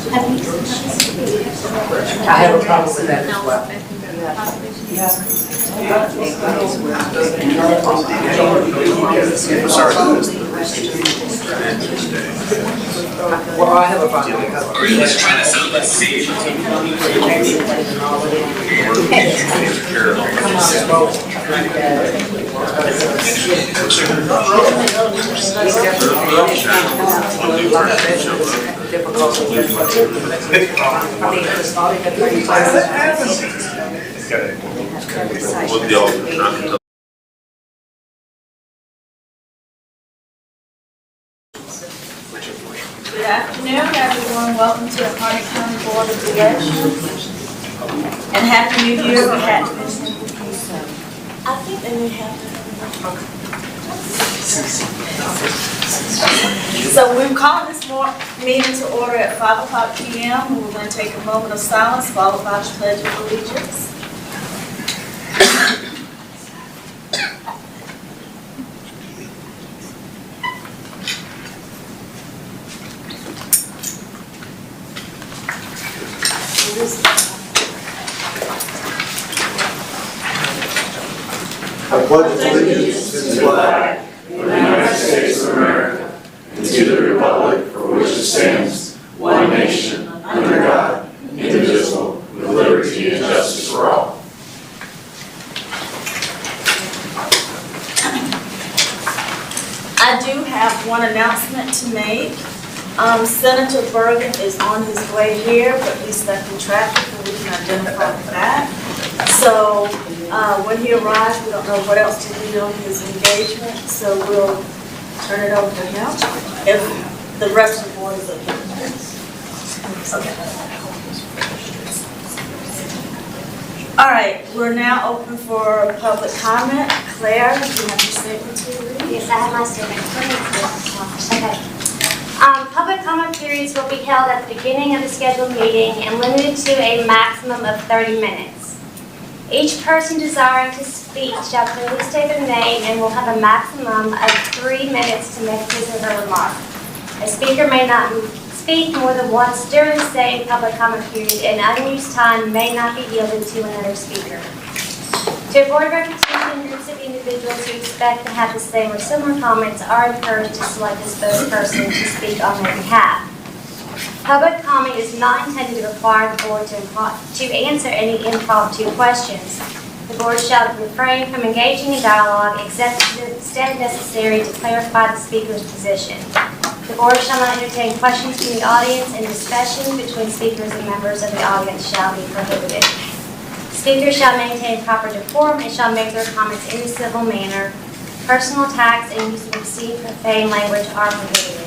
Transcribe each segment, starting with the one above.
I have a problem with that as well. Well, I have a problem because He was trying to sound like Steve. Good afternoon, everyone. Welcome to the Harnett County Board of Elections. And Happy New Year. We had I think they may have So we've called this meeting to order at 5 o'clock p.m. We're going to take a moment of silence followed by the Pledge of Allegiance. I pledge allegiance to the flag of the United States of America and to the republic for which it stands, one nation, under God, indivisible, with liberty and justice for all. I do have one announcement to make. Senator Bergen is on his way here, but he's stuck in traffic and we can identify that. So when he arrives, we don't know what else to do on his engagement, so we'll turn it over to him if the rest of the board is okay. Okay. All right, we're now open for public comment. Claire, do you have your statement to read? Yes, I have my statement. Okay. Public comment periods will be held at the beginning of the scheduled meeting and limited to a maximum of 30 minutes. Each person desiring to speak shall clearly state their name and will have a maximum of 3 minutes to make his or her remark. A speaker may not speak more than once during the same public comment period, and unused time may not be yielded to another speaker. To avoid repetition, groups of individuals who expect to have the same or similar comments are encouraged to select a spokesperson to speak on their behalf. Public comment is not intended to require the board to answer any impromptu questions. The board shall refrain from engaging in dialogue except to the extent necessary to clarify the speaker's position. The board shall not entertain questions from the audience, and discussion between speakers and members of the audience shall be prohibited. Speakers shall maintain proper decorum and shall make their comments in a civil manner. Personal attacks and use of obscene, profane language are prohibited.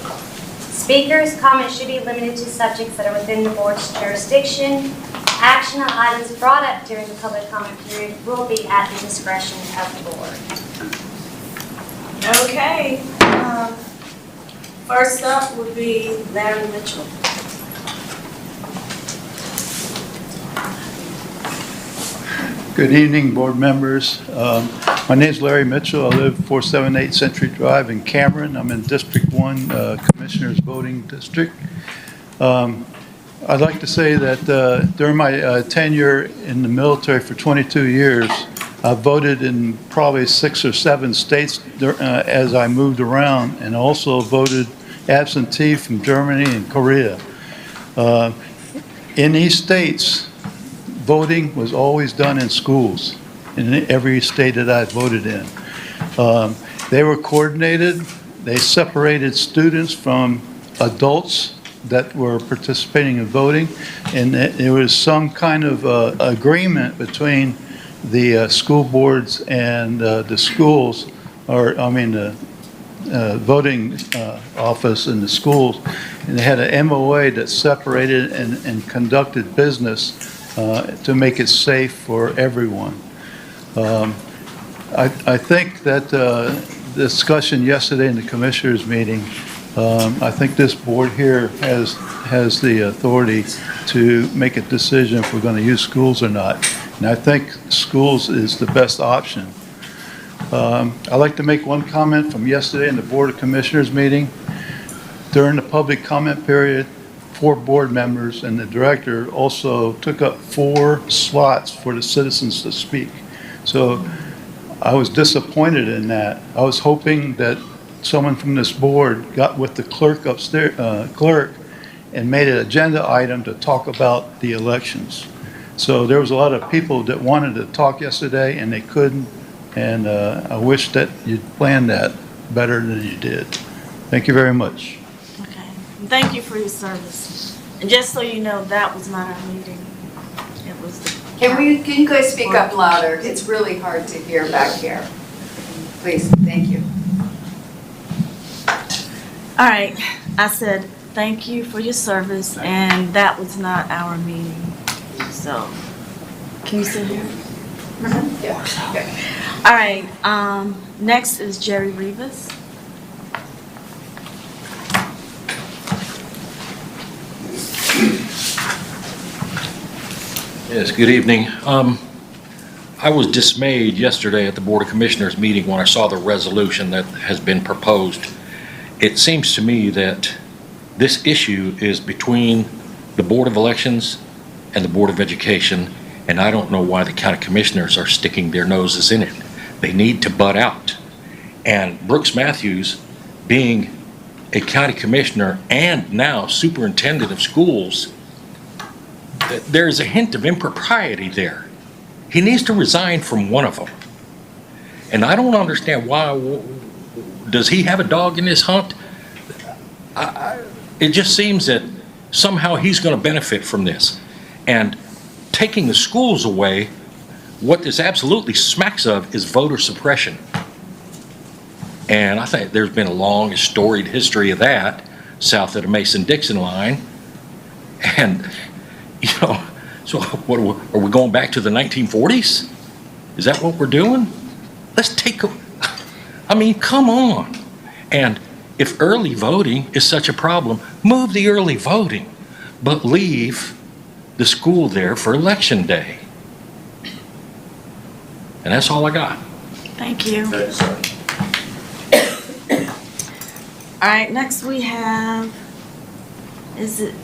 Speakers' comments should be limited to subjects that are within the board's jurisdiction. Action on items brought up during the public comment period will be at the discretion of the board. Okay. First up would be Larry Mitchell. Good evening, board members. My name is Larry Mitchell. I live 478 Century Drive in Cameron. I'm in District 1, Commissioner's Voting District. I'd like to say that during my tenure in the military for 22 years, I voted in probably 6 or 7 states as I moved around, and also voted absentee from Germany and Korea. In these states, voting was always done in schools in every state that I voted in. They were coordinated. They separated students from adults that were participating in voting, and there was some kind of agreement between the school boards and the schools, or I mean the voting office in the schools, and they had an MOA that separated and conducted business to make it safe for everyone. I think that the discussion yesterday in the commissioners meeting, I think this board here has the authority to make a decision if we're going to use schools or not. And I think schools is the best option. I'd like to make one comment from yesterday in the Board of Commissioners meeting. During the public comment period, 4 board members, and the director also took up 4 slots for the citizens to speak. So I was disappointed in that. I was hoping that someone from this board got with the clerk upstairs, clerk, and made an agenda item to talk about the elections. So there was a lot of people that wanted to talk yesterday and they couldn't, and I wish that you'd planned that better than you did. Thank you very much. Okay. Thank you for your service. And just so you know, that was not our meeting. It was the. Can you guys speak up louder? It's really hard to hear back here. Please, thank you. All right, I said, thank you for your service, and that was not our meeting. So, can you still hear? Yeah. Okay. All right, next is Jerry Rivas. Yes, good evening. I was dismayed yesterday at the Board of Commissioners meeting when I saw the resolution that has been proposed. It seems to me that this issue is between the Board of Elections and the Board of Education, and I don't know why the county commissioners are sticking their noses in it. They need to butt out. And Brooks Matthews, being a county commissioner and now superintendent of schools, there's a hint of impropriety there. He needs to resign from one of them. And I don't understand why. Does he have a dog in this hunt? It just seems that somehow he's going to benefit from this. And taking the schools away, what this absolutely smacks of is voter suppression. And I think there's been a long, storied history of that south of the Mason-Dixon line. And you know, so what are we going back to the 1940s? Is that what we're doing? Let's take I mean, come on. And if early voting is such a problem, move the early voting, but leave the school there for election day. And that's all I got. Thank you. Thank you, sir. All right, next we have, is it,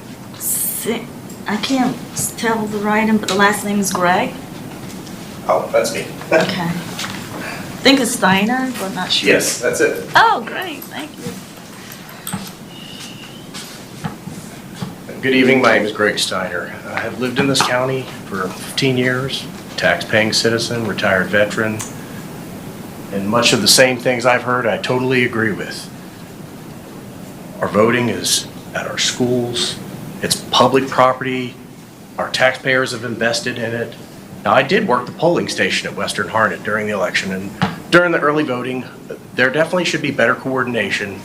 I can't tell the writing, but the last name is Gregg. Oh, that's me. Okay. I think it's Steiner, but not sure. Yes, that's it. Oh, great, thank you. Good evening, my name is Greg Steiner. I have lived in this county for 15 years, tax-paying citizen, retired veteran, and much of the same things I've heard I totally agree with. Our voting is at our schools, it's public property, our taxpayers have invested in it. Now, I did work the polling station at Western Harnett during the election, and during the early voting, there definitely should be better coordination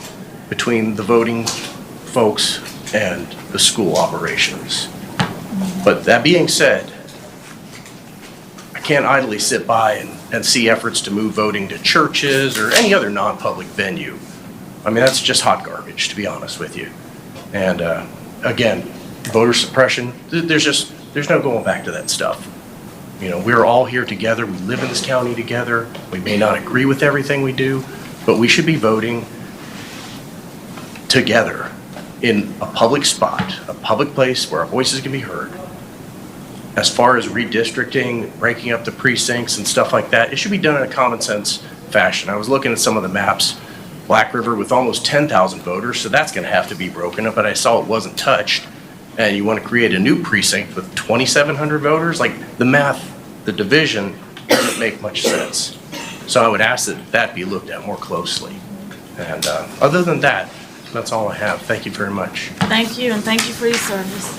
between the voting folks and the school operations. But that being said, I can't idly sit by and see efforts to move voting to churches or any other non-public venue. I mean, that's just hot garbage, to be honest with you. And again, voter suppression, there's no going back to that stuff. You know, we're all here together, we live in this county together, we may not agree with everything we do, but we should be voting together in a public spot, a public place where our voices can be heard. As far as redistricting, breaking up the precincts and stuff like that, it should be done in a common sense fashion. I was looking at some of the maps, Black River with almost 10,000 voters, so that's gonna have to be broken up, but I saw it wasn't touched. And you wanna create a new precinct with 2,700 voters? Like, the math, the division doesn't make much sense. So I would ask that that be looked at more closely. And other than that, that's all I have. Thank you very much. Thank you, and thank you for your service.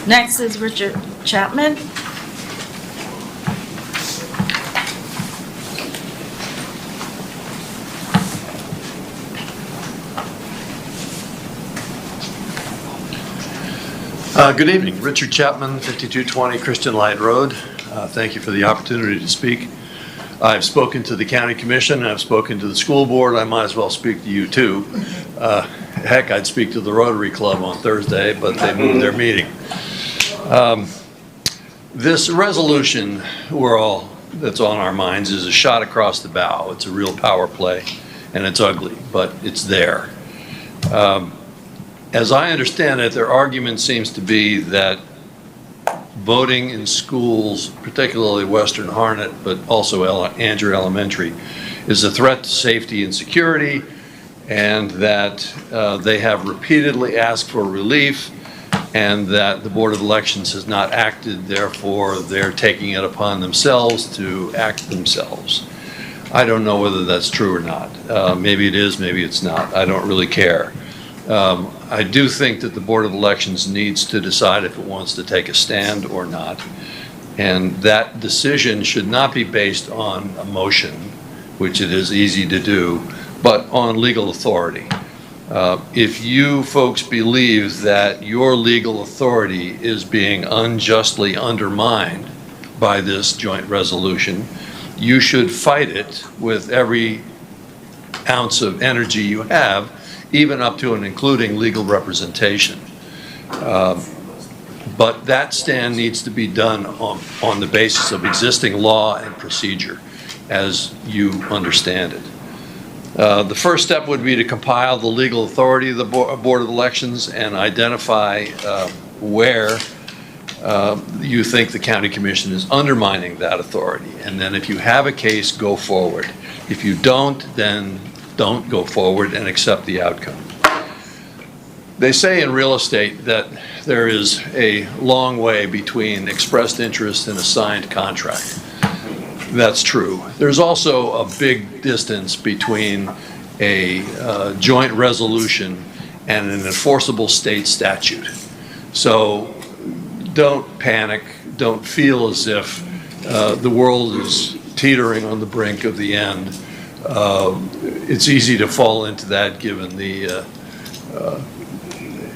Next is Richard Chapman. Good evening. Richard Chapman, 5220 Christian Light Road. Thank you for the opportunity to speak. I've spoken to the county commission, I've spoken to the school board, I might as well speak to you too. Heck, I'd speak to the Rotary Club on Thursday, but they moved their meeting. This resolution that's on our minds is a shot across the bow. It's a real power play, and it's ugly, but it's there. As I understand it, their argument seems to be that voting in schools, particularly Western Harnett, but also Andrew Elementary, is a threat to safety and security, and that they have repeatedly asked for relief, and that the Board of Elections has not acted, therefore they're taking it upon themselves to act themselves. I don't know whether that's true or not. Maybe it is, maybe it's not. I don't really care. I do think that the Board of Elections needs to decide if it wants to take a stand or not. And that decision should not be based on emotion, which it is easy to do, but on legal authority. If you folks believe that your legal authority is being unjustly undermined by this joint resolution, you should fight it with every ounce of energy you have, even up to and including legal representation. But that stand needs to be done on the basis of existing law and procedure, as you understand it. The first step would be to compile the legal authority of the Board of Elections and identify where you think the County Commission is undermining that authority. And then if you have a case, go forward. If you don't, then don't go forward and accept the outcome. They say in real estate that there is a long way between expressed interest and a signed contract. That's true. There's also a big distance between a joint resolution and an enforceable state statute. So don't panic. Don't feel as if the world is teetering on the brink of the end. It's easy to fall into that given the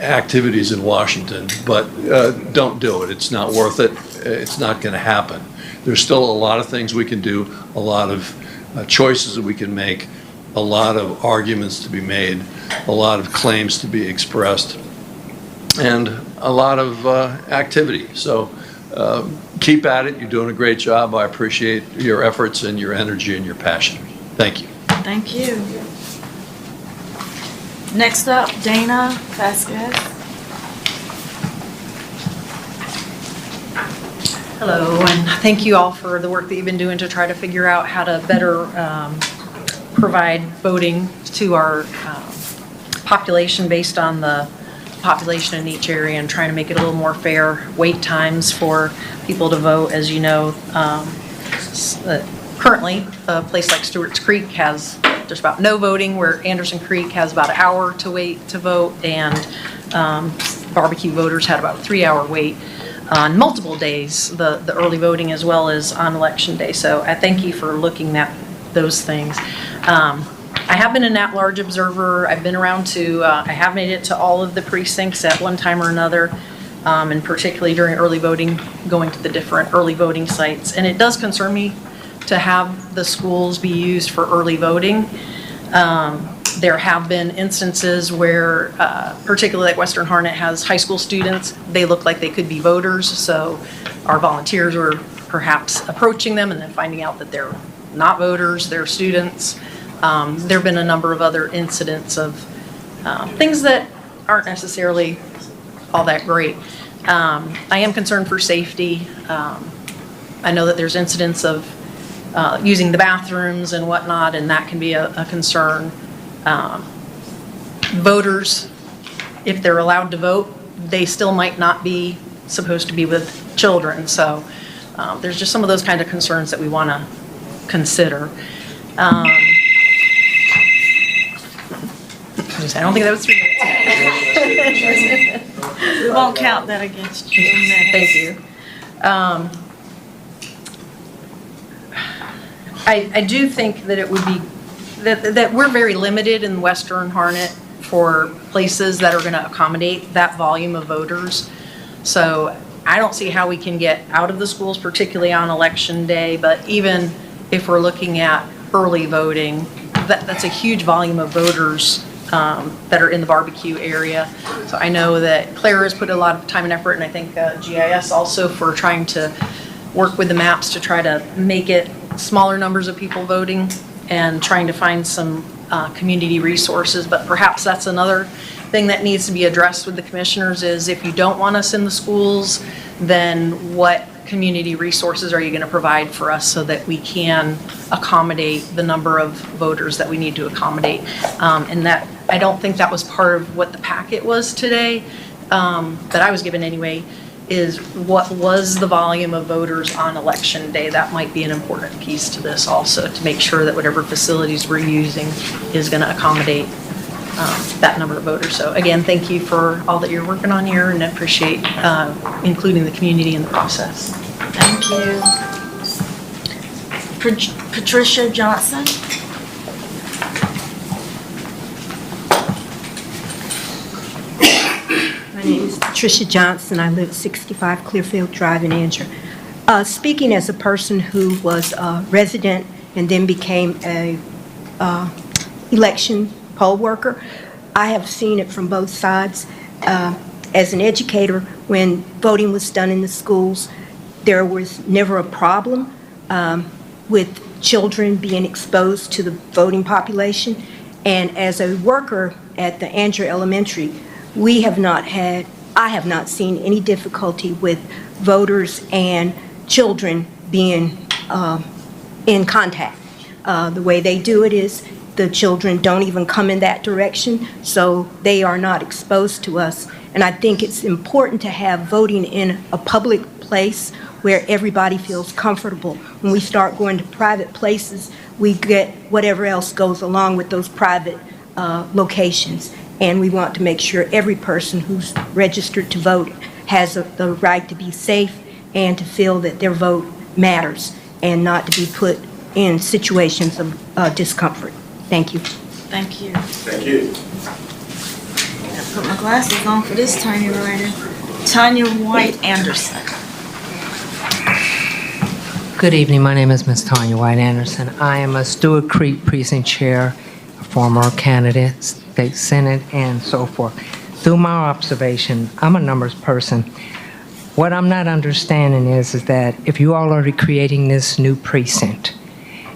activities in Washington, but don't do it. It's not worth it. It's not going to happen. There's still a lot of things we can do, a lot of choices that we can make, a lot of arguments to be made, a lot of claims to be expressed, and a lot of activity. So keep at it. You're doing a great job. I appreciate your efforts and your energy and your passion. Thank you. Thank you. Next up, Dana Vasquez. Hello, and thank you all for the work that you've been doing to try to figure out how to better provide voting to our population based on the population in each area and trying to make it a little more fair. Wait times for people to vote, as you know, currently a place like Stewart's Creek has just about no voting, where Anderson Creek has about an hour to wait to vote, and barbecue voters had about a 3-hour wait on multiple days, the early voting as well as on election day. So I thank you for looking at those things. I have been an at-large observer. I've been around to, I have made it to all of the precincts at one time or another, and particularly during early voting, going to the different early voting sites. And it does concern me to have the schools be used for early voting. There have been instances where, particularly like Western Harnett has high school students, they look like they could be voters, so our volunteers were perhaps approaching them and then finding out that they're not voters, they're students. There have been a number of other incidents of things that aren't necessarily all that great. I am concerned for safety. I know that there's incidents of using the bathrooms and whatnot, and that can be a concern. Voters, if they're allowed to vote, they still might not be supposed to be with children. So there's just some of those kind of concerns that we want to consider. I don't think that was 3 minutes. We won't count that against you. Thank you. I do think that it would be, that we're very limited in Western Harnett for places that are going to accommodate that volume of voters. So I don't see how we can get out of the schools, particularly on election day, but even if we're looking at early voting, that's a huge volume of voters that are in the barbecue area. So I know that Claire has put a lot of time and effort, and I think GIS also, for trying to work with the maps to try to make it smaller numbers of people voting and trying to find some community resources, but perhaps that's another thing that needs to be addressed with the commissioners is if you don't want us in the schools, then what community resources are you going to provide for us so that we can accommodate the number of voters that we need to accommodate? And that, I don't think that was part of what the packet was today, that I was given anyway, is what was the volume of voters on election day. That might be an important piece to this also, to make sure that whatever facilities we're using is going to accommodate that number of voters. So again, thank you for all that you're working on here, and I appreciate including the community in the process. Thank you. Patricia Johnson. My name is Patricia Johnson. I live at 65 Clearfield Drive in Angier. Speaking as a person who was a resident and then became a election poll worker, I have seen it from both sides. As an educator, when voting was done in the schools, there was never a problem with children being exposed to the voting population. And as a worker at the Angier Elementary, I have not seen any difficulty with voters and children being in contact. The way they do it is the children don't even come in that direction, so they are not exposed to us. And I think it's important to have voting in a public place where everybody feels comfortable. When we start going to private places, we get whatever else goes along with those private locations. And we want to make sure every person who's registered to vote has the right to be safe and to feel that their vote matters and not to be put in situations of discomfort. Thank you. Thank you. Thank you. I put my glasses on for this tiny writer. Tanya White Anderson. Good evening. My name is Ms. Tanya White Anderson. I am a Stewart Creek Precinct Chair, a former candidate, State Senate, and so forth. Through my observation, I'm a numbers person. What I'm not understanding is that if you all are creating this new precinct,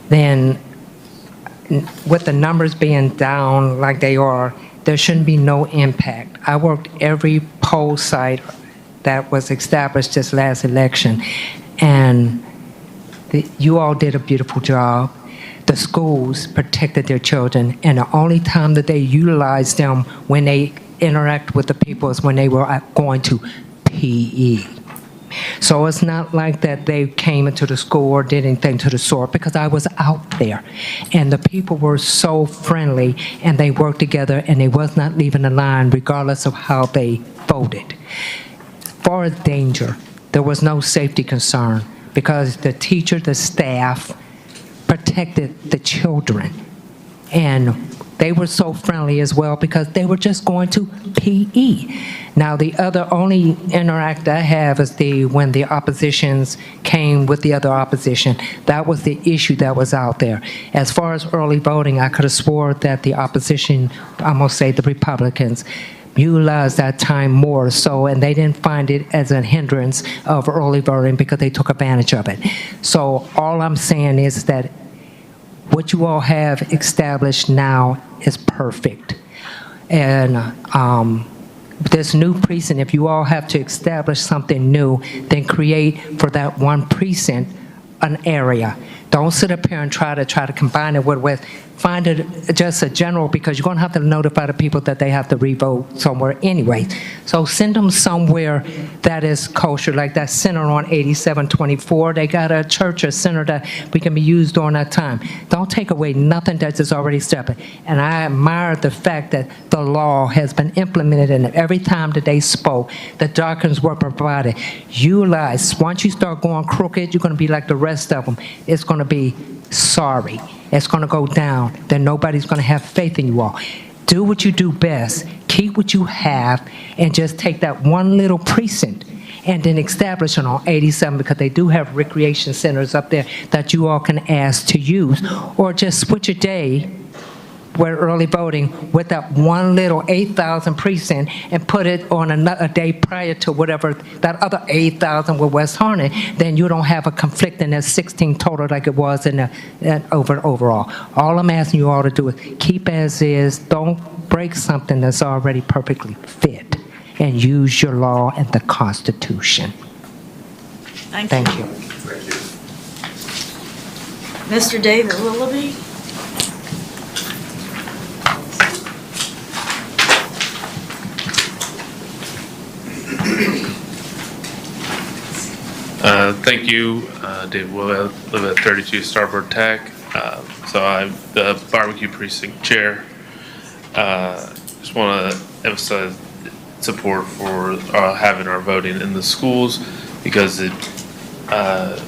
then with the numbers being down like they are, there shouldn't be no impact. I worked every poll site that was established this last election, and you all did a beautiful job. The schools protected their children, and the only time that they utilized them when they interact with the people is when they were going to PE. So it's not like that they came into the school or did anything to the sort, because I was out there, and the people were so friendly, and they worked together, and they was not leaving the line regardless of how they voted. As far as danger, there was no safety concern, because the teacher, the staff, protected the children. And they were so friendly as well because they were just going to PE. Now, the only interact I have is when the oppositions came with the other opposition. That was the issue that was out there. As far as early voting, I could have swore that the opposition, I'm going to say the Republicans, utilized that time more so, and they didn't find it as a hindrance of early voting because they took advantage of it. So all I'm saying is that what you all have established now is perfect. And this new precinct, if you all have to establish something new, then create for that one precinct an area. Don't sit up here and try to combine it with find it just a general, because you're going to have to notify the people that they have to re-vote somewhere anyway. So send them somewhere that is kosher, like that center on 8724. They got a church or center that we can be used during that time. Don't take away nothing that is already established. And I admire the fact that the law has been implemented, and every time that they spoke, the documents were provided. Utilize. Once you start going crooked, you're going to be like the rest of them. It's going to be sorry. It's going to go down. Then nobody's going to have faith in you all. Do what you do best. Keep what you have, and just take that one little precinct and then establish it on 87, because they do have recreation centers up there that you all can ask to use, or just switch a day where early voting with that one little 8,000 precinct and put it on a day prior to whatever that other 8,000 with West Harnett. Then you don't have a conflict in that 16 total like it was in overall. All I'm asking you all to do is keep as is. Don't break something that's already perfectly fit and use your law and the Constitution. Thank Thank you. you. Thank you. Mr. David Willoughby? Thank you, Dave Will, I live at 32 Starboard Tack. So I'm the barbecue precinct chair. Just want to emphasize support for having our voting in the schools because I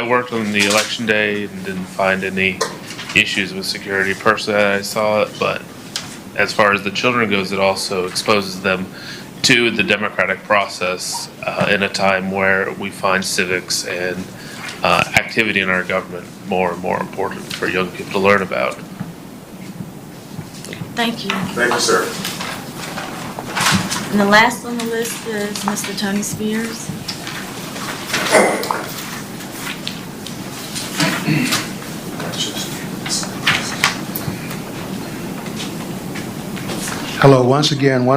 worked on the election day and didn't find any issues with security. Personally, I saw it, but as far as the children goes, it also exposes them to the democratic process in a time where we find civics and activity in our government more and more important for young people to learn about. Thank you. Thank you, sir. And the last on the list is Mr. Tony Spears. Hello, once again.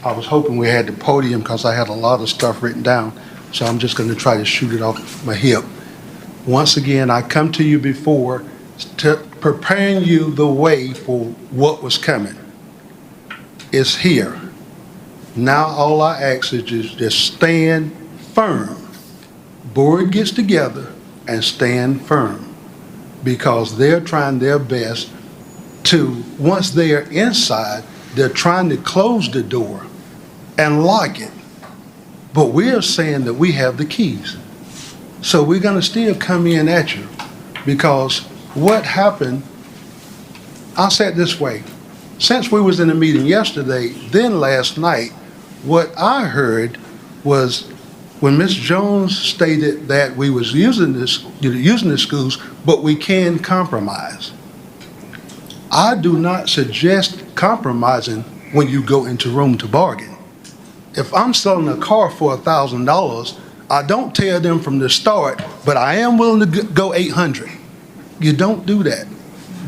I was hoping we had the podium because I had a lot of stuff written down, so I'm just going to try to shoot it off my hip. Once again, I come to you before preparing you the way for what was coming. It's here. Now all I ask is just stand firm. Board gets together and stand firm because they're trying their best to, once they're inside, they're trying to close the door and lock it. But we're saying that we have the keys. So we're going to still come in at you because what happened, I'll say it this way. Since we was in a meeting yesterday, then last night, what I heard was when Ms. Jones stated that we was using the schools, but we can compromise. I do not suggest compromising when you go into room to bargain. If I'm selling a car for $1,000, I don't tell them from the start, but I am willing to go 800. You don't do that.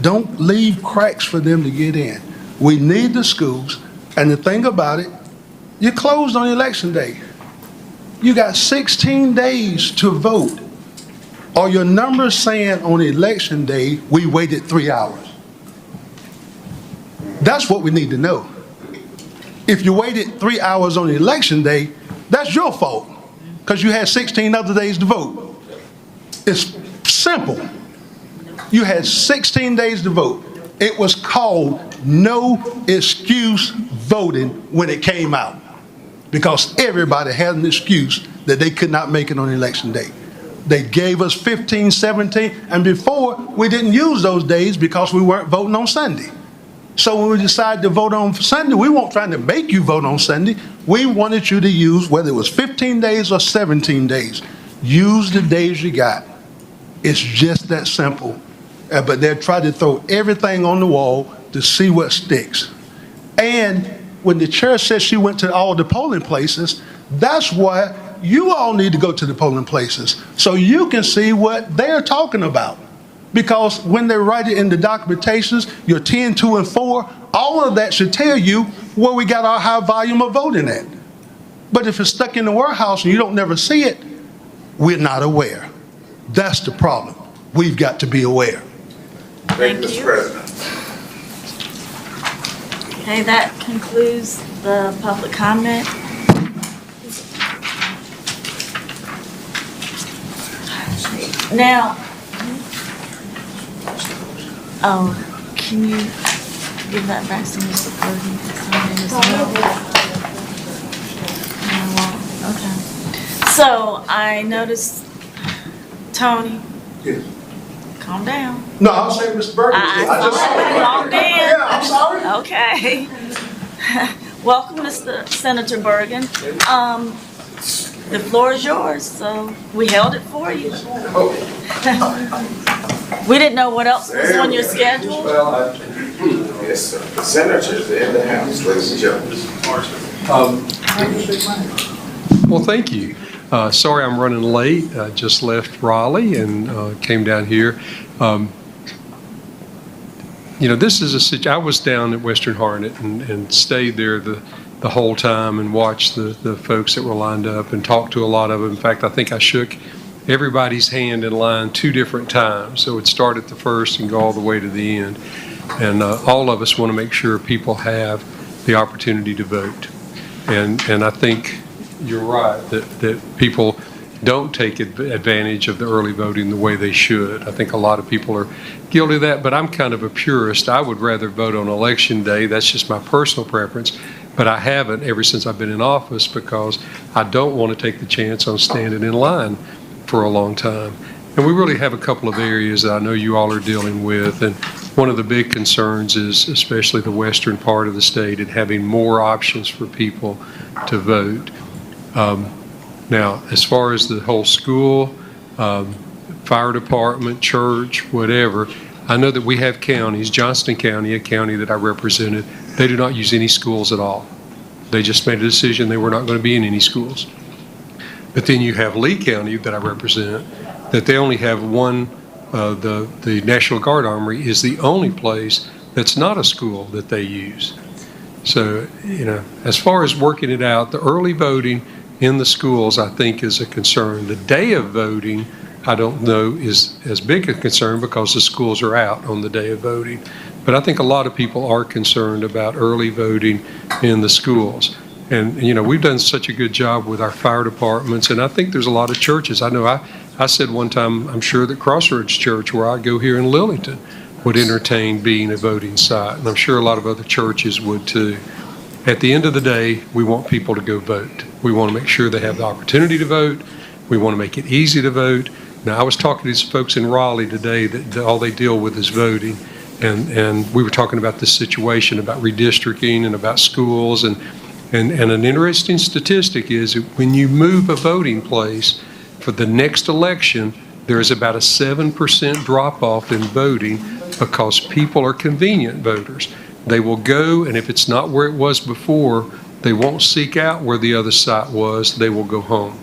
Don't leave cracks for them to get in. We need the schools, and the thing about it, you're closed on election day. You got 16 days to vote. Are your numbers saying on election day, we waited 3 hours? That's what we need to know. If you waited 3 hours on election day, that's your fault because you had 16 other days to vote. It's simple. You had 16 days to vote. It was called no excuse voting when it came out because everybody had an excuse that they could not make it on election day. They gave us 15, 17, and before we didn't use those days because we weren't voting on Sunday. So when we decided to vote on Sunday, we weren't trying to make you vote on Sunday. We wanted you to use, whether it was 15 days or 17 days, use the days you got. It's just that simple. But they're trying to throw everything on the wall to see what sticks. And when the chair says she went to all the polling places, that's why you all need to go to the polling places so you can see what they're talking about. Because when they write it in the documentations, your 10, 2, and 4, all of that should tell you where we got our high volume of voting at. But if it's stuck in the warehouse and you don't never see it, we're not aware. That's the problem. We've got to be aware. Thank you, Mr. President. Okay, that concludes the public comment. Now, can you give that back to Mr. Burton to sign in as well? Okay. So I noticed, Tony. Yes. Calm down. No, I'll say Mr. Burton. Calm down. Yeah, I'm sorry. Okay. Welcome, Mr. Senator Bergen. The floor is yours, so we held it for you. We didn't know what else was on your schedule. Well, yes, sir. The senators are in the house, ladies and gentlemen. Well, thank you. Sorry I'm running late. Just left Raleigh and came down here. this is I was down at Western Harnett and stayed there the whole time and watched the folks that were lined up and talked to a lot of them. In fact, I think I shook everybody's hand in line 2 different times. So it started at the first and go all the way to the end. And all of us want to make sure people have the opportunity to vote. And I think you're right that people don't take advantage of the early voting the way they should. I think a lot of people are guilty of that, but I'm kind of a purist. I would rather vote on election day. That's just my personal preference. But I haven't ever since I've been in office because I don't want to take the chance on standing in line for a long time. And we really have a couple of areas that I know you all are dealing with. And one of the big concerns is especially the western part of the state and having more options for people to vote. Now, as far as the whole school, fire department, church, whatever, I know that we have counties, Johnston County, a county that I represented, they do not use any schools at all. They just made a decision they were not going to be in any schools. But then you have Lee County that I represent, that they only have one, the National Guard Armory is the only place that's not a school that they use. So, as far as working it out, the early voting in the schools, I think, is a concern. The day of voting, I don't know, is as big a concern because the schools are out on the day of voting. But I think a lot of people are concerned about early voting in the schools. And, we've done such a good job with our fire departments, and I think there's a lot of churches. I know I said one time, I'm sure that Crossroads Church, where I go here in Lillington, would entertain being a voting site, and I'm sure a lot of other churches would too. At the end of the day, we want people to go vote. We want to make sure they have the opportunity to vote. We want to make it easy to vote. Now, I was talking to these folks in Raleigh today that all they deal with is voting, and we were talking about this situation about redistricting and about schools, and an interesting statistic is that when you move a voting place for the next election, there is about a 7% drop-off in voting because people are convenient voters. They will go, and if it's not where it was before, they won't seek out where the other site was. They will go home.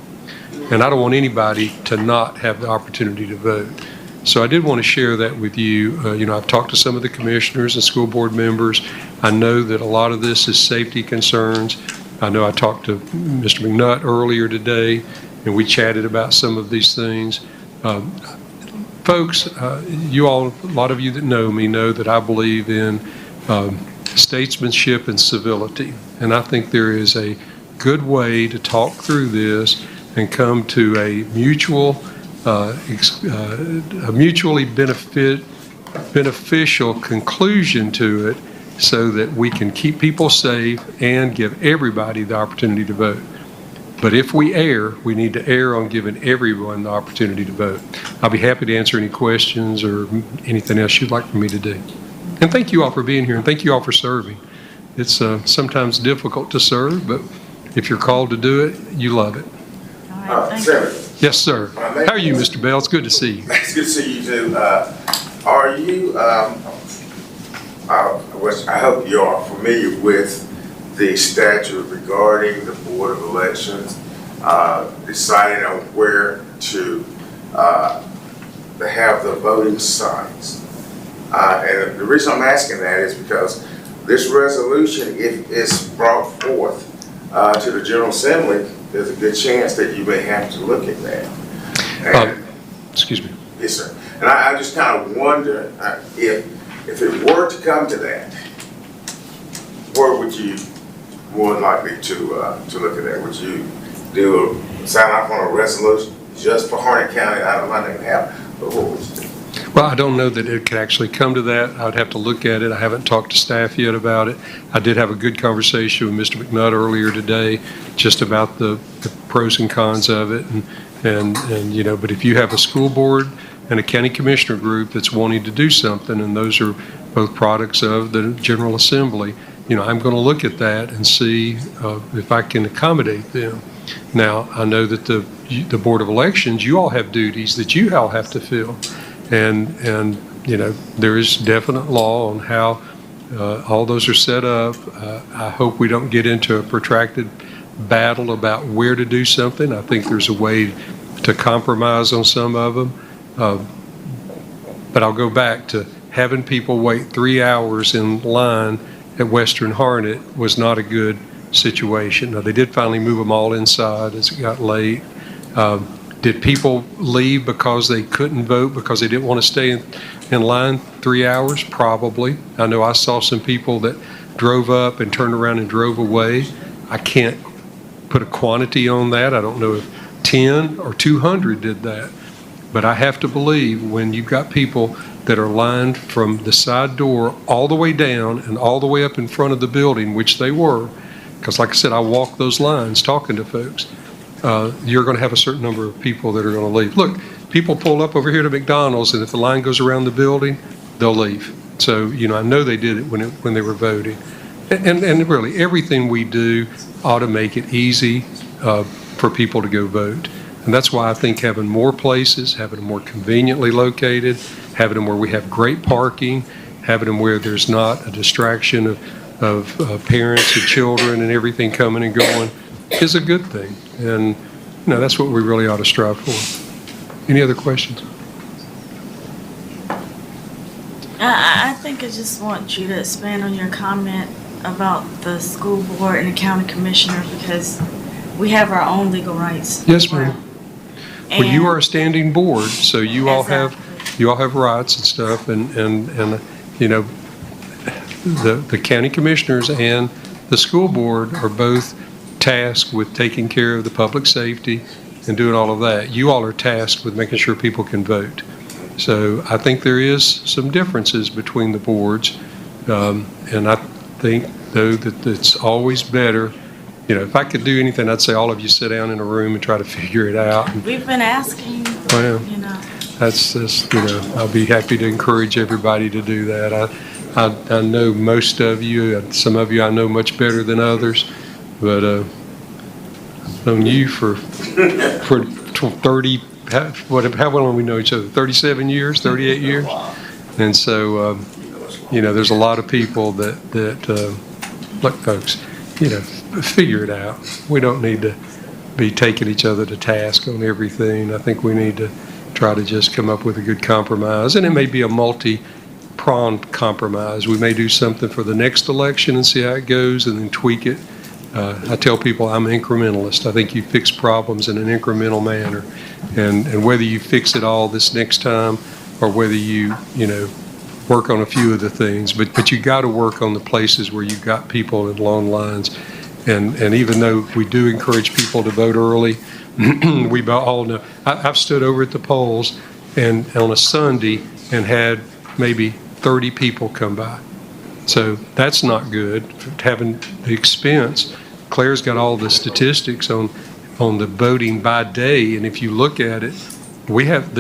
And I don't want anybody to not have the opportunity to vote. So I did want to share that with you. I've talked to some of the commissioners and school board members. I know that a lot of this is safety concerns. I know I talked to Mr. McNutt earlier today, and we chatted about some of these things. Folks, a lot of you that know me know that I believe in statesmanship and civility. And I think there is a good way to talk through this and come to a mutually beneficial conclusion to it so that we can keep people safe and give everybody the opportunity to vote. But if we err, we need to err on giving everyone the opportunity to vote. I'll be happy to answer any questions or anything else you'd like for me to do. And thank you all for being here, and thank you all for serving. It's sometimes difficult to serve, but if you're called to do it, you love it. Senator. Yes, sir. How are you, Mr. Bell? It's good to see you. It's good to see you too. Are you, I hope you are familiar with the statute regarding the Board of Elections deciding on where to have the voting sites. And the reason I'm asking that is because this resolution, if it's brought forth to the General Assembly, there's a good chance that you may have to look at that. And, excuse me. Yes, sir. And I just kind of wonder if it were to come to that, where would you more likely to look at that? Would you sign off on a resolution just for Harnett County? I don't even have, but what would you do? Well, I don't know that it could actually come to that. I'd have to look at it. I haven't talked to staff yet about it. I did have a good conversation with Mr. McNutt earlier today just about the pros and cons of it. But if you have a school board and a county commissioner group that's wanting to do something, and those are both products of the General Assembly, I'm going to look at that and see if I can accommodate them. Now, I know that the Board of Elections, you all have duties that you all have to fill. And there is definite law on how all those are set up. I hope we don't get into a protracted battle about where to do something. I think there's a way to compromise on some of them. But I'll go back to having people wait 3 hours in line at Western Harnett was not a good situation. Now, they did finally move them all inside as it got late. Did people leave because they couldn't vote because they didn't want to stay in line 3 hours? Probably. I know I saw some people that drove up and turned around and drove away. I can't put a quantity on that. I don't know if 10 or 200 did that. But I have to believe when you've got people that are lined from the side door all the way down and all the way up in front of the building, which they were, because like I said, I walked those lines talking to folks, you're going to have a certain number of people that are going to leave. Look, people pull up over here to McDonald's, and if the line goes around the building, they'll leave. So, I know they did it when they were voting. And really, everything we do ought to make it easy for people to go vote. And that's why I think having more places, having them more conveniently located, having them where we have great parking, having them where there's not a distraction of parents and children and everything coming and going is a good thing. And, that's what we really ought to strive for. Any other questions? I think I just want you to expand on your comment about the school board and the county commissioner, because we have our own legal rights. Yes, ma'am. Well, you are a standing board, so you all have rights and stuff, and the county commissioners and the school board are both tasked with taking care of the public safety and doing all of that. You all are tasked with making sure people can vote. So I think there is some differences between the boards, and I think, though, that it's always better. If I could do anything, I'd say all of you sit down in a room and try to figure it out. We've been asking, Well, that's just, I'll be happy to encourage everybody to do that. I know most of you, some of you I know much better than others, but I've known you for 30, how long we know each other? 37 years, 38 years? And so, there's a lot of people that look, folks, figure it out. We don't need to be taking each other to task on everything. I think we need to try to just come up with a good compromise, and it may be a multi-pronged compromise. We may do something for the next election and see how it goes and then tweak it. I tell people I'm an incrementalist. I think you fix problems in an incremental manner, and whether you fix it all this next time or whether you work on a few of the things, but you got to work on the places where you've got people in long lines. And even though we do encourage people to vote early, we all know, I've stood over at the polls and on a Sunday and had maybe 30 people come by. So that's not good, having the expense. Claire's got all the statistics on the voting by day, and if you look at it, we have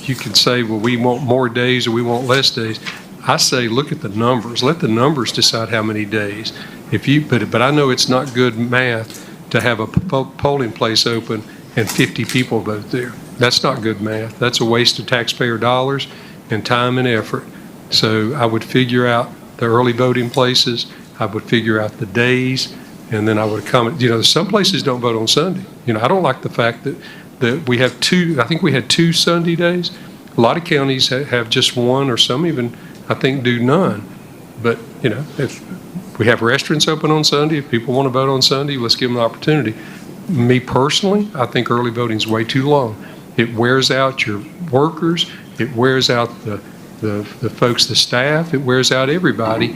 you can say, well, we want more days or we want less days. I say, look at the numbers. Let the numbers decide how many days. But I know it's not good math to have a polling place open and 50 people vote there. That's not good math. That's a waste of taxpayer dollars and time and effort. So I would figure out the early voting places. I would figure out the days, and then I would come. Some places don't vote on Sunday. I don't like the fact that we have two. I think we had 2 Sunday days. A lot of counties have just one, or some even, I think, do none. But if we have restaurants open on Sunday, if people want to vote on Sunday, let's give them the opportunity. Me personally, I think early voting is way too long. It wears out your workers. It wears out the folks, the staff. It wears out everybody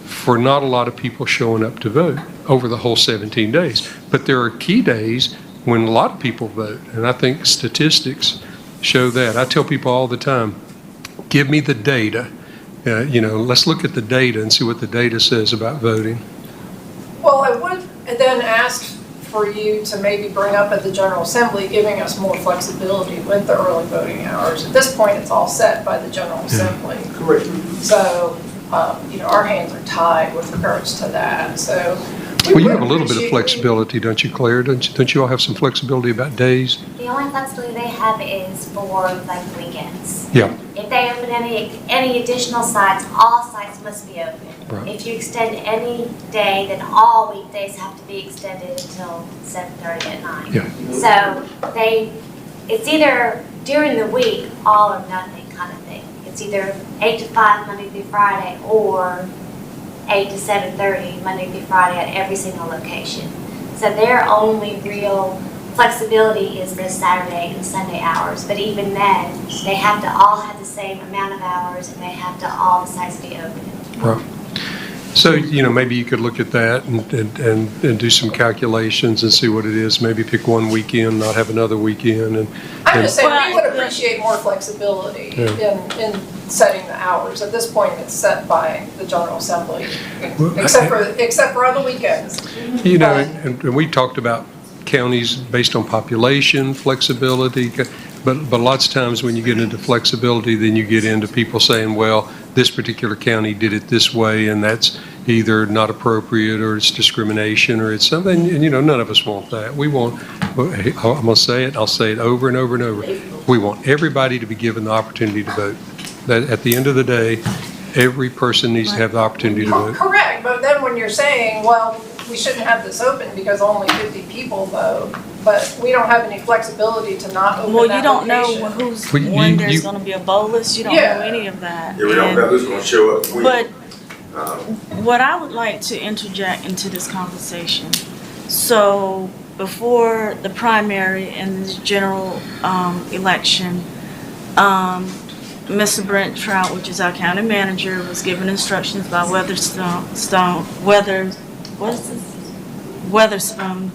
for not a lot of people showing up to vote over the whole 17 days. But there are key days when a lot of people vote, and I think statistics show that. I tell people all the time, give me the data. Let's look at the data and see what the data says about voting. Well, I would then ask for you to maybe bring up at the General Assembly, giving us more flexibility with the early voting hours. At this point, it's all set by the General Assembly. Correct. So, our hands are tied with regards to that. So, well, you have a little bit of flexibility, don't you, Claire? Don't you all have some flexibility about days? The only flexibility they have is for like weekends. Yeah. If they open any additional sites, all sites must be open. Right. If you extend any day, then all weekdays have to be extended until 7:30 at night. Yeah. So it's either during the week, all or nothing kind of thing. It's It's either 8 to 5 Monday through Friday or 8 to 7:30 Monday through Friday at every single location. So their only real flexibility is the Saturday and Sunday hours. But even then, they have to all have the same amount of hours and they have to all the sites be open. Right. So, maybe you could look at that and do some calculations and see what it is. Maybe pick one weekend, not have another weekend. I'm just saying, we would appreciate more flexibility in setting the hours. At this point, it's set by the General Assembly, except for on the weekends. And we talked about counties based on population, flexibility, but lots of times when you get into flexibility, then you get into people saying, well, this particular county did it this way, and that's either not appropriate, or it's discrimination, or it's something, and none of us want that. We want, I'm going to say it, I'll say it over and over and over, we want everybody to be given the opportunity to vote. That at the end of the day, every person needs to have the opportunity to vote. Correct, but then when you're saying, well, we shouldn't have this open because only 50 people vote, but we don't have any flexibility to not open that Well, you don't know location. when there's gonna be a bolus, you don't know any of that. Yeah, we don't know who's gonna show up. But what I would like to interject into this conversation, so before the primary and the general election, Mr. Brent Trout, which is our county manager, was given instructions by Weatherspoon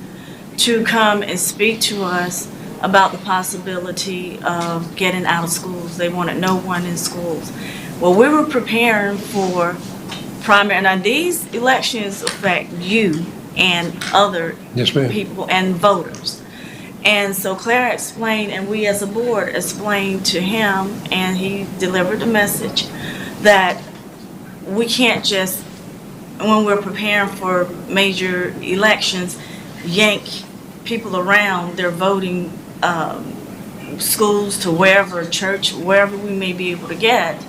to come and speak to us about the possibility of getting out of schools. They wanted no one in schools. Well, we were preparing for primary. Now, these elections affect you and other people and voters. And so Claire explained, and we as a board explained to him, and he delivered the message that we can't just, when we're preparing for major elections, yank people around their voting schools to wherever, church, wherever we may be able to get,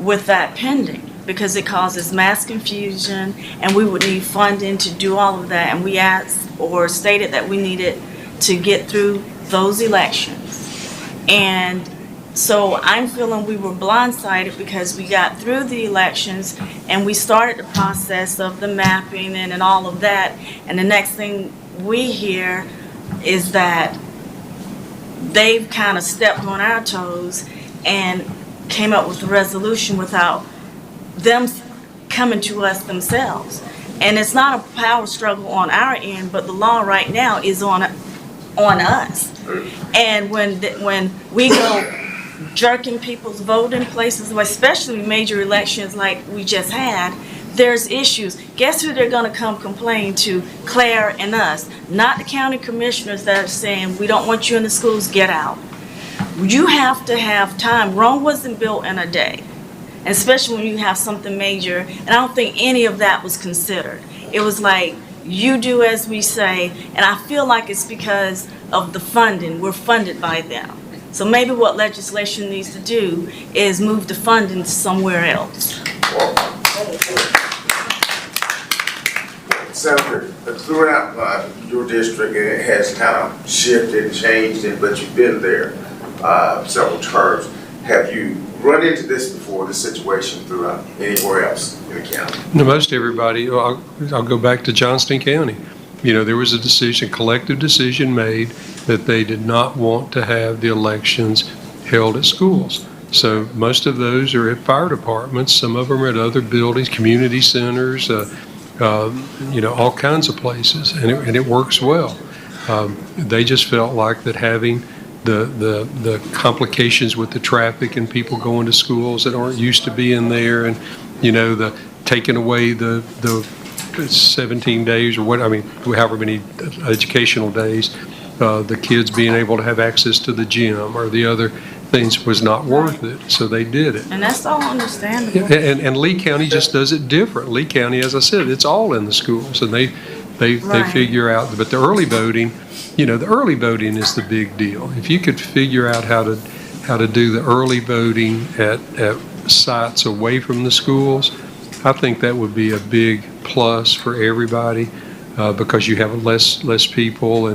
with that pending, because it causes mass confusion, and we would need funding to do all of that. And we asked or stated that we needed to get through those elections. And so I'm feeling we were blindsided because we got through the elections and we started the process of the mapping and all of that. And the next thing we hear is that they've kind of stepped on our toes and came up with a resolution without them coming to us themselves. And it's not a power struggle on our end, but the law right now is on us. And when we go jerking people's voting places, especially major elections like we just had, there's issues. Guess who they're gonna come complain to? Claire and us, not the county commissioners that are saying, we don't want you in the schools, get out. You have to have time. Rome wasn't built in a day, especially when you have something major, and I don't think any of that was considered. It was like, you do as we say, and I feel like it's because of the funding. We're funded by them. So maybe what legislation needs to do is move the funding somewhere else. Senator, throughout your district, it has kind of shifted and changed, but you've been there several terms. Have you run into this before, this situation throughout anywhere else in the county? No, most everybody, I'll go back to Johnston County. There was a collective decision made that they did not want to have the elections held at schools. So most of those are at fire departments. Some of them are at other buildings, community centers, all kinds of places, and it works well. They just felt like that having the complications with the traffic and people going to schools that aren't used to being there, and the taking away the 17 days or however many educational days, the kids being able to have access to the gym or the other things was not worth it, so they did it. And that's all understandable. And Lee County just does it different. Lee County, as I said, it's all in the schools, and they figure out. But the early voting, the early voting is the big deal. If you could figure out how to do the early voting at sites away from the schools, I think that would be a big plus for everybody, because you have less people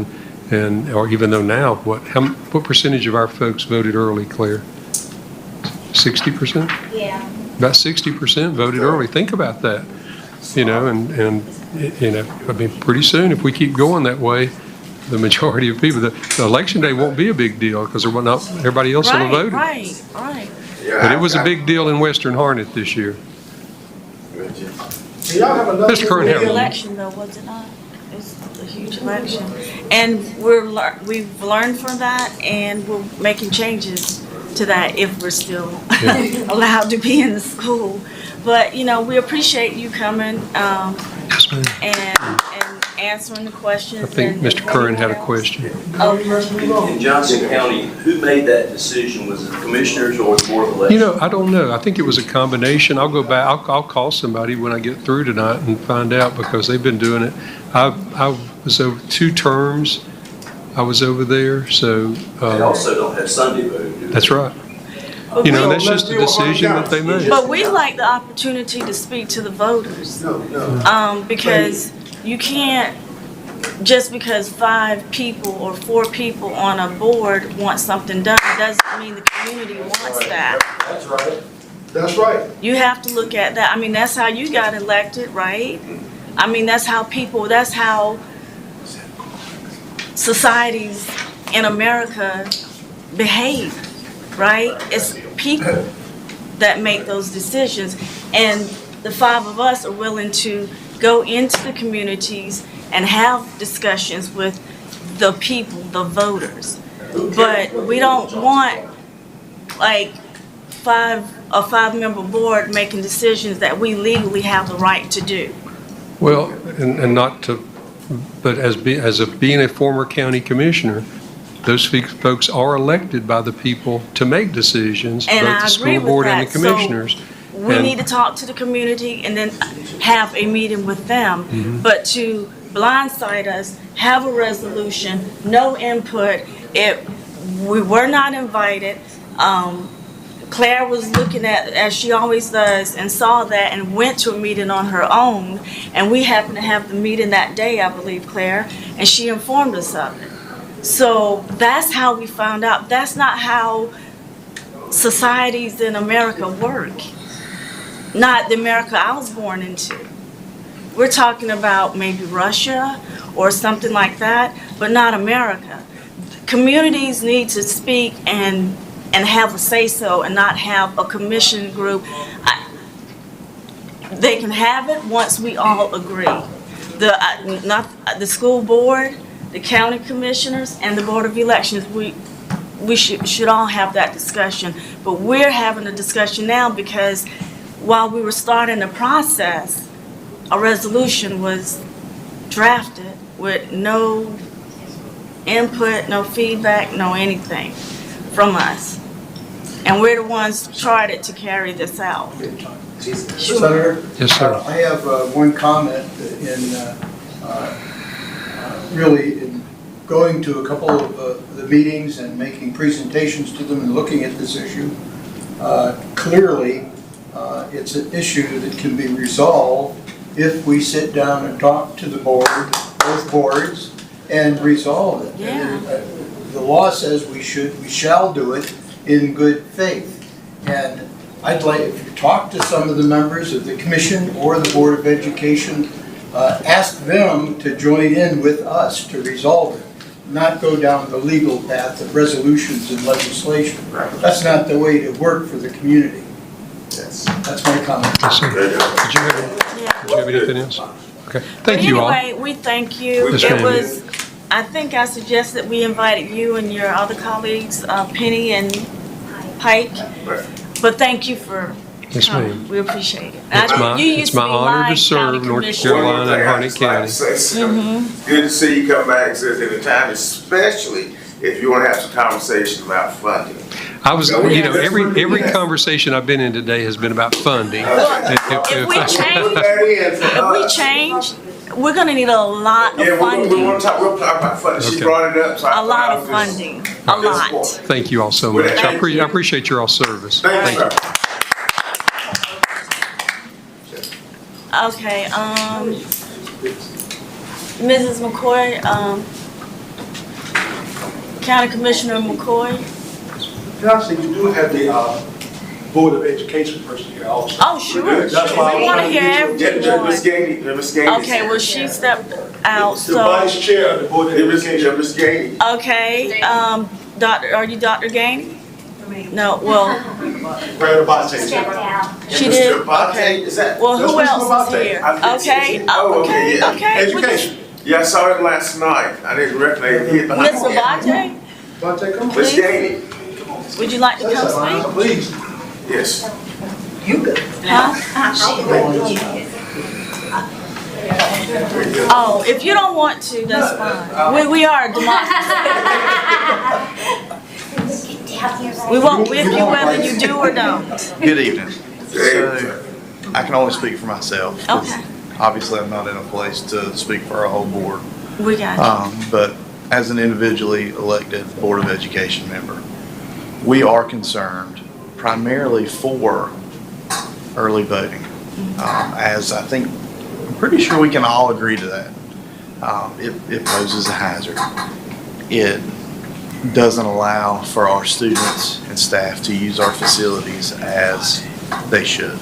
or even though now, what percentage of our folks voted early, Claire? 60%? Yeah. About 60% voted early. Think about that, you know, and you know, I mean, pretty soon, if we keep going that way, the majority of people, the election day won't be a big deal because there will not, everybody else will have voted. Right. But it was a big deal in Western Harnett this year. Mr. Curran, Big have a- election though, was it not? It's a huge election. And we've learned from that and we're making changes to that if we're still allowed to be in the school. But, you know, we appreciate you coming, and answering the questions. I think Mr. Curran had a question. In Johnson County, who made that decision? Was it the commissioners or the board of elections? You know, I don't know. I think it was a combination. I'll go back, I'll call somebody when I get through tonight and find out because they've been doing it. I was over 2 terms. I was over there, so. They also don't have Sunday voting, do they? That's right. You know, that's just a decision that they made. But we like the opportunity to speak to the voters. Because you can't, just because 5 people or 4 people on a board want something done, doesn't mean the community wants that. That's right. That's right. You have to look at that. I mean, that's how you got elected, right? I mean, that's how societies in America behave, right? It's people that make those decisions. And the 5 of us are willing to go into the communities and have discussions with the people, the voters. But we don't want like a 5-member board making decisions that we legally have the right to do. Well, and not to, but as being a former county commissioner, those folks are elected by the people to make decisions, both And I the agree school with board and that. the commissioners. We And- need to talk to the community and then have a meeting with them. Mhm. But to blindside us, have a resolution, no input, we were not invited. Claire was looking at, as she always does, and saw that and went to a meeting on her own. And we happened to have the meeting that day, I believe, Claire, and she informed us of it. So that's how we found out. That's not how societies in America work. Not the America I was born into. We're talking about maybe Russia or something like that, but not America. Communities need to speak and have a say-so and not have a commission group. They can have it once we all agree. The school board, the county commissioners, and the board of elections, we should all have that discussion. But we're having a discussion now because while we were starting the process, a resolution was drafted with no input, no feedback, no anything from us. And we're the ones chartered to carry this out. Senator? Yes, sir. I have one comment really in going to a couple of the meetings and making presentations to them and looking at this issue. Clearly, it's an issue that can be resolved if we sit down and talk to the board, both boards, and resolve it. Yeah. The law says we shall do it in good faith. And I'd like, if you talk to some of the members of the commission or the Board of Education, ask them to join in with us to resolve it, not go down the legal path of resolutions and legislation. That's not the way to work for the community. That's my comment. Yes, sir. Did you have anything else? Okay, thank you all. Anyway, we thank you. Yes, It ma'am. was, I think I suggested we invited you and your other colleagues, Penny and Pike. But thank you for Yes, coming. ma'am. We appreciate it. It's my honor to serve North Carolina and Harnett County. Good to see you come back and sit at a time, especially if you want to have some conversations about funding. I was, you know, every conversation I've been in today has been about funding. If we change, we're gonna need a lot of Yeah, funding. we'll talk about funding. She Okay. brought it up, so I A lot of thought I was funding, a lot. Thank you all so much. I appreciate your all service. Thank you, sir. Okay, Mrs. McCoy, County Commissioner McCoy. Johnson, you do have the Board of Education person here also. Oh, sure. That's why I We was want to trying hear get you- everyone. Ms. Gainey, Ms. Gainey. Okay, well, she stepped out, The Vice so, Chair of the Board of Education. Ms. Gainey. okay, Doctor, are you Dr. Gainey? No, well, Brad Abate. Stepped out. she Mr. did, Abate, okay. is that? Well, who That's Mr. else is Abate. here? I- Okay, Oh, okay, yeah. okay. Education. Yeah, I saw him last night. I didn't recognize him. Ms. Abate, Abate, come on. Ms. Gainey, would you like to come speak? Please. yes. Huh? Oh, if you don't want to, that's fine. We are a democracy. We won't whip you whether you do or don't. Good evening. So, I can only speak for myself. Okay. Obviously, I'm not in a place to speak for our whole board. We got you. But as an individually elected Board of Education member, we are concerned primarily for early voting. As I think, I'm pretty sure we can all agree to that. It poses a hazard. It doesn't allow for our students and staff to use our facilities as they should.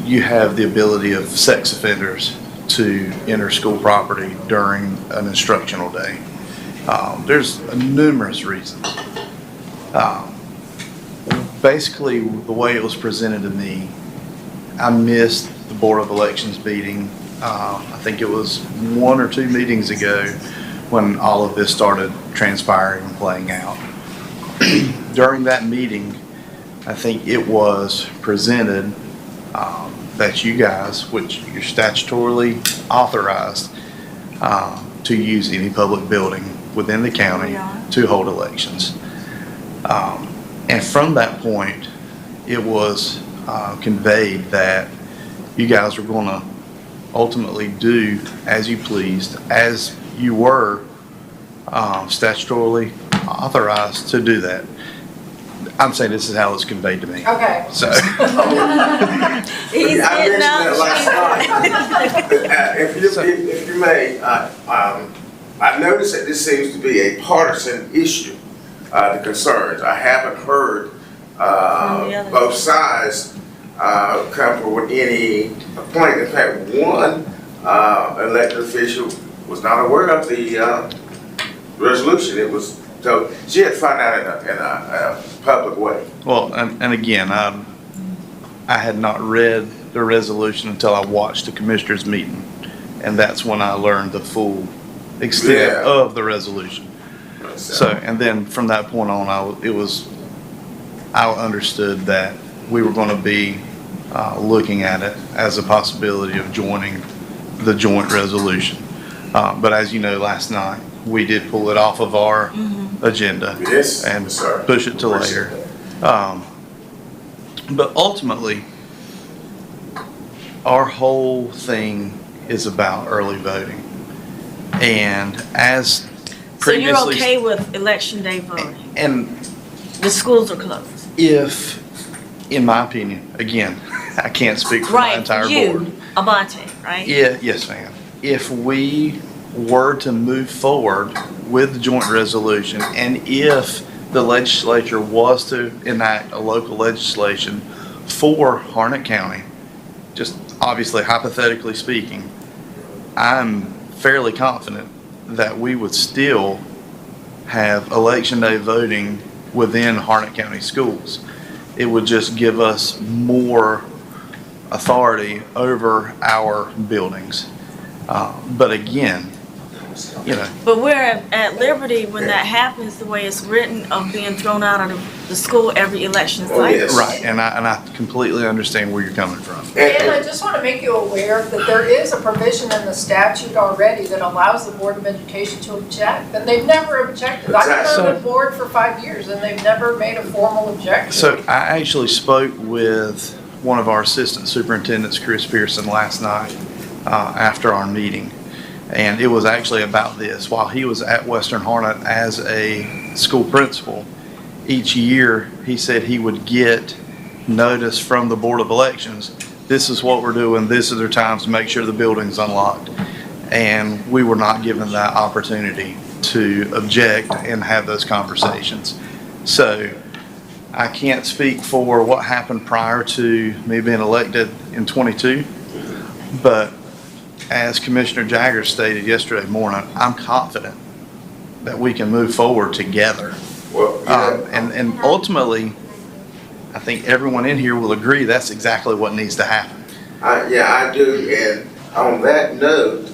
You have the ability of sex offenders to enter school property during an instructional day. There's numerous reasons. Basically, the way it was presented to me, I missed the Board of Elections meeting. I think it was 1 or 2 meetings ago when all of this started transpiring and playing out. During that meeting, I think it was presented that you guys, which you're statutorily authorized to use any public building within the county to hold elections. And from that point, it was conveyed that you guys were going to ultimately do as you pleased, as you were statutorily authorized to do that. I'm saying this is how it's conveyed to me. Okay. So. He's I getting mentioned that last up. night. If you may, I noticed that this seems to be a partisan issue, the concerns. I haven't heard both sides come forward with any complaint. In fact, one elected official was not aware of the resolution. It was, so she had to find out in a public way. Well, and again, I had not read the resolution until I watched the commissioners' meeting, and that's when I learned the full extent of the resolution. So, and then from that point on, I understood that we were going to be looking at it as a possibility of joining the joint resolution. But as you know, last night, we did pull it off of our agenda and push it to later. But ultimately, our whole thing is about early voting. And as So you're previously. okay with election day voting? And The schools are closed. if, in my opinion, again, I can't speak for my entire board. You, Abate, right? Yeah, yes, ma'am. If we were to move forward with the joint resolution, and if the legislature was to enact a local legislation for Harnett County, just obviously hypothetically speaking, I'm fairly confident that we would still have election day voting within Harnett County schools. It would just give us more authority over our buildings. But again, you know, But we're at liberty when that happens, the way it's written, of being thrown out of the school every election cycle. right, and I completely understand where you're coming from. And I just want to make you aware that there is a provision in the statute already that allows the Board of Education to object, and they've never objected. I've been on the board for 5 years, and they've never made a formal objection. So I actually spoke with one of our assistant superintendents, Chris Pearson, last night after our meeting. And it was actually about this. While he was at Western Harnett as a school principal, each year he said he would get notice from the Board of Elections. This is what we're doing. This is their times to make sure the building's unlocked. And we were not given that opportunity to object and have those conversations. So I can't speak for what happened prior to me being elected in '22, but as Commissioner Jagger stated yesterday morning, I'm confident that we can move forward together. Well, And ultimately, I think everyone in here will agree that's exactly what needs to happen. I do, and on that note,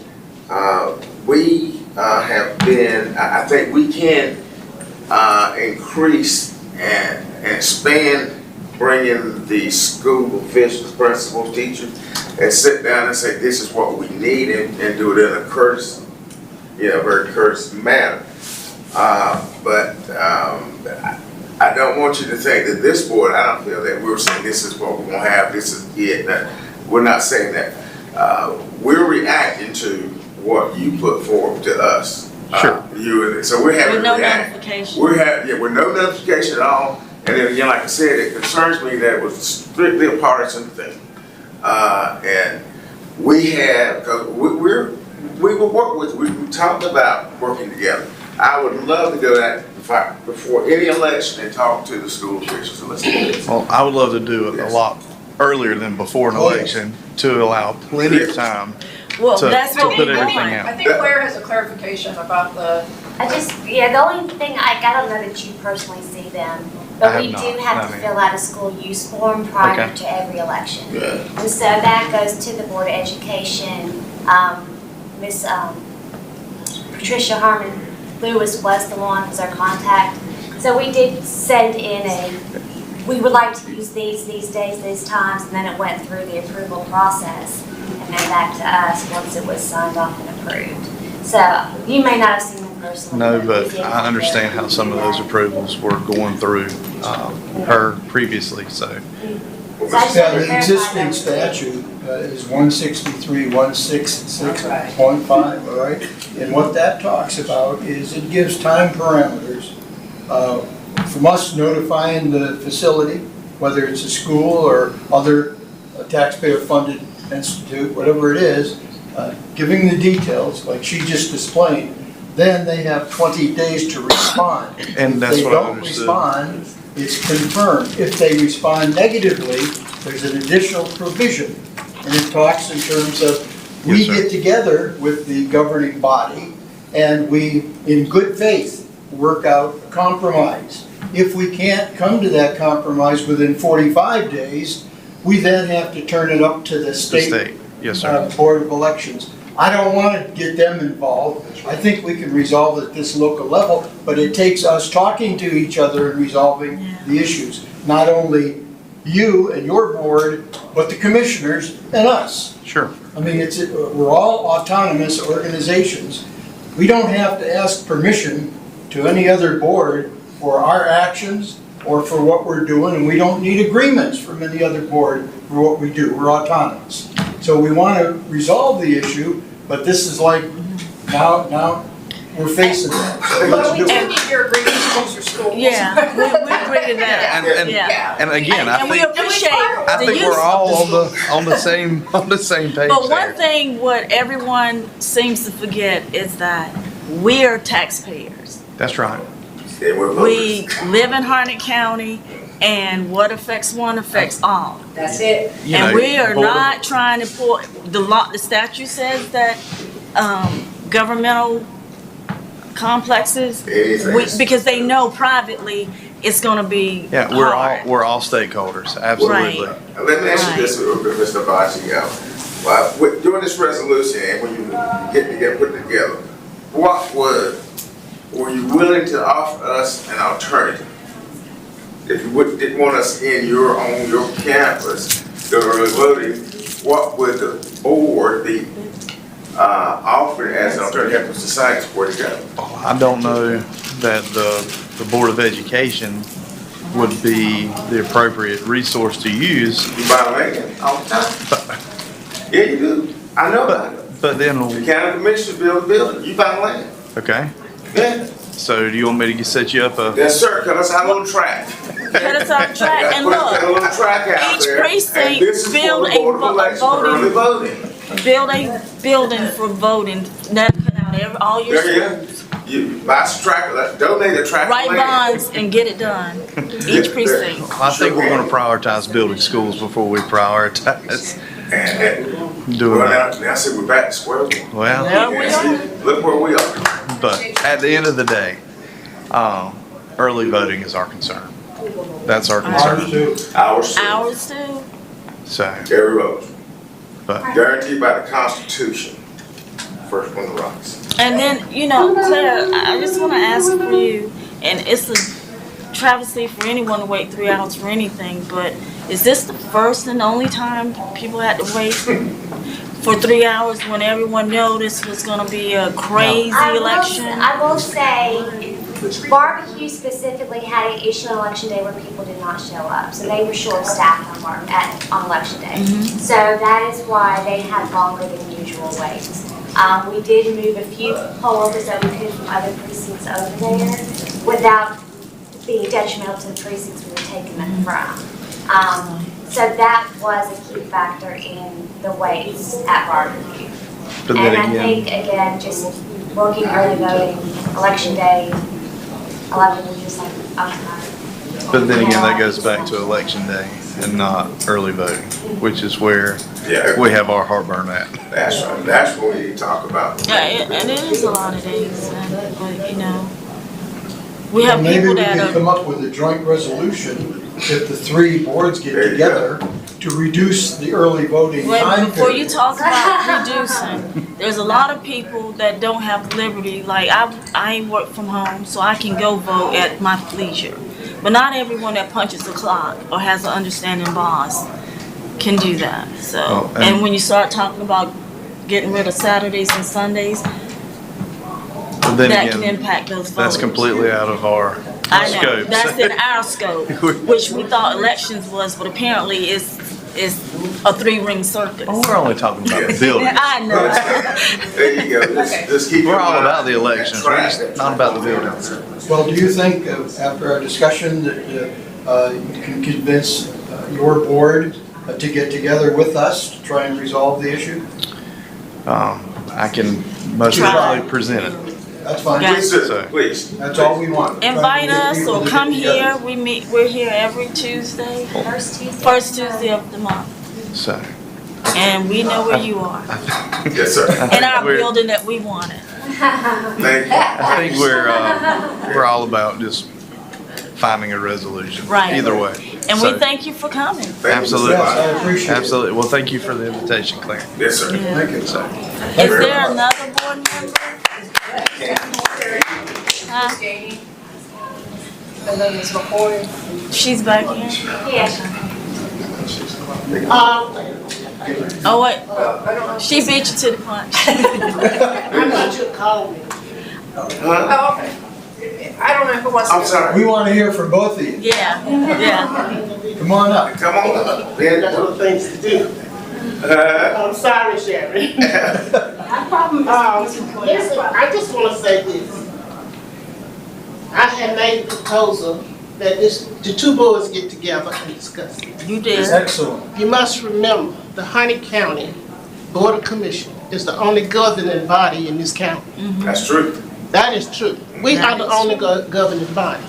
we have been, I think we can increase and expand bringing the school officials, principals, teachers, and sit down and say, this is what we need, and do it in a courteous, very courteous manner. But I don't want you to think that this board, I don't feel that we're saying this is what we're gonna have, this is it. No, we're not saying that. We're reacting to what you put forward to us. Sure. So we're having With no react. notification. With no notification at all. And then again, like I said, it concerns me that it was strictly a partisan thing. And we have, because we will work with, we talked about working together. I would love to go that before any election and talk to the school officials. So let's do this. Well, I would love to do it a lot earlier than before an election to allow plenty of time Well, to that's to what put we everything want. out. I think Claire has a clarification about the, the only thing, I don't know that you personally see them, I but have we not, do have not to me. fill out a school use form prior Okay. to every election. Yeah. And so that goes to the Board of Education. Miss Patricia Harmon Lewis was the one, was our contact. So we did send in we would like to use these days, these times, and then it went through the approval process and then back to us once it was signed off and approved. So you may not have seen them personally. No, we but did I have understand to how some of do those that. approvals were going through her previously, so. So I just Yeah, wanted to the clarify existing that. statute is 163, 166.5, all right? And what that talks about is it gives time parameters from us notifying the facility, whether it's a school or other taxpayer-funded institute, whatever it is, giving the details, like she just explained, then they have 20 days to respond. And that's what I If understood. they don't respond, it's confirmed. If they respond negatively, there's an additional provision. And it talks in terms of, we Yes, sir. get together with the governing body and we, in good faith, work out a compromise. If we can't come to that compromise within 45 days, we then have to turn it up to the The state state, yes, sir. Board of Elections. I don't want to get them involved. I think we can resolve it at this local level, but it takes us talking to each other and resolving the issues. Not only you and your board, but the commissioners and us. Sure. I mean, we're all autonomous organizations. We don't have to ask permission to any other board for our actions or for what we're doing, and we don't need agreements from any other board for what we do. We're autonomous. So we want to resolve the issue, but this is like, now we're facing that. So let's we do do it. need your agreement to use your schools. Yeah, we agree to that. And again, I And we think, appreciate I the think use we're all of the on the same page But one there. thing, what everyone seems to forget is that we are taxpayers. That's right. We live in Harnett County, and what affects one affects all. That's it. You And know, we are Board of- not trying to pull, the statute says that governmental complexes, because they know privately it's gonna be Yeah, hard. we're all stakeholders, absolutely. Let me ask you this, Mr. Bachi. During this resolution, and when you get put together, were you willing to offer us an alternative? If you didn't want us on your campus during early voting, what would the board be offered as an alternative to decide where to go? I don't know that the Board of Education would be the appropriate resource to use. You buy land all the time. Yeah, you do. I know about it. But then, The county commissioners build a building, you buy land. okay, Yeah. so do you want me to set you up a? Yes, sir, cut us out on the track. Cut us off track, and Put a little look, track out each there, precinct and this is build for the a Board of Elections for early voting- voting. build a building for voting, that put out all your Yeah, yeah. schools. You buy some tractor, donate a tractor Write land. bonds and get it done, each precinct. I think we're gonna prioritize building schools before we prioritize doing Well, that. now see, we're back to square one. Well, There we are. Look where we are. but at the end of the day, early voting is our concern. That's our concern. Ours, Ours too. So, every road, but guaranteed by the Constitution. First one to rise. And then, Claire, I just want to ask for you, and it's a travesty for anyone to wait 3 hours for anything, but is this the first and only time people had to wait for 3 hours when everyone knew this was going to be a crazy election? I will say, barbecue specifically had an issue on election day where people did not show up. So they were short-staffed on election day. So that is why they had longer than usual waits. We did move a few poll workers that we could from other precincts over there without being detrimental to the precincts we were taking them from. So that was a key factor in the waits at barbecue. But And then I again- think, again, just working early voting, election day, 11 was just like, okay. But then again, that goes back to election day and not early voting, which is where Yeah. we have our heartburn at. That's right. That's what we talk about. Yeah, and it is a lot of days, but we have Maybe people we that could are. come up with a joint resolution if the three boards get There you together to reduce the early voting Wait, time before you period. talk about reducing, there's a lot of people that don't have liberty. Like I work from home, so I can go vote at my leisure. But not everyone that punches the clock or has an understanding boss can do that. So, Oh, and- and when you start talking about getting rid of Saturdays and Sundays, But then that can again, impact those votes. that's completely out of our I know, scope. that's in our scope, which we thought elections was, but apparently it's a three-ring circus. Well, we're only talking about the building. I know. There you go. Just keep We're your all mind about the elections, we're just not about the buildings. Well, do you think, after our discussion, that you can convince your board to get together with us to try and resolve the issue? I can most Try. likely present it. That's fine. Yeah. Please, sir, please. That's all we want. Invite Trying to get us people or to get come together. here. We're here every Tuesday, first Tuesday of the month. So, And we know where you are. Yes, sir. In our we're- building that we wanted. Thank you. I think we're all about just finding a resolution. Right. Either way. And So, we thank you for coming. Thank you Absolutely. Yes, I appreciate it. Absolutely. Well, thank you for the invitation, Claire. Yes, sir. Thank you. So, Is there another board member? Huh? And then it's recorded. She's back here. Yes. Oh, wait. She beat you to the punch. I thought you'd call me. Oh, okay. I don't know who wants to. I'm sorry. We want to hear from both of you. Yeah, yeah. Come on up. Come on up. We got other things to do. I'm sorry, Sharon. Listen, I just want to say this. I had made a proposal that the two boards get together and discuss it. You did. Excellent. You must remember, the Hunter County Board of Commission is the only governing body in this county. That's true. That is true. We are the only governing body.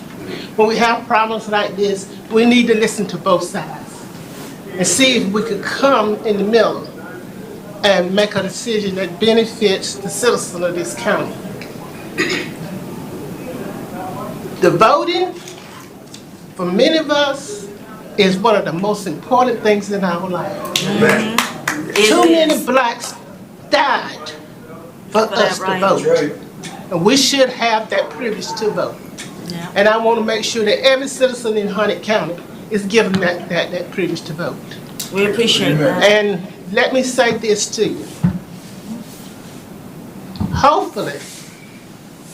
When we have problems like this, we need to listen to both sides and see if we could come in the middle and make a decision that benefits the citizens of this county. The voting, for many of us, is one of the most important things in our life. Too many blacks died for us to vote. And we should have that privilege to vote. Yeah. And I want to make sure that every citizen in Hunter County is given that privilege to vote. We appreciate that. And let me say this to you. Hopefully,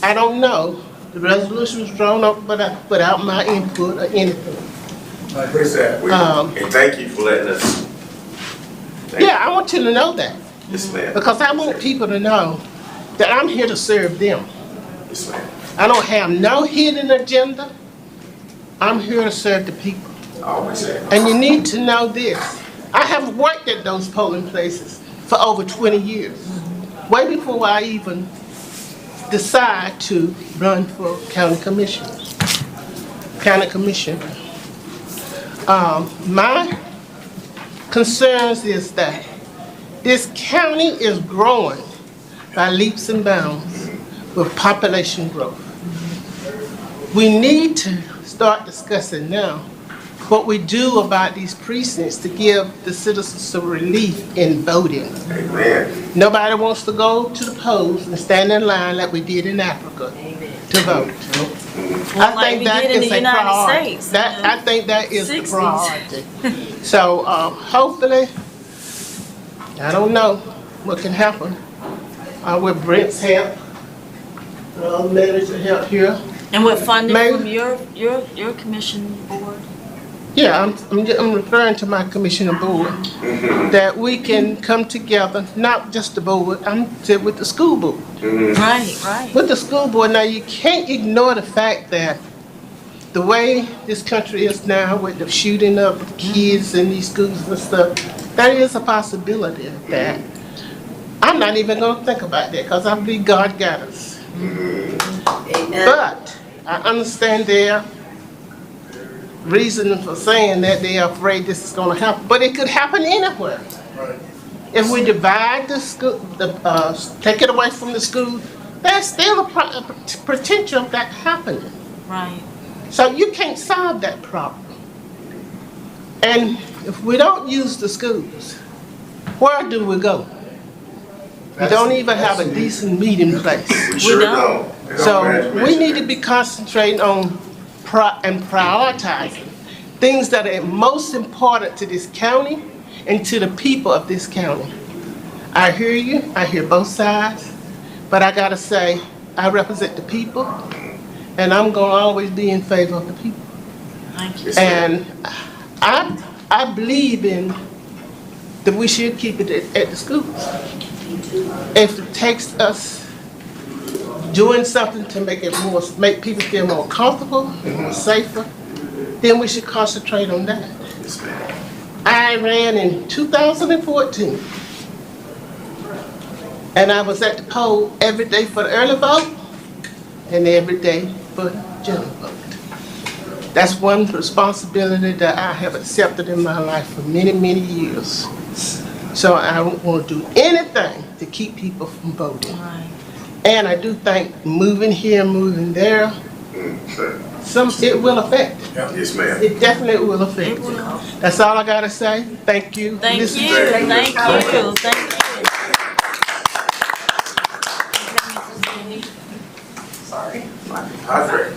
I don't know, the resolution was drawn up without my input or anything. I appreciate that. And thank you for letting us. Yeah, I want you to know that. Yes, ma'am. Because I want people to know that I'm here to serve them. Yes, ma'am. I don't have no hidden agenda. I'm here to serve the people. I always say. And you need to know this. I have worked at those polling places for over 20 years. Way before I even decide to run for county commission. My concerns is that this county is growing by leaps and bounds with population growth. We need to start discussing now what we do about these precincts to give the citizens some relief in voting. Amen. Nobody wants to go to the polls and stand in line like we did in Africa to vote. Well, I think that in is the a United priority. States. I think that is the 60s. priority. So hopefully, I don't know what can happen with Brent's help, other members' help here. And with funding Maybe- from your commission board? Yeah, I'm referring to my commissioner board, that we can come together, not just the board, I'm saying with the school board. Right. With the school board, now you can't ignore the fact that the way this country is now with the shooting of kids in these schools and stuff, there is a possibility of that. I'm not even gonna think about that, because I believe God got us. But I understand their reason for saying that they are afraid this is gonna happen, but it could happen anywhere. If we divide the school, take it away from the school, there's still a potential of that happening. Right. So you can't solve that problem. And if we don't use the schools, where do we go? We don't even have a decent meeting place. We sure don't. So we need to be concentrating on and prioritizing things that are most important to this county and to the people of this county. I hear you, I hear both sides, but I gotta say, I represent the people, and I'm gonna always be in favor of the people. Thank you. And I believe in that we should keep it at the schools. If it takes us doing something to make people feel more comfortable, more safer, then we should concentrate on that. I ran in 2014, and I was at the poll every day for the early vote and every day for the general vote. That's one responsibility that I have accepted in my life for many, many years. So I don't want to do anything to keep people from voting. And I do think moving here, moving there, it will affect it. Yes, ma'am. It definitely will affect it. That's all I gotta say. Thank you. Thank you. Listen to Thank you. Sorry. Audrey.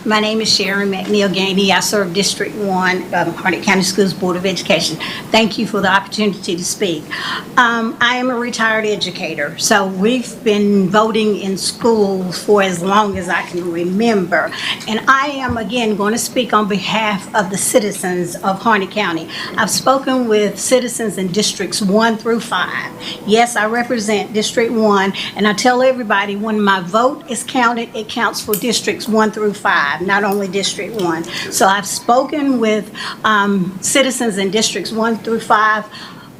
My name is Sharon McNeil Gainey. I serve District 1, Harnett County Schools Board of Education. Thank you for the opportunity to speak. I am a retired educator, so we've been voting in schools for as long as I can remember. And I am, again, going to speak on behalf of the citizens of Harnett County. I've spoken with citizens in Districts 1 through 5. Yes, I represent District 1, and I tell everybody when my vote is counted, it counts for Districts 1 through 5, not only District 1. So I've spoken with citizens in Districts 1 through 5.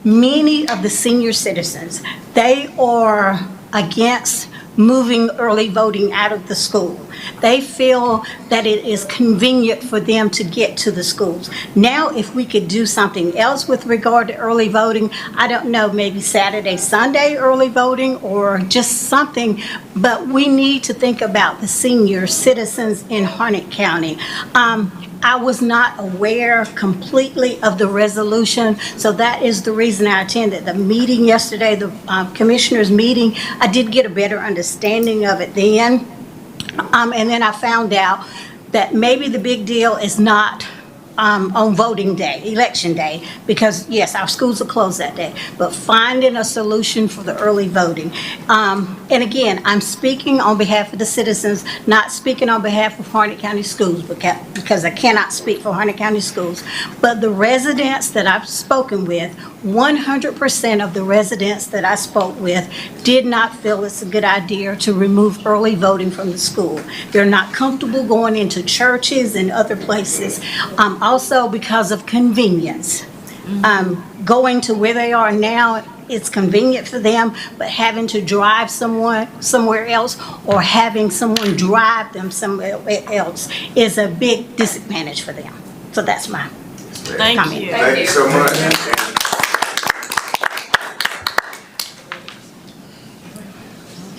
Many of the senior citizens, they are against moving early voting out of the school. They feel that it is convenient for them to get to the schools. Now, if we could do something else with regard to early voting, I don't know, maybe Saturday, Sunday early voting or just something, but we need to think about the senior citizens in Harnett County. I was not aware completely of the resolution, so that is the reason I attended the meeting yesterday, the commissioners' meeting. I did get a better understanding of it then, and then I found out that maybe the big deal is not on voting day, election day, because yes, our schools are closed that day, but finding a solution for the early voting. And again, I'm speaking on behalf of the citizens, not speaking on behalf of Harnett County Schools, because I cannot speak for Harnett County Schools. But the residents that I've spoken with, 100% of the residents that I spoke with did not feel it's a good idea to remove early voting from the school. They're not comfortable going into churches and other places. Also because of convenience. Going to where they are now it's convenient for them, but having to drive somewhere else or having someone drive them somewhere else is a big disadvantage for them. So that's my Thank comment. you. Thank you so much.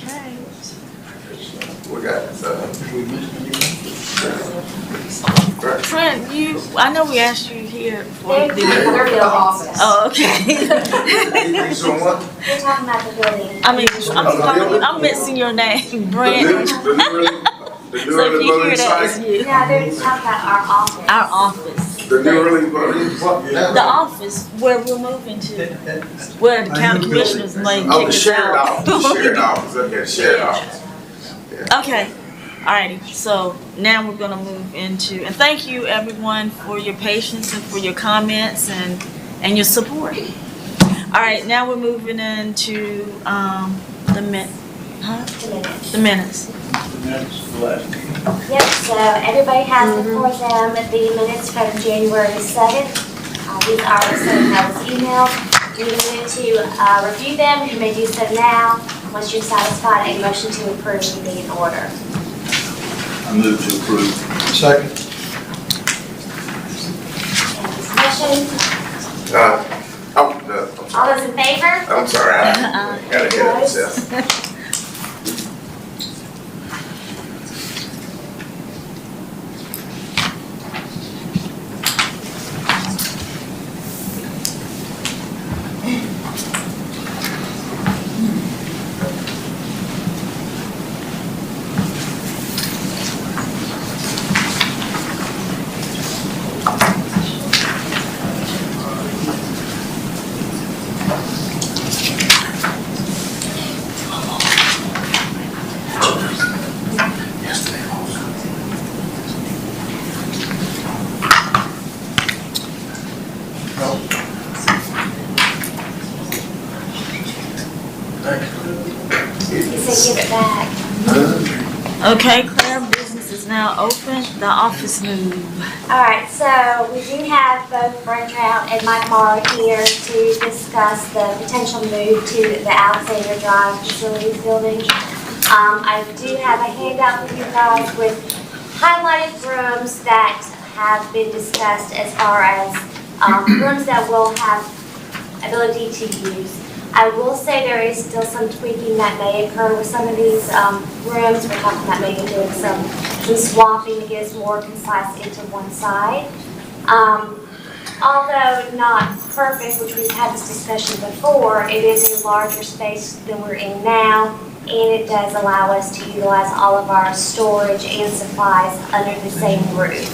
Okay. We got, Trent, I know we asked you here for They're the. the office. Oh, okay. so what? We're talking about the building. I mean, I'm missing your name, Brent. So if you hear that, it's you. Yeah, they're talking about our office. Our office. The new early, The office where we're moving to, where the county commissioners may Oh, kick the us shared out. office, shared office, okay, shared office. Okay, alrighty, so now we're gonna move into, and thank you everyone for your patience and for your comments and your support. Alright, now we're moving into, the minutes. Yep, so everybody has before them the minutes from January 7th. These are sent out as emails. You need to review them. You may do so now. Once you're satisfied, a motion to approve will be in order. I move to approve. Second. Any discussion? I'm sorry. All those in favor? I'm sorry, I gotta get it myself. You say give it back. Okay, Claire, business is now open, the office move. All right, so we do have both Brent Trout and Mike Morrow here to discuss the potential move to the Alexander Drive Facilities Building. I do have a handout for you guys with highlighted rooms that have been discussed as far as rooms that will have ability to use. I will say there is still some tweaking that may occur with some of these rooms. We're talking about maybe doing some swapping to get us more concise into one side. Although not perfect, which we've had this discussion before, it is a larger space than we're in now, and it does allow us to utilize all of our storage and supplies under the same roof.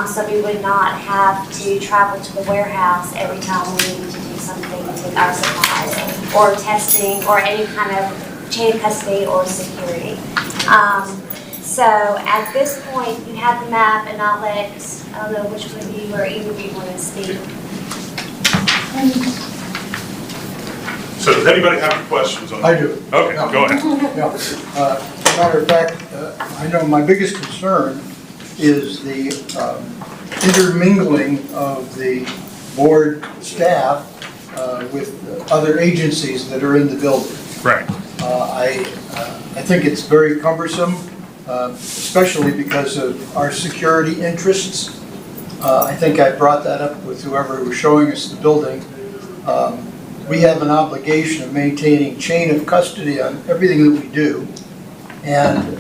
So we would not have to travel to the warehouse every time we needed to do something with our supplies or testing or any kind of chain of custody or security. So at this point, you have the map, and I don't know which one of you or either of you want to speak. So does anybody have any questions on that? I do. Okay, go ahead. Yeah. As a matter of fact, I know my biggest concern is the intermingling of the board staff with other agencies that are in the building. Right. I think it's very cumbersome, especially because of our security interests. I think I brought that up with whoever was showing us the building. We have an obligation of maintaining chain of custody on everything that we do. And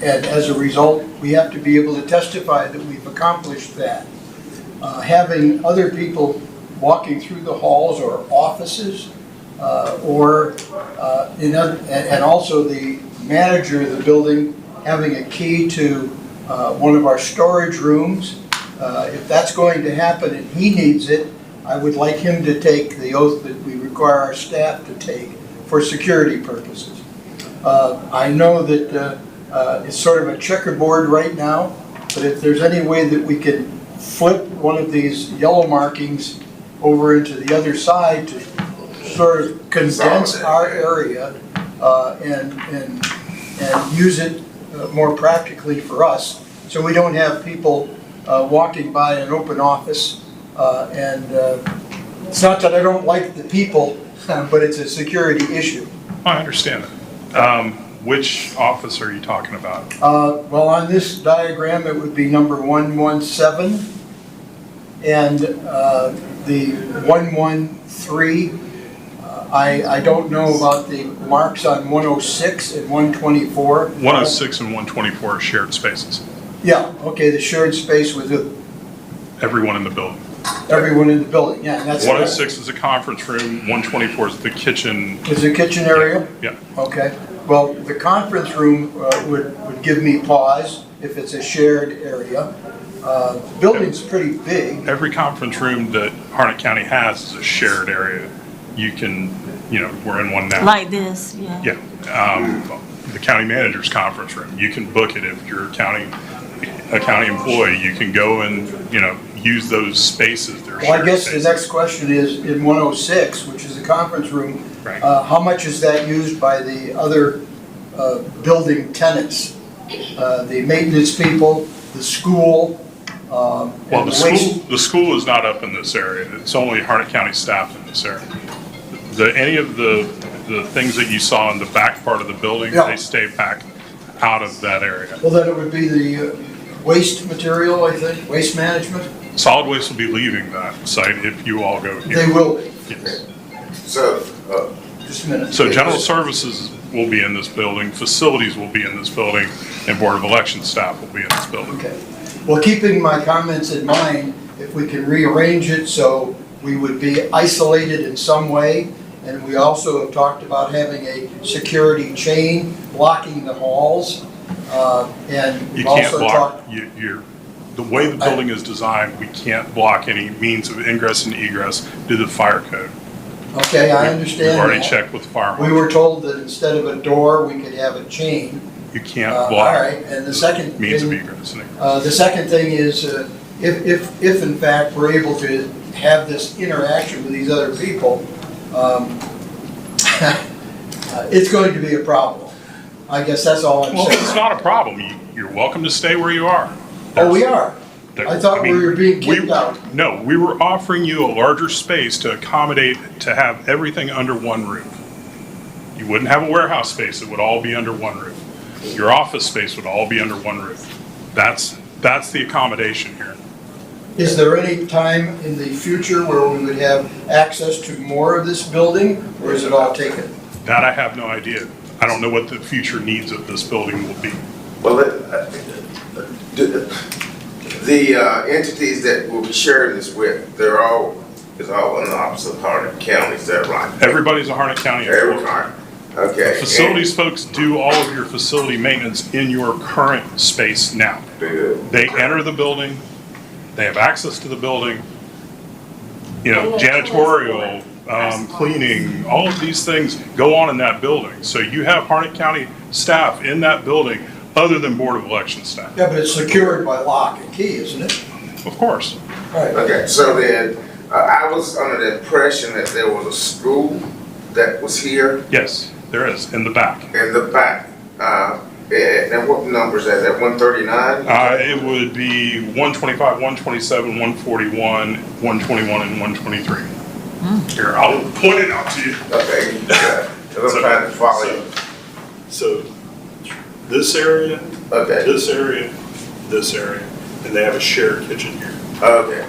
as a result, we have to be able to testify that we've accomplished that. Having other people walking through the halls or offices, and also the manager of the building having a key to one of our storage rooms. If that's going to happen and he needs it, I would like him to take the oath that we require our staff to take for security purposes. I know that it's sort of a checkerboard right now, but if there's any way that we can flip one of these yellow markings over into the other side to sort of condense our area and use it more practically for us, so we don't have people walking by an open office. It's not that I don't like the people but it's a security issue. I understand that. Which office are you talking about? Well, on this diagram, it would be number 117, and the 113, I don't know about the marks on 106 and 124. 106 and 124 are shared spaces. Yeah, okay, the shared space with Everyone in the building. everyone in the building, yeah, and that's. 106 is a conference room, 124 is the kitchen. Is the kitchen area? Yeah. Okay, well, the conference room would give me pause if it's a shared area. Building's pretty big. Every conference room that Harnett County has is a shared area. You can, we're in one now. Like this, yeah. Yeah. The county manager's conference room, you can book it if you're a county employee. You can go and, use those spaces. They're Well, I shared guess spaces. the next question is, in 106, which is the conference room, Right. how much is that used by the other building tenants? The maintenance people, the school, Well, and the waste? the school is not up in this area. It's only Harnett County staff in this area. Any of the things that you saw in the back part of the building, Yeah. they stay back out of that area. Well, then it would be the waste material, I think, waste management? Solid waste will be leaving that site if you all go here. They will be. Yes. So, Just a minute. So general services will be in this building, facilities will be in this building, and Board of Elections staff will be in this building. Okay. Well, keeping my comments in mind, if we can rearrange it so we would be isolated in some way, and we also have talked about having a security chain blocking the halls, and You we've can't also block, talked. the way the building is designed, we can't block any means of ingress and egress due to the fire code. Okay, I understand We've already that. checked with the fire We marshal. were told that instead of a door, we could have a chain. You can't All block right, and the second means of thing, egress and egress. the second thing is, if in fact we're able to have this interaction with these other people, it's going to be a problem. I guess that's all I'm Well, saying. it's not a problem. You're welcome to stay where you are. Oh, we are? I thought we were being kicked out. No, we were offering you a larger space to accommodate, to have everything under one roof. You wouldn't have a warehouse space, it would all be under one roof. Your office space would all be under one roof. That's the accommodation here. Is there any time in the future where we would have access to more of this building, or is it all taken? That I have no idea. I don't know what the future needs of this building will be. well, the entities that we'll be sharing this with, it's all in the opposite Harnett County, is that right? Everybody's a Harnett County Every employee. time, okay. Facilities folks do all of your facility maintenance in your current space now. They enter the building, they have access to the building, janitorial, cleaning, all of these things go on in that building. So you have Harnett County staff in that building other than Board of Election staff. Yeah, but it's secured by lock and key, isn't it? Of course. Right. Okay, so then, I was under the impression that there was a school that was here Yes, there is, in the back. in the back. And what number is that? That 139? It would be 125, 127, 141, 121, and 123. Here, I'll point it out to you. Okay, because I'm trying to follow you. So this area, Okay. this area, and they have a shared kitchen here. Okay,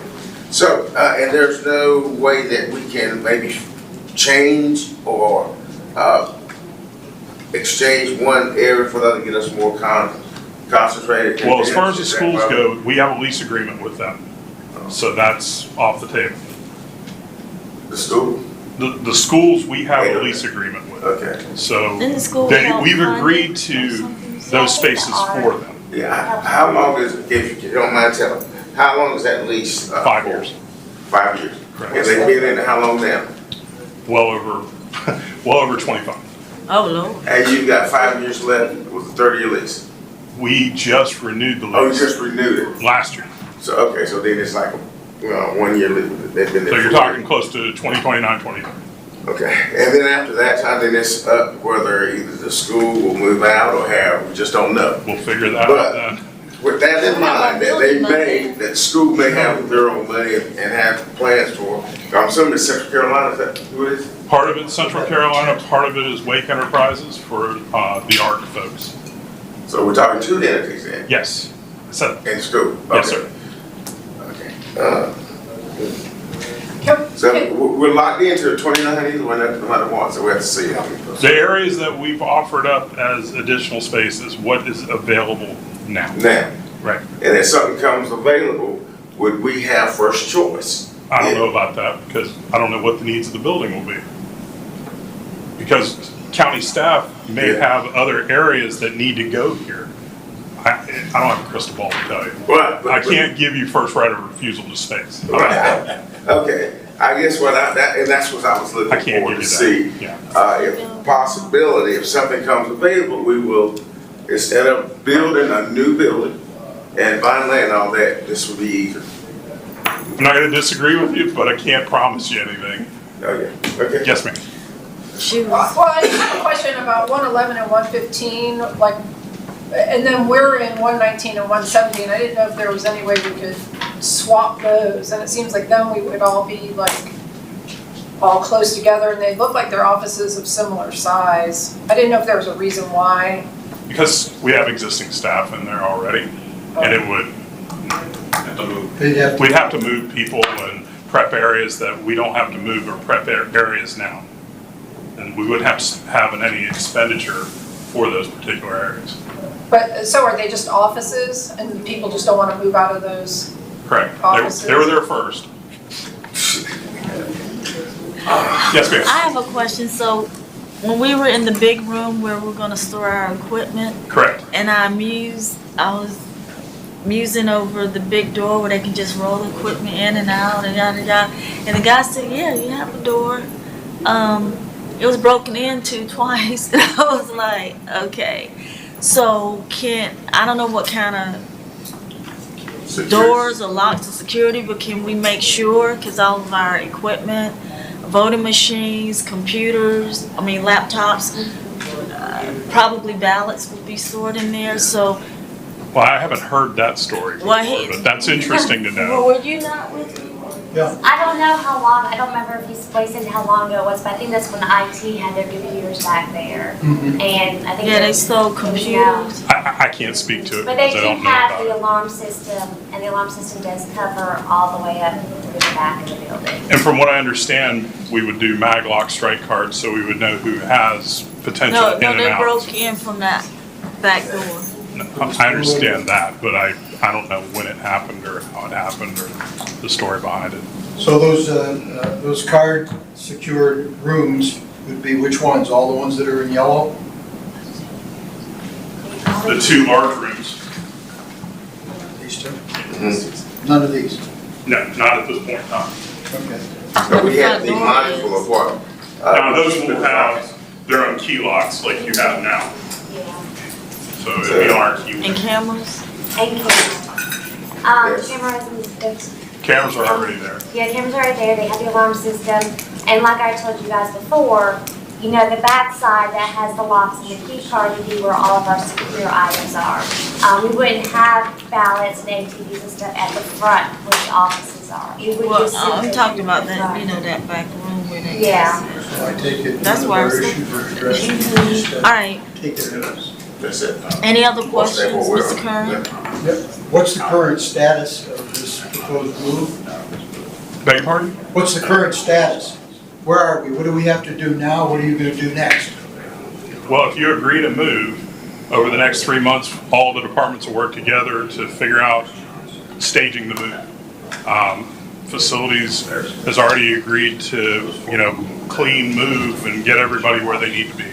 so, and there's no way that we can maybe change or exchange one area for the other to get us more concentrated? Well, as far as the Is that schools right? go, we have a lease agreement with them. So that's off the table. The school? The schools, we have a lease agreement with. Okay. So Didn't the school they- help we've fund agreed it to those spaces for them. Yeah, how long is, if you don't mind telling, how long is that lease? 5 years. 5 years? Correct. And they've been in how long now? Well over 25. Oh, Lord. And you've got 5 years left with a 30-year lease? We just renewed the lease. Oh, you just renewed it? Last year. So, okay, so then it's like a 1 year lease. They've been there. So you're for- talking close to 2029, 2030. Okay, and then after that time, then it's up whether either the school will move out or have, we just don't know. We'll figure that But- out then. with that in mind, that they may, that the school may have their own money and have plans for, I'm assuming it's Central Carolina, is that who it is? Part of it's Central Carolina, part of it is Wake Enterprises for the art folks. So we're talking two entities then? Yes. So, In school? yes, Okay. sir. So we're locked into the 29 either one, no matter what, so we have to see how many. The areas that we've offered up as additional spaces, what is available now? Now. Right. And if something comes available, would we have first choice? I don't know about that because I don't know what the needs of the building will be. Because county staff may have other areas that need to go here. I don't have a crystal ball to tell you. But I can't give you first right of refusal to space. Right. Okay, I guess and that's what I was looking I can't for give to you see. that. If possibility, if something comes available, we will, instead of building a new building and buying land and all that, this will be easier. I'm not going to disagree with you, but I can't promise you anything. Okay. Yes, ma'am. Well, I just have a question about 111 and 115, like, and then we're in 119 and 117. I didn't know if there was any way we could swap those, and it seems like then we would all be like all close together, and they look like they're offices of similar size. I didn't know if there was a reason why. Because we have existing staff in there already, and it would, we'd have to move people and prep areas that we don't have to move or prep areas now. And we wouldn't have to have any expenditure for those particular areas. But, so are they just offices, and people just don't want to move out of those? Correct. Offices. They were there first. Yes, ma'am. I have a question. So when we were in the big room where we're gonna store our equipment, Correct. and I was musing over the big door where they can just roll equipment in and out and yada yada. And the guy said, "Yeah, you have a door." It was broken into twice, and I was like, "Okay." So I don't know what kind of doors or locks or security, but can we make sure, because all of our equipment, voting machines, computers, laptops, probably ballots will be stored in there, so. Well, I haven't heard that story before, but that's interesting to know. Well, were you not with me? Yeah. I don't know how long, I don't remember if he said how long ago it was, but I think that's when IT had their computers back there. Mhm. And I think. Yeah, they stole computers. I can't speak to it But they because I do don't know have about the it. alarm system, and the alarm system does cover all the way up through the back of the building. And from what I understand, we would do maglock strike cards so we would know who has potential No, in and they out. broke in from that back door. I understand that, but I don't know when it happened or how it happened or the story behind it. So those card secured rooms would be which ones? All the ones that are in yellow? The two large rooms, These two? None of these? no, not at this point in time. Okay. So we have to be mindful of what? Now, those will have their own key locks like you have now. So it'll be on our key. And And cameras? cameras. Cameras and Cameras are already there. yeah, cameras are right there. They have the alarm system. And like I told you guys before, the back side that has the locks and the key card would be where all of our secure items are. We wouldn't have ballots and ATVs and stuff at the front where the offices are. It would Well, just I'm simply talking be about the that, front. that back room where they. Yeah. So I take it That's none of why I our was issues are addressed. All right. Take care of those. That's it. Any other questions, Mr. Kern? Yep. What's the current status of this proposed move? Beg your pardon? What's the current status? Where are we? What do we have to do now? What are you gonna do next? Well, if you agree to move, over the next 3 months, all the departments will work together to figure out staging the move. Facilities has already agreed to, clean, move, and get everybody where they need to be.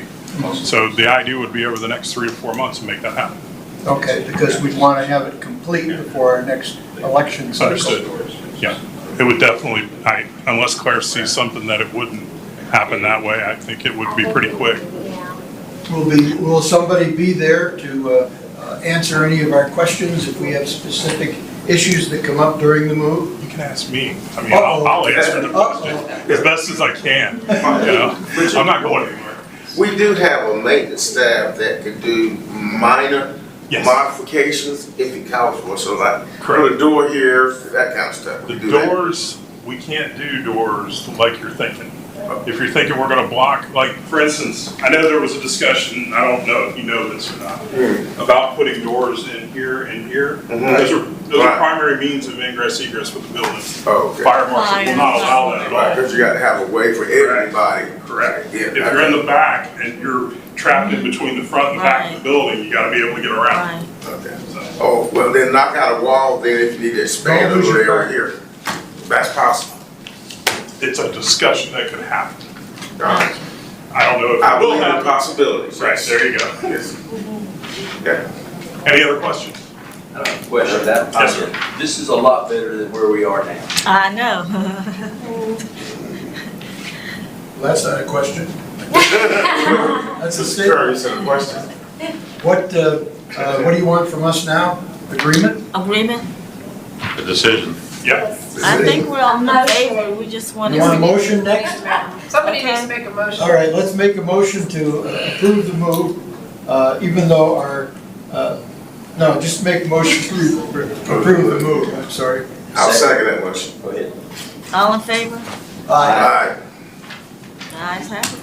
So the idea would be over the next 3 to 4 months to make that happen. Okay, because we want to have it complete before our next election cycle. Understood. Yeah, it would definitely, unless Claire sees something that it wouldn't happen that way, I think it would be pretty quick. Will somebody be there to answer any of our questions if we have specific issues that come up during the move? You can ask me. I'll answer the question as best as I can. I'm not going anywhere. We do have a maintenance staff that could do minor Yes. modifications if it calls for, so like, put Correct. a door here, that kind of stuff. The We do that. doors, we can't do doors like you're thinking. If you're thinking we're gonna block, like, for instance, I know there was a discussion, I don't know if you know this or not, about putting doors in here and here. Those are Right. primary means of ingress egress with the building. Oh, okay. Fire marshal will not allow that at all. Right, because you gotta have a way for everybody. Correct. Yeah, If you're in the back and you're trapped in between the front and the back of the building, you gotta be able to get around. Okay. Oh, well, then knock out a wall, then if you need to expand Don't lose over your there or here. That's possible. It's a discussion that could happen. Alright. I don't know if I it will believe in happen. possibilities. Right, there you go. Yes. Yeah. Any other questions? I have a question. That- Yes, sir. This is a lot better than where we are now. I know. That's not a question. That's a statement. Sure, it's a question. What do you want from us now? Agreement? Agreement? The decision. Yeah. I think we're on the favor, we just want to. You want a motion next? Somebody Okay. needs to make a motion. All right, let's make a motion to approve the move, even though our, no, just make a motion to approve the move, I'm sorry. I'll second that motion. Go ahead. All in favor? Aye. Ayes have it.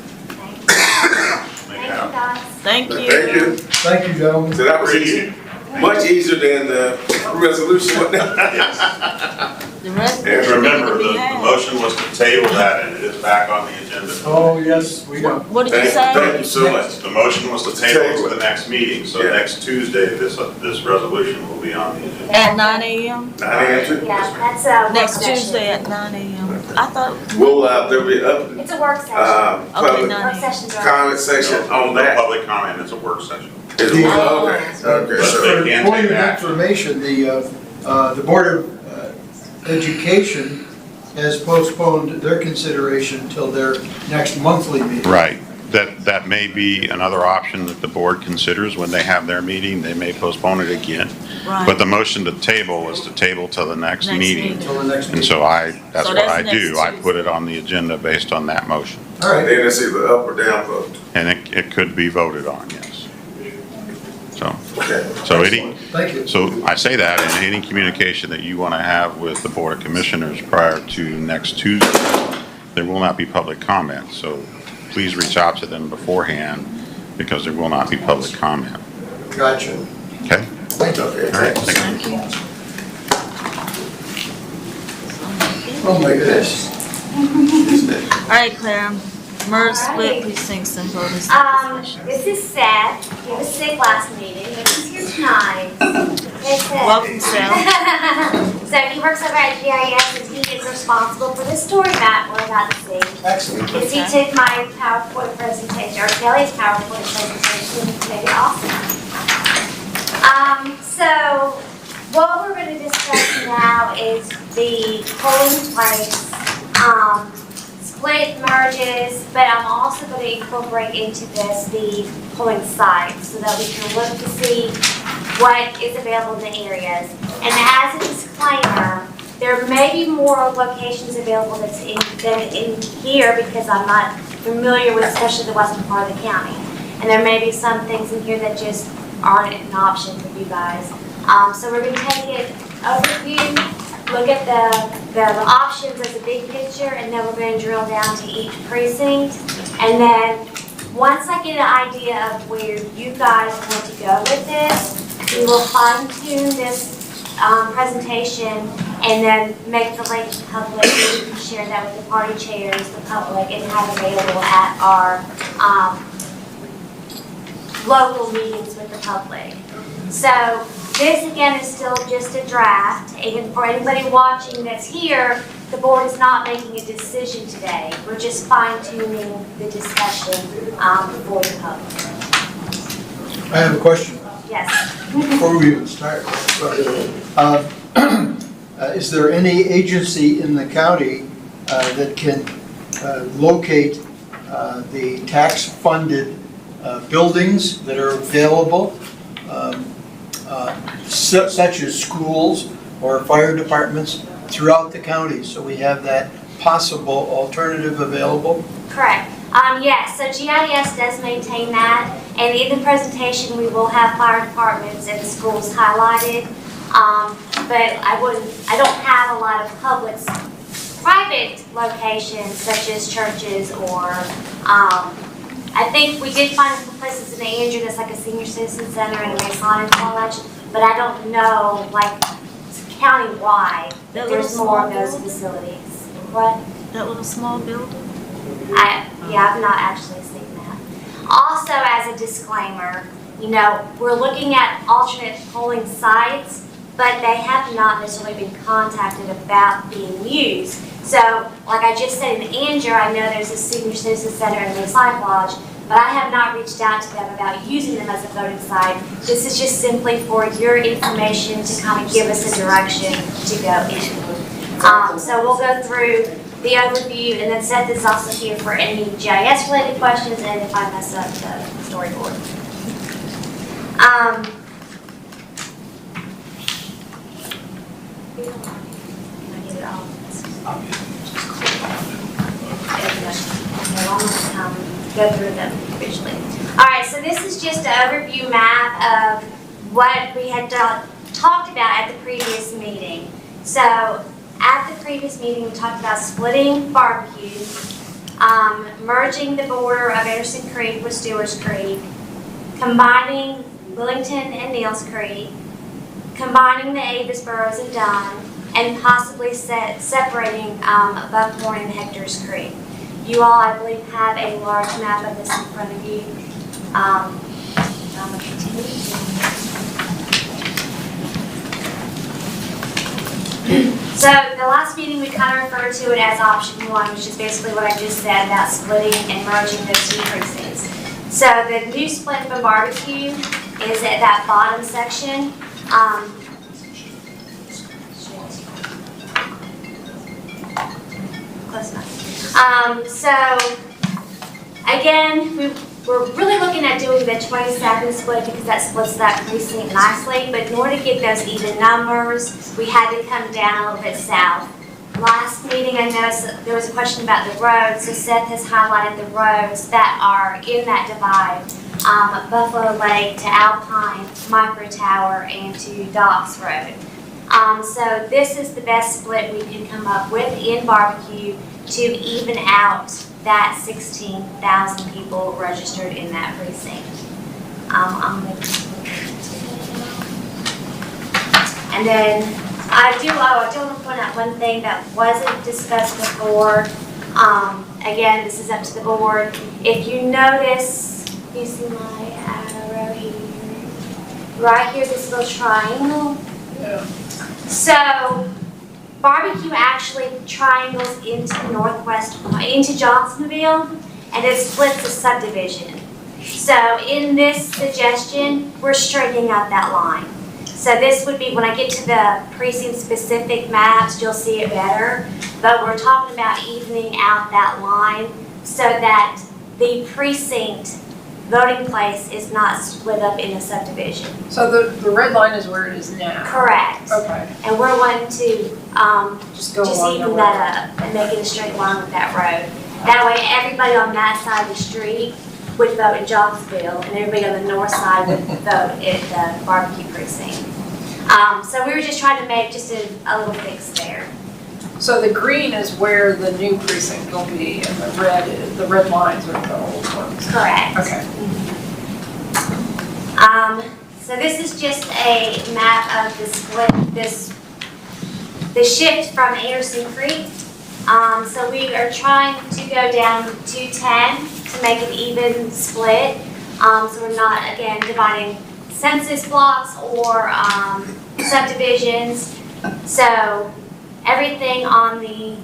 Thank you, guys. Thank you. Thank you. Thank you, gentlemen. So that was easy. Much easier than the resolution, wasn't it? The rest. And remember, the motion was to table that, and it is back on the agenda. Oh, yes, we know. What did you Thank say? you so much. The motion was to table it to the next meeting, so Yeah. next Tuesday, this resolution will be on the agenda. At 9 a.m.? 9 a.m. too? Yeah, that's a work Next session. Tuesday at 9 a.m. I thought, We'll, there'll be It's a work session. okay, public 9 Work a.m. sessions are. comment section on No that. public comment, it's a work session. Is it- Okay, okay, But so, they For can point take of action. information, the Board of Education has postponed their consideration until their next monthly meeting. Right. That may be another option that the board considers when they have their meeting. They may postpone it again. Right. But the motion to table was to table till the next Next meeting. meeting. Until the next And meeting. so that's So what that's I next do. I Tuesday. put it on the agenda based on that motion. All right. then it's either up or down vote. And it could be voted on, yes. So, Okay. Thank you. so I say that, and any communication that you want to have with the Board of Commissioners prior to next Tuesday, there will not be public comment. So please reach out to them beforehand, because there will not be public comment. Gotcha. Okay? Thank you. Okay. All right. Thank you. Thank you. Oh, my goodness. All right, Claire, merge split precincts and voting session. This is Seth. He was sick last meeting, but he's here tonight. Hey, Seth. Welcome, Seth. So he works over at GIS and he is responsible for the story map we're about to see. Excellent. Because he took my PowerPoint presentation, or Kelly's PowerPoint presentation, and made it awesome. So what we're going to discuss now is the polling place, split merges, but I'm also going to incorporate into this the polling sites so that we can look to see what is available in the areas. And as a disclaimer, there may be more locations available than in here because I'm not familiar with especially the western part of the county. And there may be some things in here that just aren't an option for you guys. So we're going to take it overview, look at the options as a big picture, and then we're going to drill down to each precinct. And then once I get an idea of where you guys want to go with this, we will fine tune this presentation and then make the link public. We can share that with the party chairs, the public, and have available at our local meetings with the public. So this again is still just a draft, and for anybody watching that's here, the board is not making a decision today. We're just fine tuning the discussion for the public. I have a question Yes. before we even start. Is there any agency in the county that can locate the tax-funded buildings that are available, such as schools or fire departments throughout the county, so we have that possible alternative available? Correct. Yes, so GIS does maintain that, And in the presentation, we will have fire departments and schools highlighted. But I don't have a lot of public, private locations such as churches or, I think we did find some places in Andrew that's like a senior citizen center and a Masonic college, but I don't know, like, countywide, That there's little more of small those building? facilities. What? That little small building? Yeah, I've not actually seen that. Also, as a disclaimer, we're looking at alternate polling sites, but they have not necessarily been contacted about being used. So, like I just said in Andrew, I know there's a senior citizen center in Masonic Lodge, but I have not reached out to them about using them as a voting site. This is just simply for your information to kind of give us a direction to go in. So we'll go through the overview, and then Seth is also here for any GIS-related questions, and if I mess up, the storyboard. Can I get it all? Go through them visually. All right, so this is just an overview map of what we had talked about at the previous meeting. So at the previous meeting, we talked about splitting barbecue, merging the border of Anderson Creek with Stewart's Creek, combining Willington and Neals Creek, combining the Avis boroughs and Dunn, and possibly separating Buckhorn and Hector's Creek. You all, I believe, have a large map of this in front of you. I'm going to continue. So the last meeting, we kind of referred to it as option 1, which is basically what I just said about splitting and merging those 2 precincts. So the new split from barbecue is at that bottom section. Close enough. So again, we're really looking at doing the 27 split because that splits that precinct nicely, but in order to get those even numbers, we had to come down a little bit south. Last meeting, I noticed there was a question about the roads, so Seth has highlighted the roads that are in that divide. Buffalo Lake to Alpine, Micro Tower, and to Docks Road. So this is the best split we can come up with in barbecue to even out that 16,000 people registered in that precinct. And then I do want to point out one thing that wasn't discussed before. Again, this is up to the board. If you notice, you see my arrow here, right here, this little triangle. Yeah. So barbecue actually triangles into into Johnsonville, and it splits the subdivision. So in this suggestion, we're straightening out that line. So this would be, when I get to the precinct-specific maps, you'll see it better. But we're talking about evening out that line so that the precinct voting place is not split up in a subdivision. So the red line is where it is now? Correct. Okay. And we're wanting to just along even the that up and make it a straight line with that road. That way, everybody on that side of the street would vote in Johnsonville, and everybody on the north side would vote at the barbecue precinct. So we were just trying to make just a little fix there. So the green is where the new precinct will be, and the red lines are the old ones? Correct. Okay. So this is just a map of the split, the shift from Anderson Creek. So we are trying to go down 210 to make an even split. So we're not, again, dividing census blocks or subdivisions. So everything on the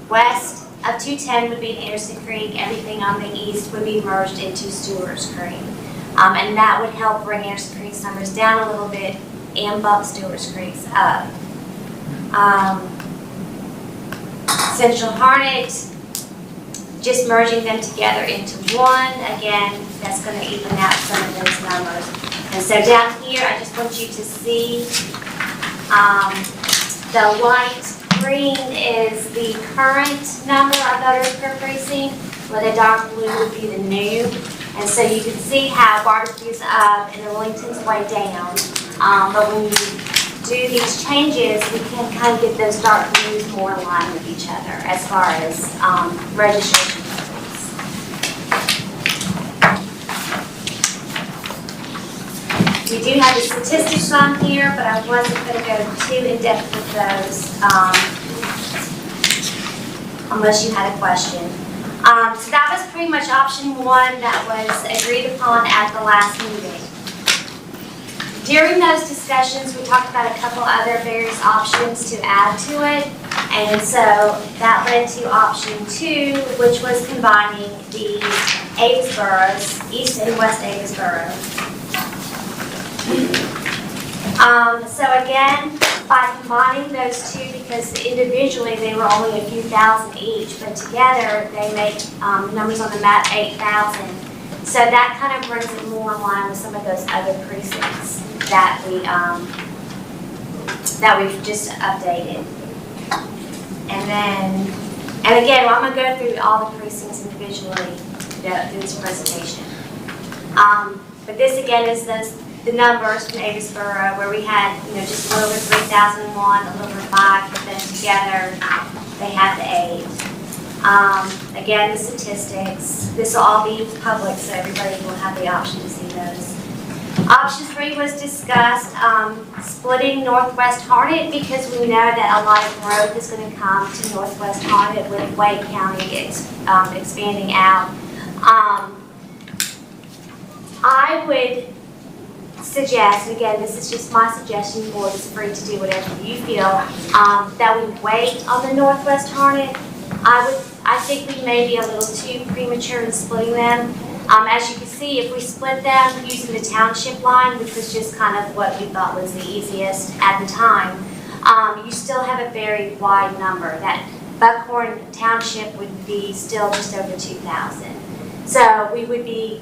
west of 210 would be in Anderson Creek. Everything on the east would be merged into Stewart's Creek. And that would help bring Anderson Creek's numbers down a little bit and bump Stewart's Creek's up. Central Harnett, just merging them together into one. Again, that's going to even out some of those numbers. And so down here, I just want you to see the light green is the current number of voters per precinct, where the dark blue would be the new. And so you can see how Barbecue's up and Ellington's way down. But when you do these changes, we can kind of get those dark blues more in line with each other as far as registration levels. We do have the statistics on here, but I wasn't going to go too in-depth with those unless you had a question. So that was pretty much option one that was agreed upon at the last meeting. During those discussions, we talked about a couple other various options to add to it. And so that led to option two, which was combining the Avis boroughs, East and West Avis borough. So again, by combining those two, because individually they were only a few thousand each, but together they make numbers on the map 8,000. So that kind of brings it more in line with some of those other precincts that we've just updated. And again, I'm going to go through all the precincts individually through this presentation. But this again is the numbers from Avis Borough, where we had, just a little over 3,001, a little over 5, but then together they have the 8. Again, the statistics. This will all be public, so everybody will have the option to see those. Option 3 was discussed, splitting Northwest Harnett, because we know that a lot of growth is going to come to Northwest Harnett with Wake County expanding out. I would suggest, and again, this is just my suggestion, board is free to do whatever you feel, that we wait on the Northwest Harnett. I think we may be a little too premature in splitting them. As you can see, if we split them using the township line, which was just kind of what we thought was the easiest at the time, you still have a very wide number. That Buckhorn Township would be still just over 2,000. So we would be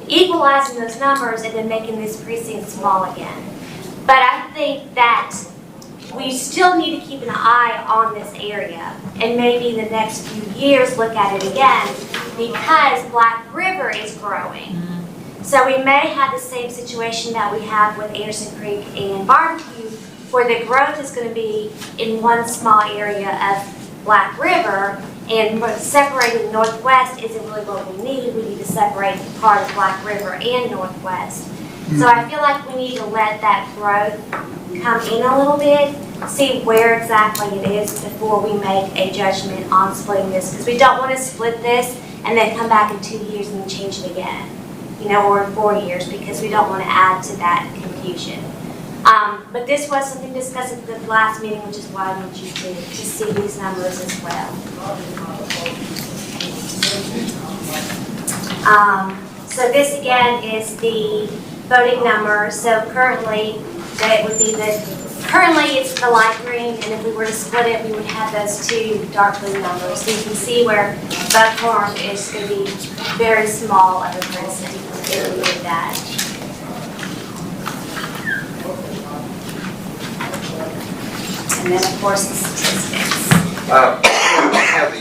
equalizing those numbers and then making this precinct small again. But I think that we still need to keep an eye on this area and maybe in the next few years look at it again, because Black River is growing. So we may have the same situation that we have with Anderson Creek and Barbecue, where the growth is going to be in one small area of Black River, and separating Northwest isn't really what we need. We need to separate part of Black River and Northwest. So I feel like we need to let that growth come in a little bit, see where exactly it is before we make a judgment on splitting this, because we don't want to split this and then come back in 2 years and change it again, or in 4 years, because we don't want to add to that confusion. But this was something discussed at the last meeting, which is why I want you to see these numbers as well. So this again is the voting number. So currently, that would be currently it's the light green, and if we were to split it, we would have those two dark blue numbers. So you can see where Buckhorn is going to be very small of a precinct if we did that. And then, of course, the statistics. I have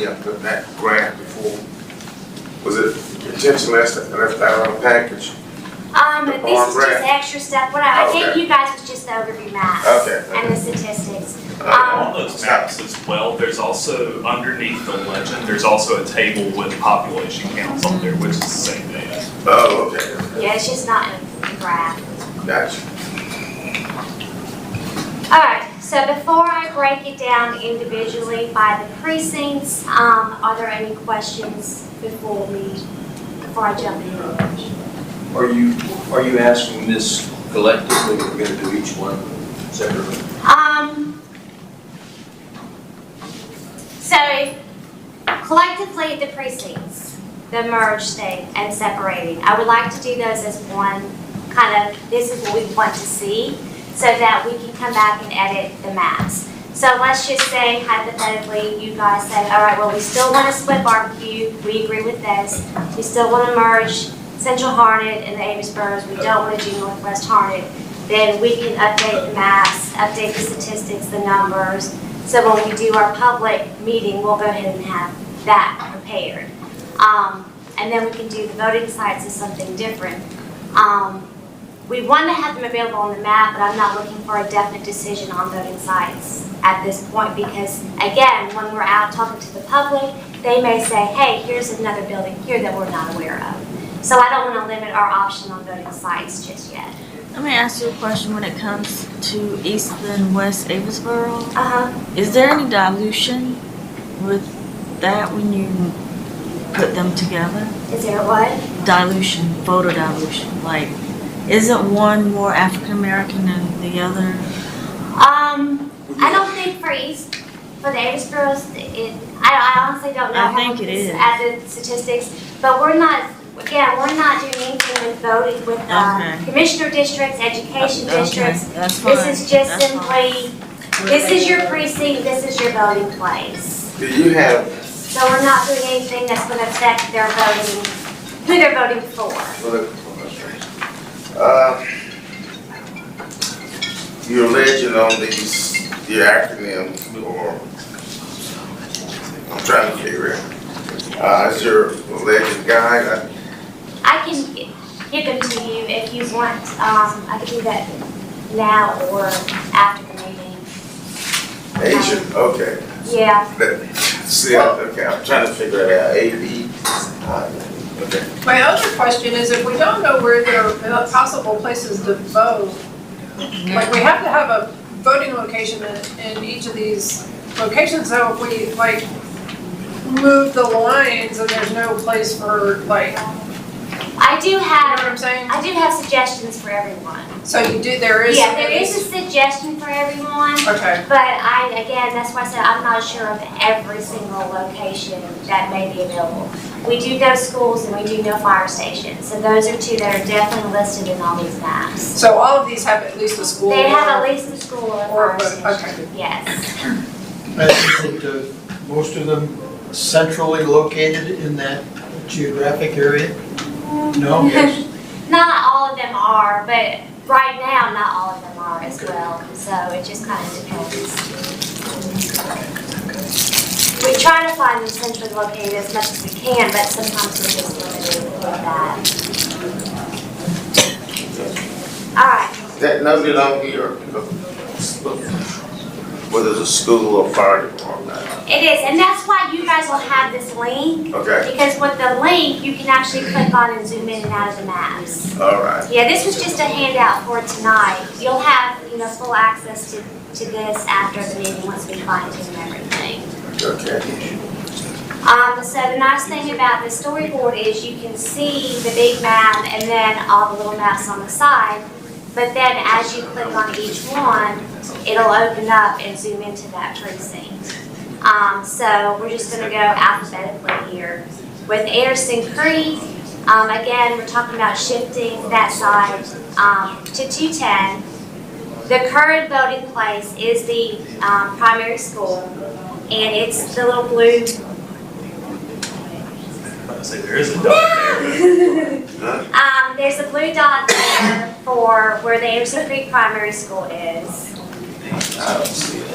that grant before. Was it intentionally left that on a package? This is just extra stuff. What I gave you guys was just the overview maps and the statistics. On those maps as well, there's also, underneath the legend, there's also a table with population counts on there, which is the same data. Oh, okay. Yeah, it's just not in a graph. Gotcha. All right, so before I break it down individually by the precincts, are there any questions before I jump in? Are you asking this collectively, or we're going to do each one separately? So collectively, the precincts, the merged state and separating, I would like to do those as one kind of, this is what we want to see, so that we can come back and edit the maps. So let's just say, hypothetically, you guys say, all right, well, we still want to split Barbecue. We agree with this. We still want to merge Central Harnett and the Avis boroughs. We don't want to do Northwest Harnett. Then we can update the maps, update the statistics, the numbers. So when we do our public meeting, we'll go ahead and have that prepared. and then we can do the voting sites as something different. We want to have them available on the map, but I'm not looking for a definite decision on voting sites at this point because, again, when we're out talking to the public, they may say, hey, here's another building here that we're not aware of. So I don't want to limit our option on voting sites just yet. Let me ask you a question when it comes to East and West Avisboro. Uh-huh. Is there any dilution with that when you put them together? Is there what? Dilution, voter dilution. Like, isn't one more African American than the other? I don't think for the Avisboros, I honestly don't know. I think it is. At the statistics, but we're not doing anything with voting with commissioner districts, education districts. That's fine. This is just That's simply, this is your precinct, this is your voting place. Do you have, So we're not doing anything that's going to affect their voting, who they're voting for. you're alleging on these, your acronyms, or, I'm trying to figure it. Is your alleged guide? I can give them to you if you want. I can do that now or after the meeting. Agent, okay. Yeah. See, okay, I'm trying to figure it out. A-B, okay. My other question is, if we don't know where there are possible places to vote, like we have to have a voting location in each of these locations, so if we like move the lines and there's no place for like, I do have. You know what I'm saying? I do have suggestions for everyone. So you do, there is. Yeah, there is a suggestion for everyone. Okay. But again, that's why I said I'm not sure of every single location that may be available. We do know schools and we do know fire stations. So those are two that are definitely listed in all these maps. So all of these have at least a school? They have at least a school or a fire station. Okay. Yes. I think that most of them centrally located in that geographic area? No? Yes. Not all of them are, but right now, not all of them are as well. So it just kind of depends. We try to find them centrally located as much as we can, but sometimes we're just limited with that. All right. That noted on here, whether it's a school or fire department. It is, and that's why you guys will have this link. Okay. Because with the link, you can actually click on and zoom in and out of the maps. All right. Yeah, this was just a handout for tonight. You'll have, full access to this after the meeting once we fine tune everything. Okay. So the nice thing about the storyboard is you can see the big map and then all the little maps on the side. But then as you click on each one, it'll open up and zoom into that precinct. So we're just going to go alphabetically here. With Anderson Creek, again, we're talking about shifting that side to 210. The current voting place is the primary school, and it's the little blue. I say there is a dot there. There's a blue dot there for where the Anderson Creek Primary School is. I don't see it.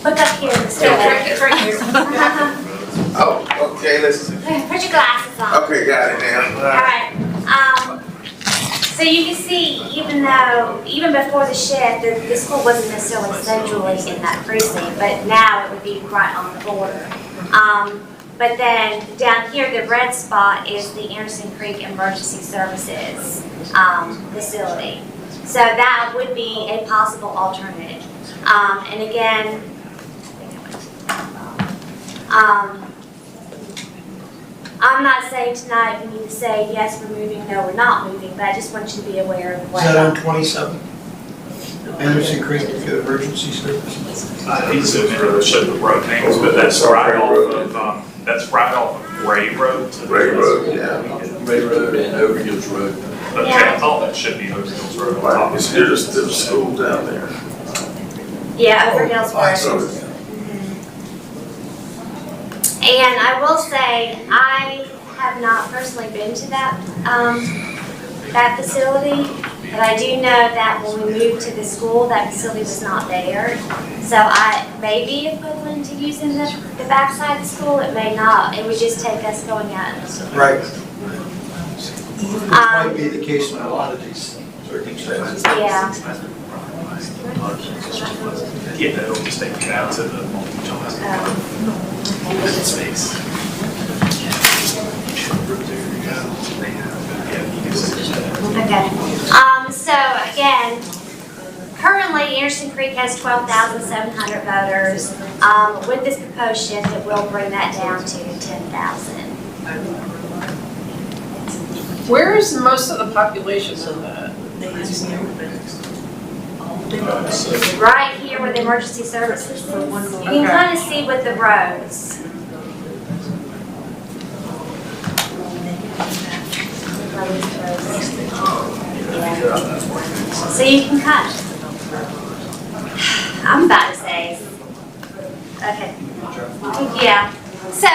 Look up here in the It's right here. Oh, okay, let's see. Put your glasses on. Okay, got it now. All right. So you can see, even before the shift, the school wasn't necessarily centrally in that precinct, but now it would be right on the border. But then down here, the red spot is the Anderson Creek Emergency Services facility. So that would be a possible alternative. And again, I'm not saying tonight we need to say, yes, we're moving, no, we're not moving, but I just want you to be aware of what. Is that on 27? Anderson Creek Emergency Services? I need to zoom in to show the road names, but that's right off of Ray Road. Ray Road, yeah. Ray Road and Overhills Road. Okay, I thought that should be Overhills Road. Wow, there's a school down there. Yeah, Overhills Road. So, And I will say, I have not personally been to that facility. But I do know that when we moved to the school, that facility was not there. So I may be equivalent to using the backside of the school, it may not. It would just take us going out. Right. Which might be the case in a lot of these circumstances. Yeah. Yeah, that'll just take you out to the space. Okay. So again, currently Anderson Creek has 12,700 voters. With this proposed shift, it will bring that down to 10,000. Where is most of the population in that? Right here where the emergency services is, you can kind of see with the roads. So you can cut. I'm about to say. Okay. Yeah. So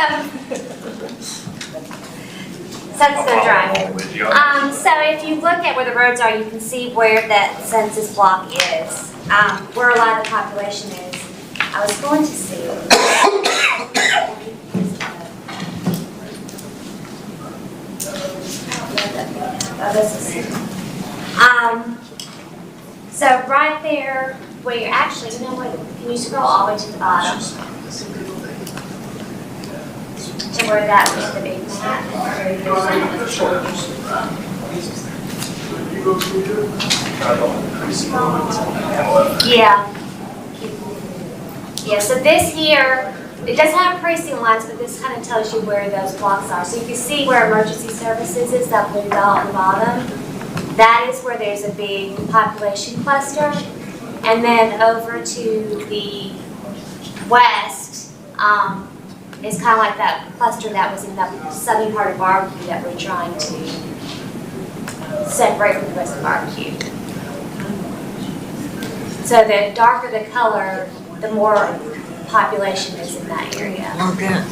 let's go drive. So if you look at where the roads are, you can see where that census block is, where a lot of the population is. I was going to see. Oh, this is. So right there, where you're actually, you know what? Can you scroll all the way to the bottom? To where that was the big map. Yeah. Yeah, so this here, it doesn't have precinct lines, but this kind of tells you where those blocks are. So you can see where emergency services is, that blue dot on the bottom. That is where there's a big population cluster. And then over to the west is kind of like that cluster that was in that southern part of Barbecue that we're trying to separate from the rest of Barbecue. So the darker the color, the more population is in that area. Okay.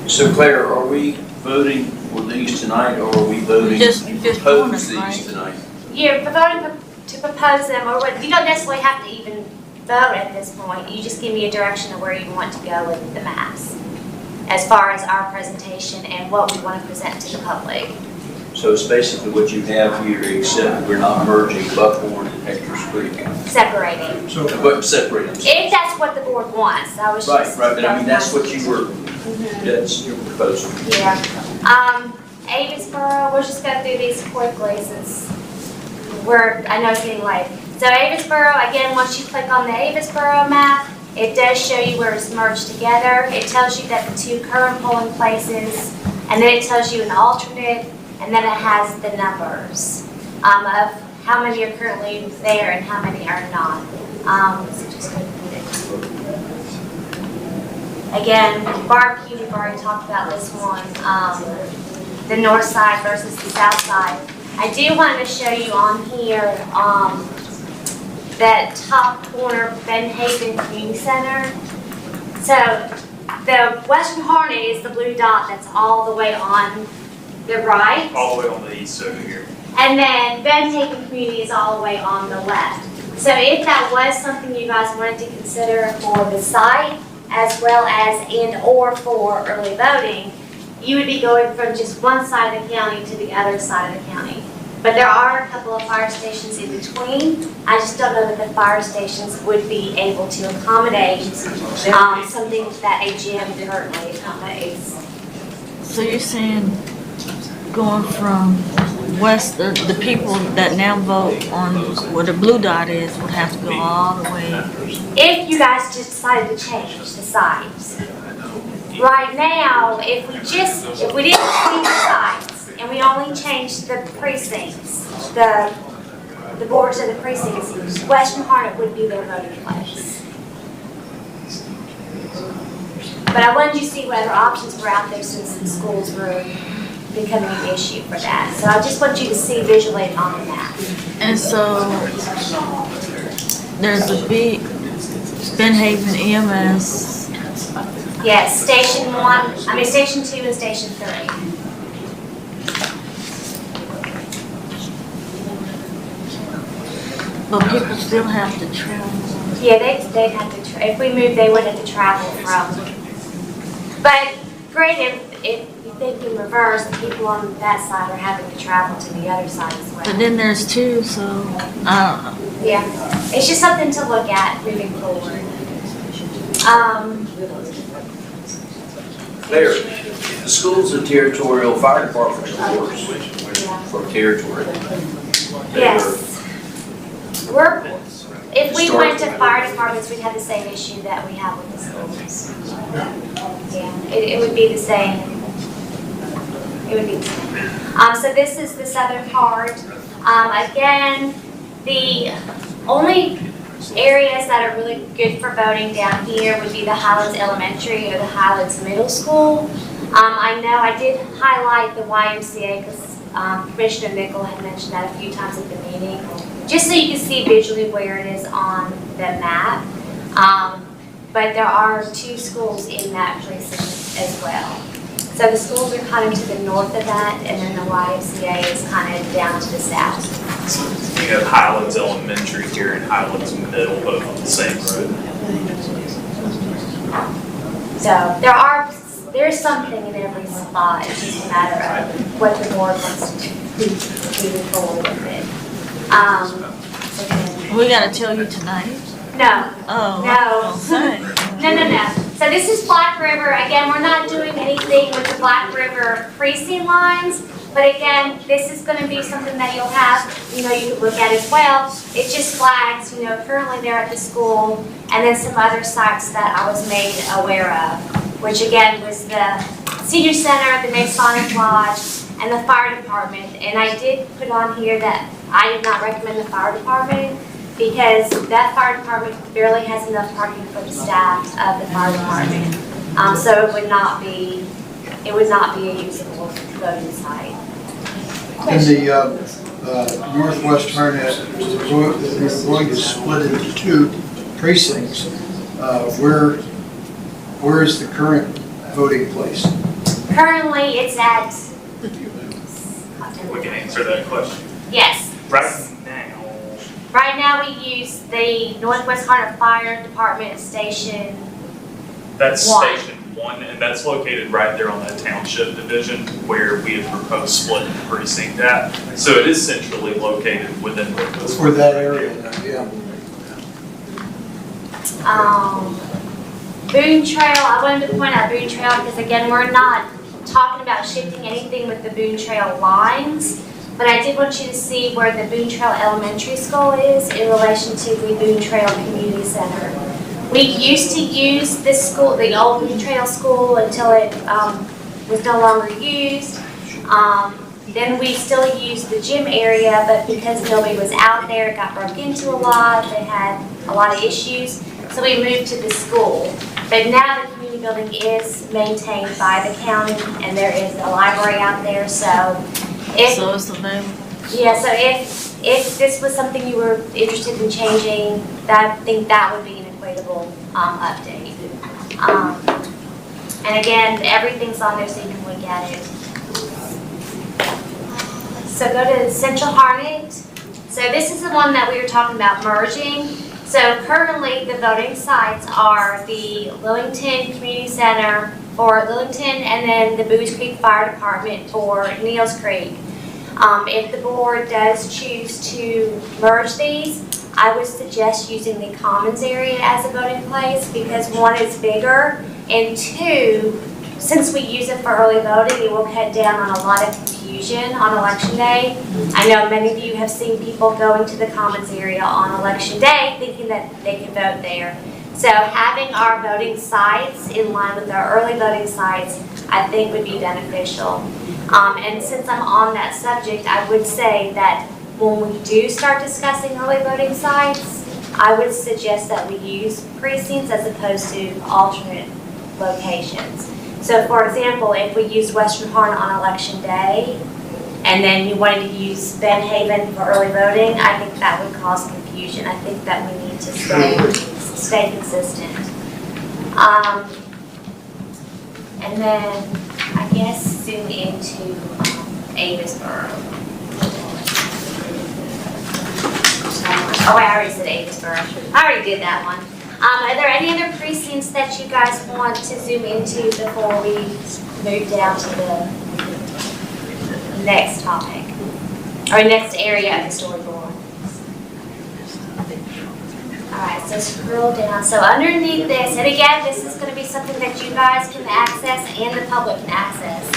So Claire, are we voting for these tonight, or are we voting Just to propose bonus, right? these tonight? You're voting to propose them, or you don't necessarily have to even vote at this point. You just give me a direction of where you want to go with the maps, as far as our presentation and what we want to present to the public. So it's basically what you have here, except we're not merging Buckhorn and Hector's Creek. Separating. But separating them. If that's what the board wants, I was Right, just. right, but I mean, that's what you were, that's your proposal. Yeah. Avisboro, we'll just go through these quickly since I know it's getting late. So Avisboro, again, once you click on the Avisboro map, it does show you where it's merged together. It tells you that the two current polling places, and then it tells you an alternate, and then it has the numbers of how many are currently there and how many are not. So just gonna put it. Again, Barbecue, we've already talked about this one, the north side versus the south side. I do want to show you on here that top corner, Ben Haven Community Center. So the Western Harnett is the blue dot that's all the way on the right. All the way on the east over here. And then Ben Haven Community is all the way on the left. So if that was something you guys wanted to consider for the site, as well as and/or for early voting, you would be going from just one side of the county to the other side of the county. But there are a couple of fire stations in between. I just don't know that the fire stations would be able to accommodate something that a gym currently accommodates. So you're saying going from west, the people that now vote on where the blue dot is would have to go all the way? If you guys just decided to change the sides. Right now, if we didn't change the sides and we only changed the precincts, the borders of the precincts, Western Harnett would be their voting place. But I wanted you to see what other options were out there since the schools were becoming an issue for that. So I just want you to see visually on the map. And so there's a big Ben Haven EMS. Yes, Station 2 and Station 3. But people still have to travel. Yeah, they'd have to, if we moved, they would have to travel from. But great, if you think in reverse, the people on that side are having to travel to the other side as well. But then there's two, so I don't know. Yeah, it's just something to look at moving forward. Mayor, the school's a territorial, fire department of course, for territory. Yes. If we went to fire departments, we'd have the same issue that we have with the schools. Yeah, it would be the same. It would be the same. So this is the southern part. Again, the only areas that are really good for voting down here would be the Highlands Elementary or the Highlands Middle School. I know I did highlight the YMCA because Commissioner Nickel had mentioned that a few times at the meeting, just so you can see visually where it is on the map. But there are two schools in that precinct as well. So the schools are kind of to the north of that, and then the YMCA is kind of down to the south. We have Highlands Elementary here and Highlands Middle, both on the same road. So there's something in every spot. It's just a matter of what the board wants to do moving forward with it. We gotta tell you tonight? No. Oh. No. No. So this is Black River. Again, we're not doing anything with the Black River precinct lines. But again, this is going to be something that you'll have, you can look at as well. It just flags, currently they're at the school, and then some other sites that I was made aware of, which again was the Senior Center, the Masonic Lodge, and the fire department. And I did put on here that I did not recommend the fire department because that fire department barely has enough parking for the staff of the fire department. So it would not be a usable voting site. In the Northwest Harnett, they're going to split into two precincts. Where is the current voting place? Currently, it's at, We can answer that question. yes. Right now, we use the Northwest Harnett Fire Department Station. That's One. Station 1, and that's located right there on that township division where we had proposed splitting the precinct at. So it is centrally located within Northwest. For that area, yeah. Boone Trail, I wanted to point out Boone Trail because again, we're not talking about shifting anything with the Boone Trail lines, but I did want you to see where the Boone Trail Elementary School is in relation to the Boone Trail Community Center. We used to use this school, the old Boone Trail School, until it was no longer used. Then we still used the gym area, but because nobody was out there, it got broke into a lot. They had a lot of issues, so we moved to the school. But now the community building is maintained by the county, and there is a library out there. So if it's available. Yeah, so if this was something you were interested in changing, I think that would be an equitable update. And again, everything's on there so you can look at it. So go to Central Harnett. So this is the one that we were talking about merging. So currently the voting sites are the Lillington Community Center for Lillington and then the Booze Creek Fire Department for Neels Creek. If the board does choose to merge these, I would suggest using the Commons area as a voting place because one, it's bigger, and two, since we use it for early voting, it will cut down on a lot of confusion on election day. I know many of you have seen people going to the Commons area on election day thinking that they can vote there. So having our voting sites in line with our early voting sites, I think would be beneficial. And since I'm on that subject, I would say that when we do start discussing early voting sites, I would suggest that we use precincts as opposed to alternate locations. So for example, if we use Western Harnett on election day, and then you wanted to use Ben Haven for early voting, I think that would cause confusion. I think that we need to stay consistent. And then I guess zoom into Amesboro. Oh, I already said Amesboro. I already did that one. Are there any other precincts that you guys want to zoom into before we move down to the next topic? Or next area of the storyboard? Alright, so scroll down. So underneath this, and again, this is going to be something that you guys can access and the public can access.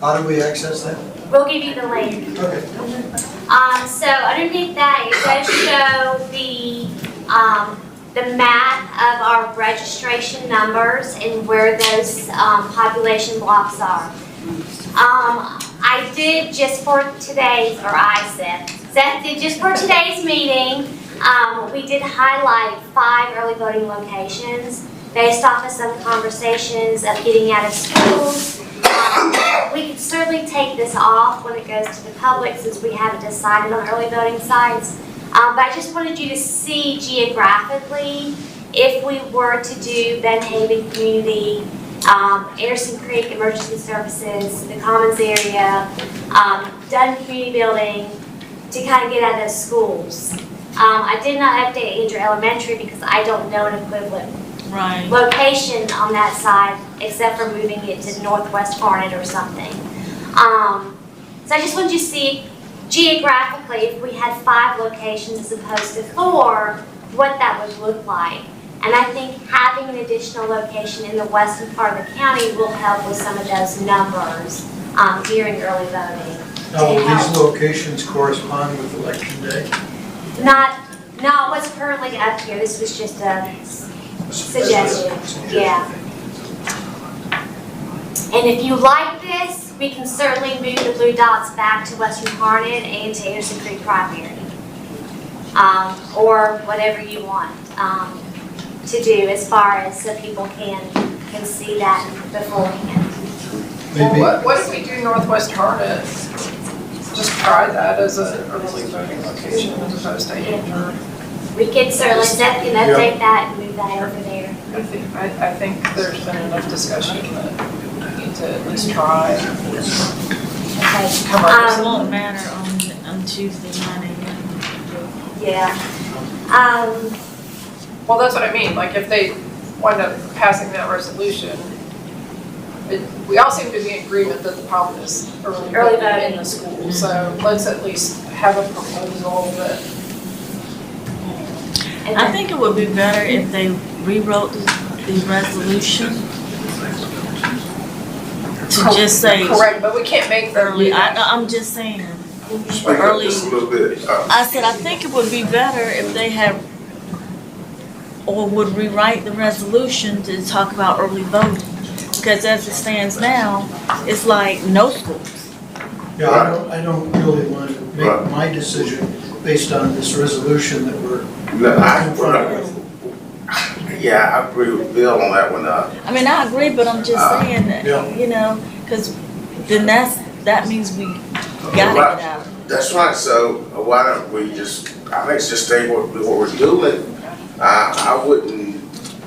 How do we access that? We'll give you the link. Okay. So underneath that, it does show the map of our registration numbers and where those population blocks are. I did just for today's, or Seth did just for today's meeting, we did highlight 5 early voting locations based off of some conversations of getting out of schools. We could certainly take this off when it goes to the public since we haven't decided on early voting sites. But I just wanted you to see geographically if we were to do Ben Haven Community, Anderson Creek Emergency Services, the Commons area, Dunn Community Building, to kind of get out of those schools. I did not update Andrew Elementary because I don't know an equivalent location on that side except for moving it to Northwest Harnett or something. So I just wanted you to see geographically if we had 5 locations as opposed to 4, what that would look like. And I think having an additional location in the western part of the county will help with some of those numbers during early voting. Now, will these locations correspond with election day? Not what's currently up here. This was just a suggestion. Yeah. And if you like this, we can certainly move the blue dots back to Western Harnett and to Anderson Creek Primary. Or whatever you want to do as far as so people can see that beforehand. Well, what if we do Northwest Harnett? Just try that as an early voting location as opposed to Andrew. We could certainly update that and move that over there. I think there's been enough discussion that we need to at least try. Okay. Come up It won't matter on Tuesday, 9 a.m. Yeah. Well, that's what I mean, like if they wind up passing that resolution, we all seem to be in agreement that the problem is early voting in the school. So let's at least have a proposal that. I think it would be better if they rewrote the resolution to just say. Correct, but we can't make them early. do that. I'm just saying. Early. Just a little bit. I said, I think it would be better if they had, or would rewrite the resolution to talk about early voting. Because as it stands now, it's like no schools. Yeah, I don't really want to make my decision based on this resolution that we're in front of. Yeah, I agree with Bill on that one. I mean, I agree, but I'm just saying that, you know, because then that means we gotta get out. That's right, so why don't we just, I think just stay what we're doing. I wouldn't,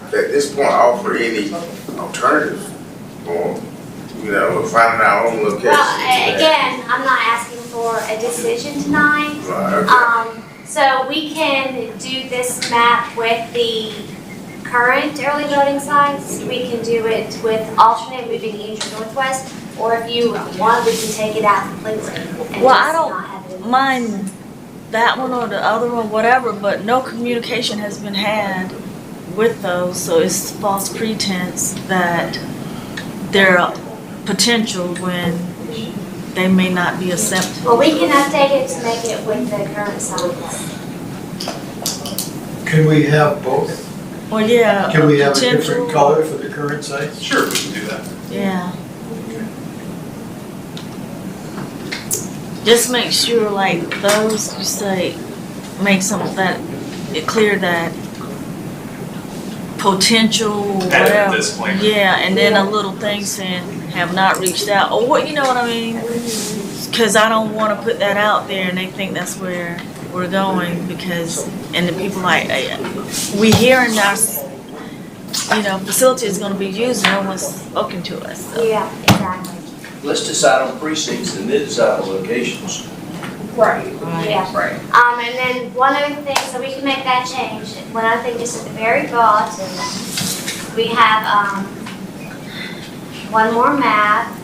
at this point, offer any alternative or, you know, finding our own location. Well, again, I'm not asking for a decision tonight. Right, okay. So we can do this map with the current early voting sites. We can do it with alternate moving Andrew Northwest, or if you want, we can take it out completely. And Well, I just not have it in don't mind that one or the other one, whatever, but no communication has been had with those, so it's false pretense that they're potential when they may not be accepted. Well, we can update it to make it with the current sites. Can we have both? Well, yeah. Can we have a potential- different color for the current sites? Sure, we can do that. Yeah. Just make sure, like, those, you say, make some of that, it clear that potential, whatever. disclaimer. Yeah, and then a little thing saying, have not reached out, or what, you know what I mean? Because I don't want to put that out there and they think that's where we're going, because, and the people like, we hear in our, you know, facility is going to be used, no one's spoken to us. So. Yeah, exactly. Let's decide on precincts and then decide on locations. Right. Yeah. Right. And then one other thing, so we can make that change. One other thing, just at the very bottom, we have one more map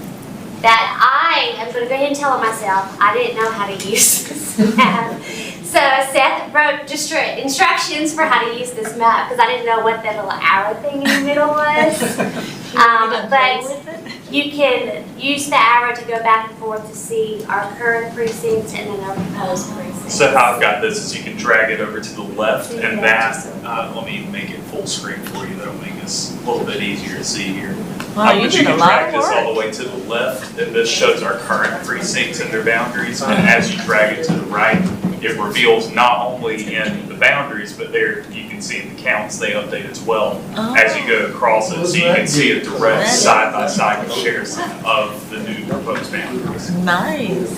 that I am going to go ahead and tell myself I didn't know how to use this map. So Seth wrote just instructions for how to use this map because I didn't know what that little arrow thing in the middle was. But you can use the arrow to go back and forth to see our current precincts and then our proposed precincts. So how I've got this is you can drag it over to the left and that, let me make it full screen for you. That'll make this a little bit easier to see here. Wow, you But did a can lot drag of this all work. the way to the left, and this shows our current precincts and their boundaries. And as you drag it to the right, it reveals not only in the boundaries, but there you can see in the counts they update as well as you go across it. So you can see a direct side-by-side comparison of the new proposed boundaries. Nice.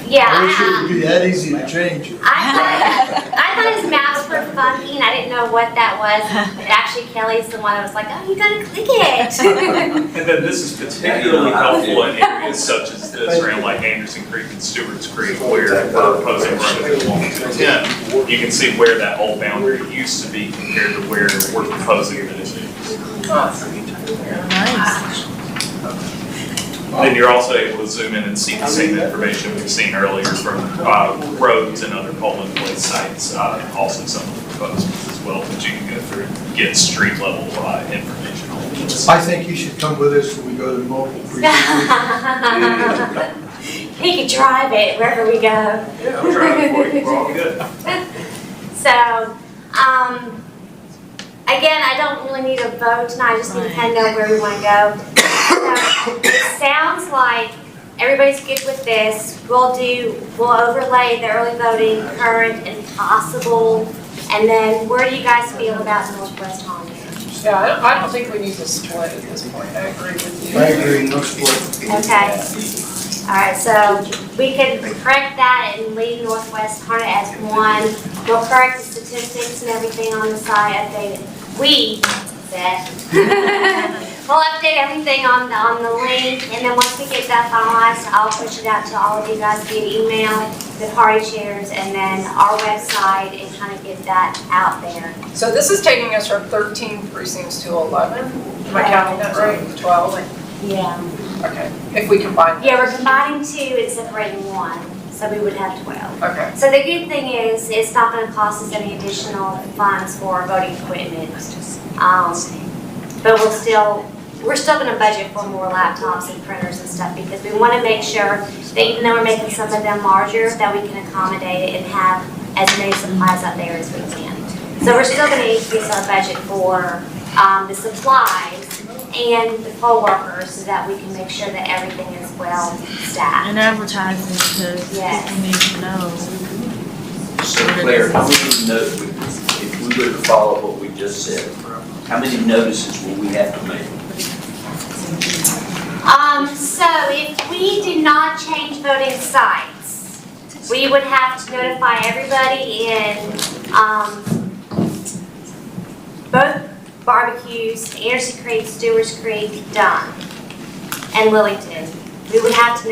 Yeah, I wish it would be that easy to change it. I thought his maps were funky and I didn't know what that was. Actually, Kelly's the one that was like, oh, you gotta click it. And then this is particularly helpful in areas such as this, around like Anderson Creek and Stewart's Creek, where we're proposing running along to 10. You can see where that old boundary used to be compared to where we're proposing that it is. Nice. Then you're also able to zoom in and see the same information we've seen earlier from roads and other polling place sites, and also some of the proposals as well, that you can go through and get street level information on this. I think you should come with us when we go to the mobile precinct. He could drive it wherever we go. Yeah, I'm driving for you, we're all good. So, again, I don't really need a vote tonight, I just need to kind of know where we want to go. So, it sounds like everybody's good with this. We'll overlay the early voting, current and possible, and then where do you guys feel about Northwest Honda? Yeah, I don't think we need to split at this point. I agree with you. I agree, no split. Okay. All right, so we can correct that and leave Northwest Honda as one. We'll correct the statistics and everything on the side, update it. We'll update everything on the link, and then once we get that finalized, I'll push it out to all of you guys via email, the party chairs, and then our website, and kind of get that out there. So this is taking us from 13 precincts to 11? Am I counting that right? 12? Yeah. Okay, if we combine. Yeah, we're combining 2 and separating 1, so we would have 12. Okay. So the good thing is, it's not going to cost us any additional funds for voting equipment. But we're still going to budget for more laptops and printers and stuff because we want to make sure that even though we're making some of them larger, that we can accommodate it and have as many supplies out there as we can. So we're still going to increase our budget for the supplies and the poll workers so that we can make sure that everything is well staffed. And advertising, because Yes. people need to know. So Claire, how many notices, if we were to follow what we just said, how many notices will we have to make? So if we do not change voting sites, we would have to notify everybody in, both barbecues, Anderson Creek, Stewart's Creek, Dunn, and Lillington. We would have to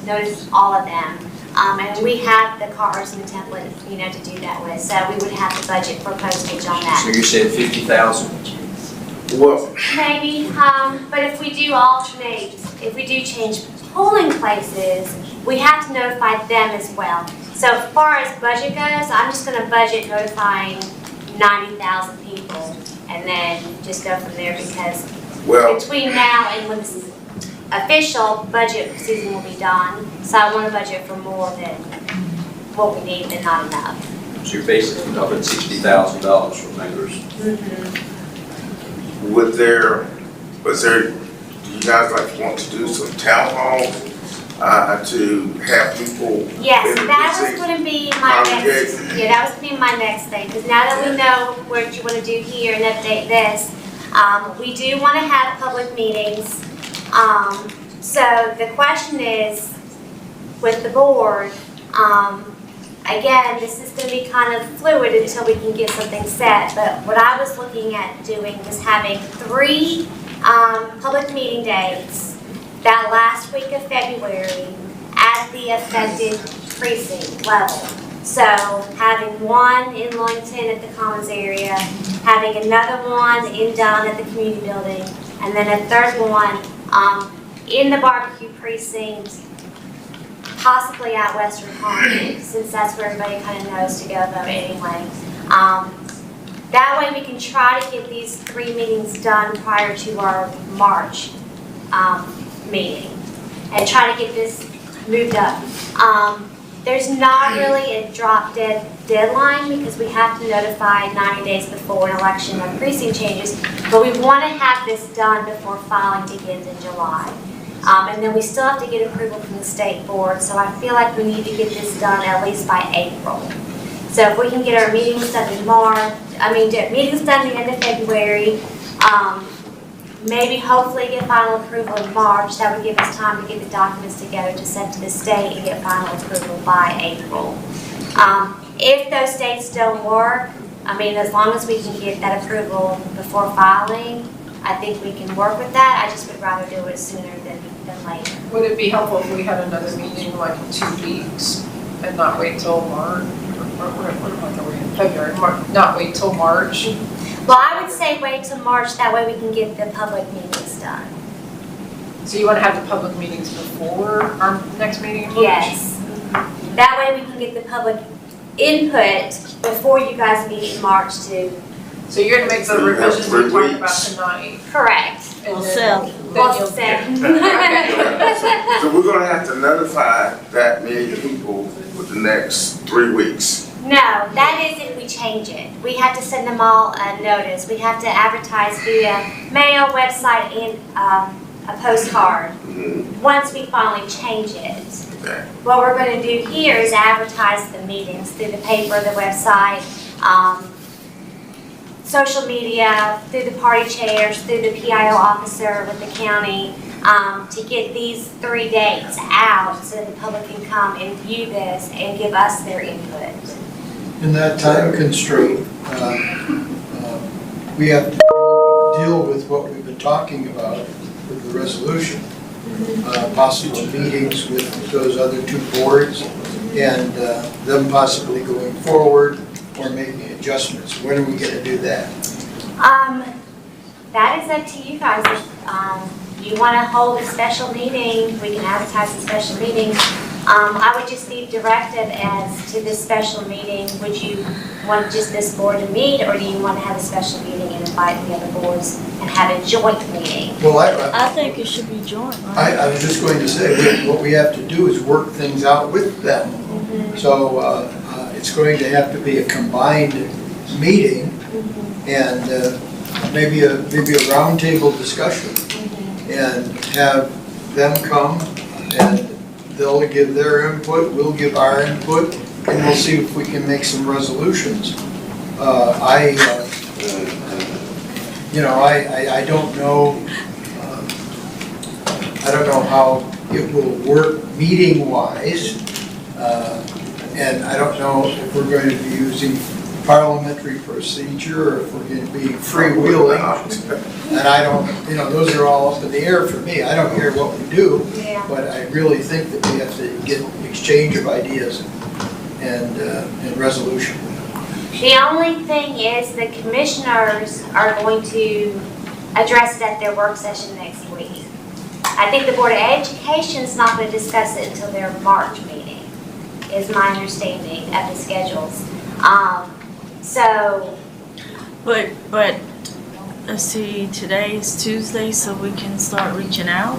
notice all of them. And we have the cards and the template, to do that with. So we would have to budget for postage on that. So you're saying 50,000? Well, Maybe, but if we do alternate, if we do change polling places, we have to notify them as well. So as far as budget goes, I'm just gonna budget notifying 90,000 people and then just go from there because between now and when this is official, budget season will be done. So I wanna budget for more than what we need and not enough. So you're basically talking $60,000 for members? Mm-hmm. Do you guys want to do some town halls, to have people? Yes, in the that was precinct going to be my next, congregate? that was going to be my next thing, because now that we know what you want to do here and update this, we do want to have public meetings. So the question is, with the board, again, this is going to be kind of fluid until we can get something set, but what I was looking at doing was having 3 public meeting dates that last week of February at the affected precinct level. So having one in Longton at the Commons area, having another one in Dunn at the community building, and then a third one in the barbecue precinct, possibly at Western Harmony, since that's where everybody kind of knows to go vote anyway. That way we can try to get these 3 meetings done prior to our March meeting and try to get this moved up. There's not really a drop dead deadline because we have to notify 90 days before an election of precinct changes, but we want to have this done before filing begins in July. And then we still have to get approval from the state board, so I feel like we need to get this done at least by April. So if we can get our meetings done in March, meetings done at the end of February, maybe hopefully get final approval in March, that would give us time to get the documents together to send to the state and get final approval by April. If those dates don't work, as long as we can get that approval before filing, I think we can work with that. I just would rather do it sooner than later. Would it be helpful if we had another meeting like in 2 weeks and not wait till March? What month are we in? February, not wait till March? Well, I would say wait till March, that way we can get the public meetings done. So you want to have the public meetings before our next meeting in March? Yes. That way we can get the public input before you guys meet in March too. So you're going to make the revisions we talked about tonight? Correct. And So then we're gonna have to notify that many people with the next 3 weeks. No, that is if we change it. We have to send them all a notice. We have to advertise via mail, website, and a postcard once we finally change it. Okay. What we're going to do here is advertise the meetings through the paper, the website, social media, through the party chairs, through the PIO officer with the county, to get these 3 dates out so the public can come and view this and give us their input. In that time constraint, we have to deal with what we've been talking about with the resolution. Possible meetings with those other 2 boards and them possibly going forward or making adjustments. When are we going to do that? That is up to you guys. If you want to hold a special meeting, we can advertise a special meeting. I would just need directive as to this special meeting. Would you want just this board to meet, or do you want to have a special meeting and invite the other boards and have a joint meeting? Well, I think it should be joint, right? I was just going to say, what we have to do is work things out with them. So it's going to have to be a combined meeting and maybe a roundtable discussion and have them come and they'll give their input, we'll give our input, and we'll see if we can make some resolutions. I don't know. I don't know how it will work meeting-wise, and I don't know if we're going to be using parliamentary procedure or if we're going to be freewheeling. And I don't, those are all up in the air for me. I don't care what we do, but I really think that we have to get exchange of ideas and resolution. The only thing is the commissioners are going to address it at their work session next week. I think the Board of Education is not going to discuss it until their March meeting, is my understanding of the schedules. But let's see, today's Tuesday, so we can start reaching out.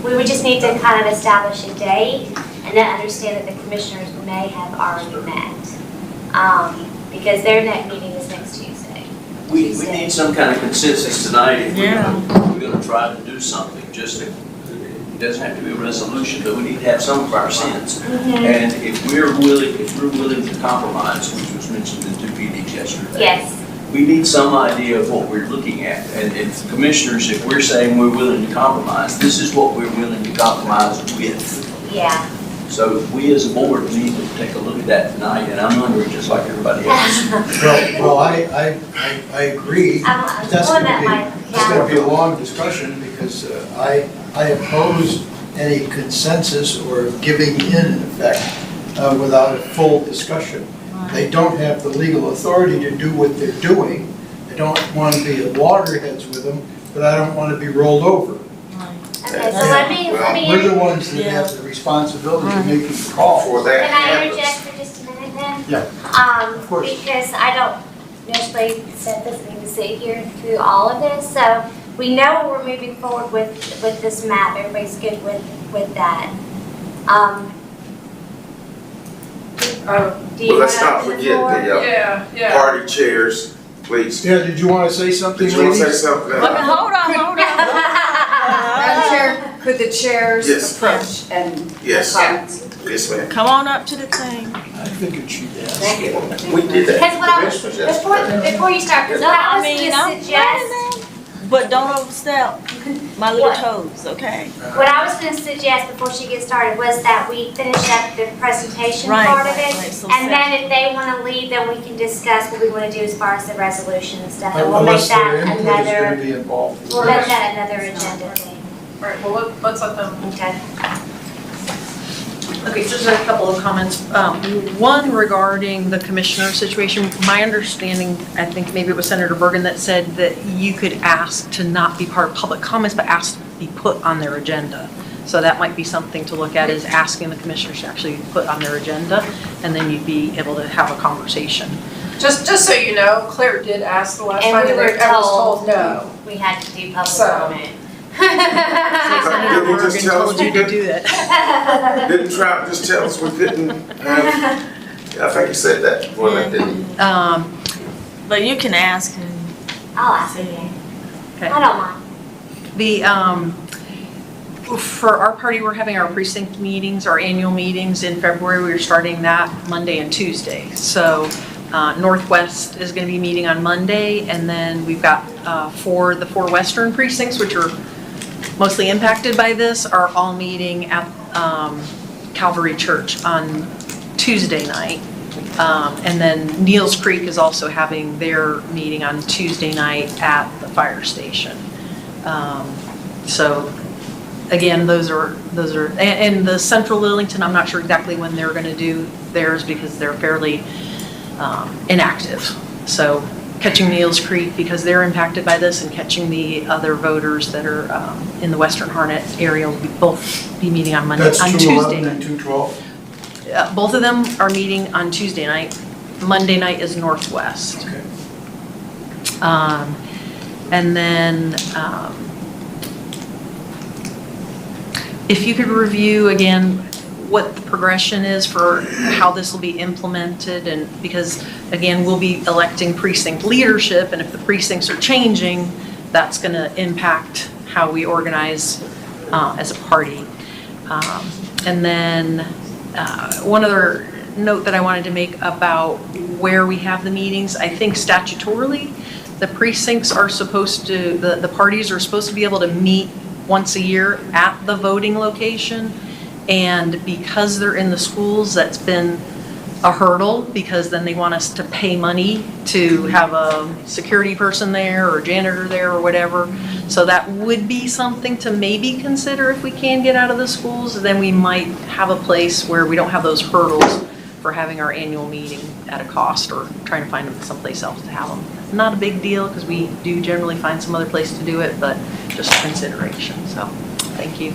We would just need to kind of establish a date and then understand that the commissioners may have already met. Because their next meeting is next Tuesday. We need some kind of consensus tonight if we're going to try to do something. It doesn't have to be a resolution, but we need to have some of our sense. And if we're willing to compromise, which was mentioned in 2 PDs yesterday. Yes. We need some idea of what we're looking at. And if commissioners, if we're saying we're willing to compromise, this is what we're willing to compromise with. Yeah. So we as a board need to take a look at that tonight, and I'm hungry just like everybody else. Well, I agree. That's going to be a long discussion because I oppose any consensus or giving in effect, without a full discussion. They don't have the legal authority to do what they're doing. I don't want to be at loggerheads with them, but I don't want to be rolled over. Okay, so let me We're the ones that have the responsibility of making the call. For that Can I happens. interject for just a minute then? Yeah. Of course. Because I don't initially said this, we need to sit here through all of this, so we know we're moving forward with this map, everybody's good with that. Do you Well, let's wanna not open the forget floor? the party chairs, please. Yeah, did you want to say something, Did you want to say ladies? something? Hold on. Madam Chair, could the chairs Yes. approach and Yes. comments? Yes, ma'am. Come on up to the thing. I figured she'd ask. Thank you. We did that. Because what I was, Commissioners yesterday. before you start, because No, what I I was mean, gonna I'm suggest, But don't overstep my little toes, okay? what I was gonna suggest before she gets started was that we finish up the presentation Right, part of right, it. right, so And then if they wanna leave, then we can discuss what we wanna do as far as the resolution and stuff. And we'll make Unless that their input is going to another, be involved. we'll make that another agenda thing. Right, well, let's let them. Okay. Okay, so just a couple of comments. One regarding the commissioner situation. My understanding, I think maybe it was Senator Bergen that said that you could ask to not be part of public comments, but ask to be put on their agenda. So that might be something to look at, is asking the commissioners to actually put on their agenda, and then you'd be able to have a conversation. Just so you know, Claire did ask the last And time, we and were I was told told no. we had to do public So- comment. Didn't we just tell us we to couldn't? do that. Didn't Trump just tell us we couldn't have? I think he said that. Well, that didn't. But you can ask and I'll ask again. Okay. I don't mind. For our party, we're having our precinct meetings, our annual meetings in February. We're starting that Monday and Tuesday. So Northwest is going to be meeting on Monday, and then we've got for the four western precincts, which are mostly impacted by this, are all meeting at Calvary Church on Tuesday night. And then Neels Creek is also having their meeting on Tuesday night at the fire station. So again, those are, and the Central Lillington, I'm not sure exactly when they're going to do theirs because they're fairly inactive. So catching Neels Creek because they're impacted by this, and catching the other voters that are in the Western Harnett area will both be meeting on Monday, That's on 211 Tuesday. and 212? Both of them are meeting on Tuesday night. Monday night is Northwest. Okay. And then, if you could review again what the progression is for how this will be implemented, and because, again, we'll be electing precinct leadership, and if the precincts are changing, that's going to impact how we organize as a party. And then one other note that I wanted to make about where we have the meetings, I think statutorily, the precincts are supposed to, the parties are supposed to be able to meet once a year at the voting location. And because they're in the schools, that's been a hurdle, because then they want us to pay money to have a security person there or janitor there or whatever. So that would be something to maybe consider if we can get out of the schools. Then we might have a place where we don't have those hurdles for having our annual meeting at a cost, or trying to find them someplace else to have them. Not a big deal, because we do generally find some other place to do it, but just a consideration. So, thank you.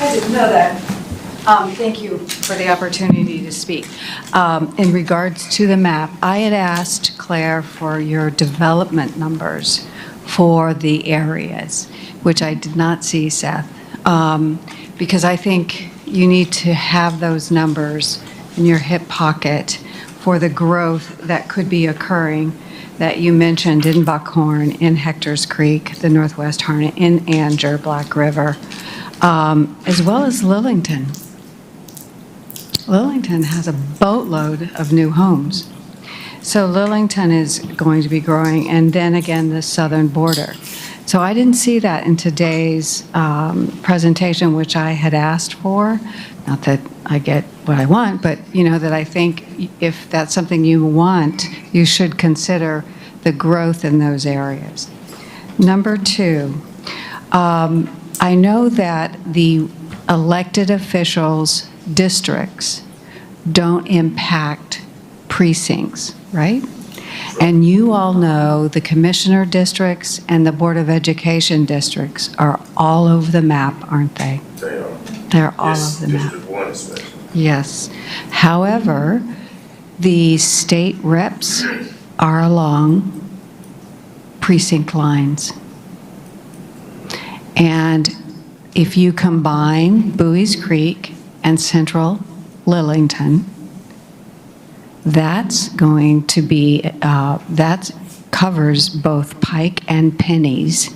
I didn't know that. Thank you for the opportunity to speak. In regards to the map, I had asked Claire for your development numbers for the areas, which I did not see, Seth, because I think you need to have those numbers in your hip pocket for the growth that could be occurring that you mentioned in Buckhorn, in Hector's Creek, the Northwest Harnett, in Anger, Black River, as well as Lillington. Lillington has a boatload of new homes. So Lillington is going to be growing, and then again, the southern border. So I didn't see that in today's presentation, which I had asked for. Not that I get what I want, but you know that I think if that's something you want, you should consider the growth in those areas. Number 2, I know that the elected officials' districts don't impact precincts, right? And you all know the commissioner districts and the Board of Education districts are all over the map, aren't they? They are. They're all Yes, over the map. District 1 especially. Yes. However, the state reps are along precinct lines. And if you combine Bowie's Creek and Central Lillington, that's going to be, that covers both Pike and Penny's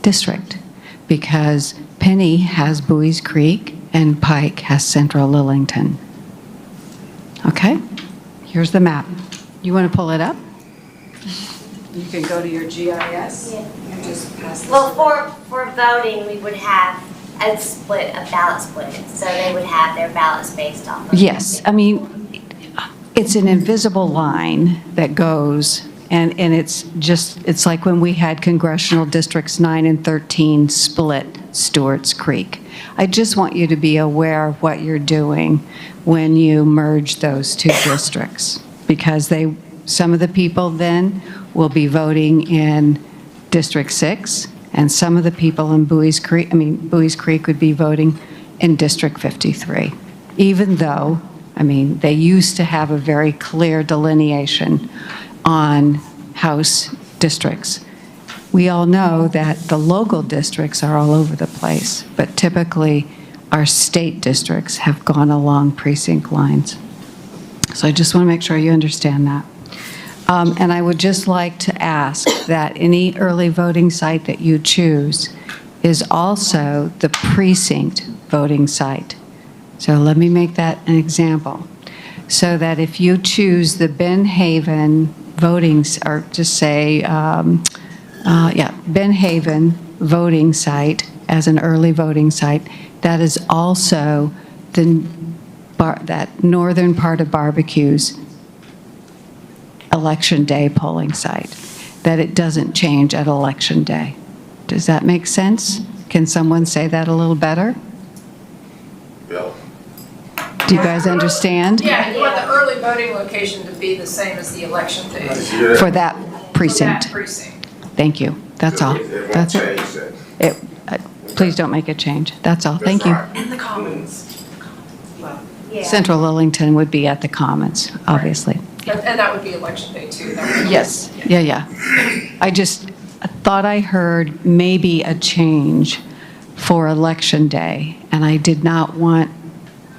district, because Penny has Bowie's Creek and Pike has Central Lillington. Okay? Here's the map. You want to pull it up? You can go to your GIS and just pass this. Well, for voting, we would have a split, a ballot split, so they would have their ballots based off of. Yes, I mean, it's an invisible line that goes, and it's just, it's like when we had congressional districts 9 and 13 split Stewart's Creek. I just want you to be aware of what you're doing when you merge those two districts, because some of the people then will be voting in District 6, and some of the people in Bowie's Creek would be voting in District 53, even though, they used to have a very clear delineation on House districts. We all know that the local districts are all over the place, but typically our state districts have gone along precinct lines. So I just want to make sure you understand that. And I would just like to ask that any early voting site that you choose is also the precinct voting site. So let me make that an example. So that if you choose the Ben Haven voting, or just say, Ben Haven voting site as an early voting site, that is also that northern part of Barbecue's election day polling site, that it doesn't change at election day. Does that make sense? Can someone say that a little better? Bill? Do you guys understand? Yeah, you want the early voting location to be the same as the election day. For that precinct. That precinct. Thank you. That's all. It won't That's change it. that. Please don't make a change. That's all. Thank you. In the Commons. Yeah. Central Lillington would be at the Commons, obviously. And that would be election day too. That would- Yes, yeah. I just thought I heard maybe a change for election day, and I did not want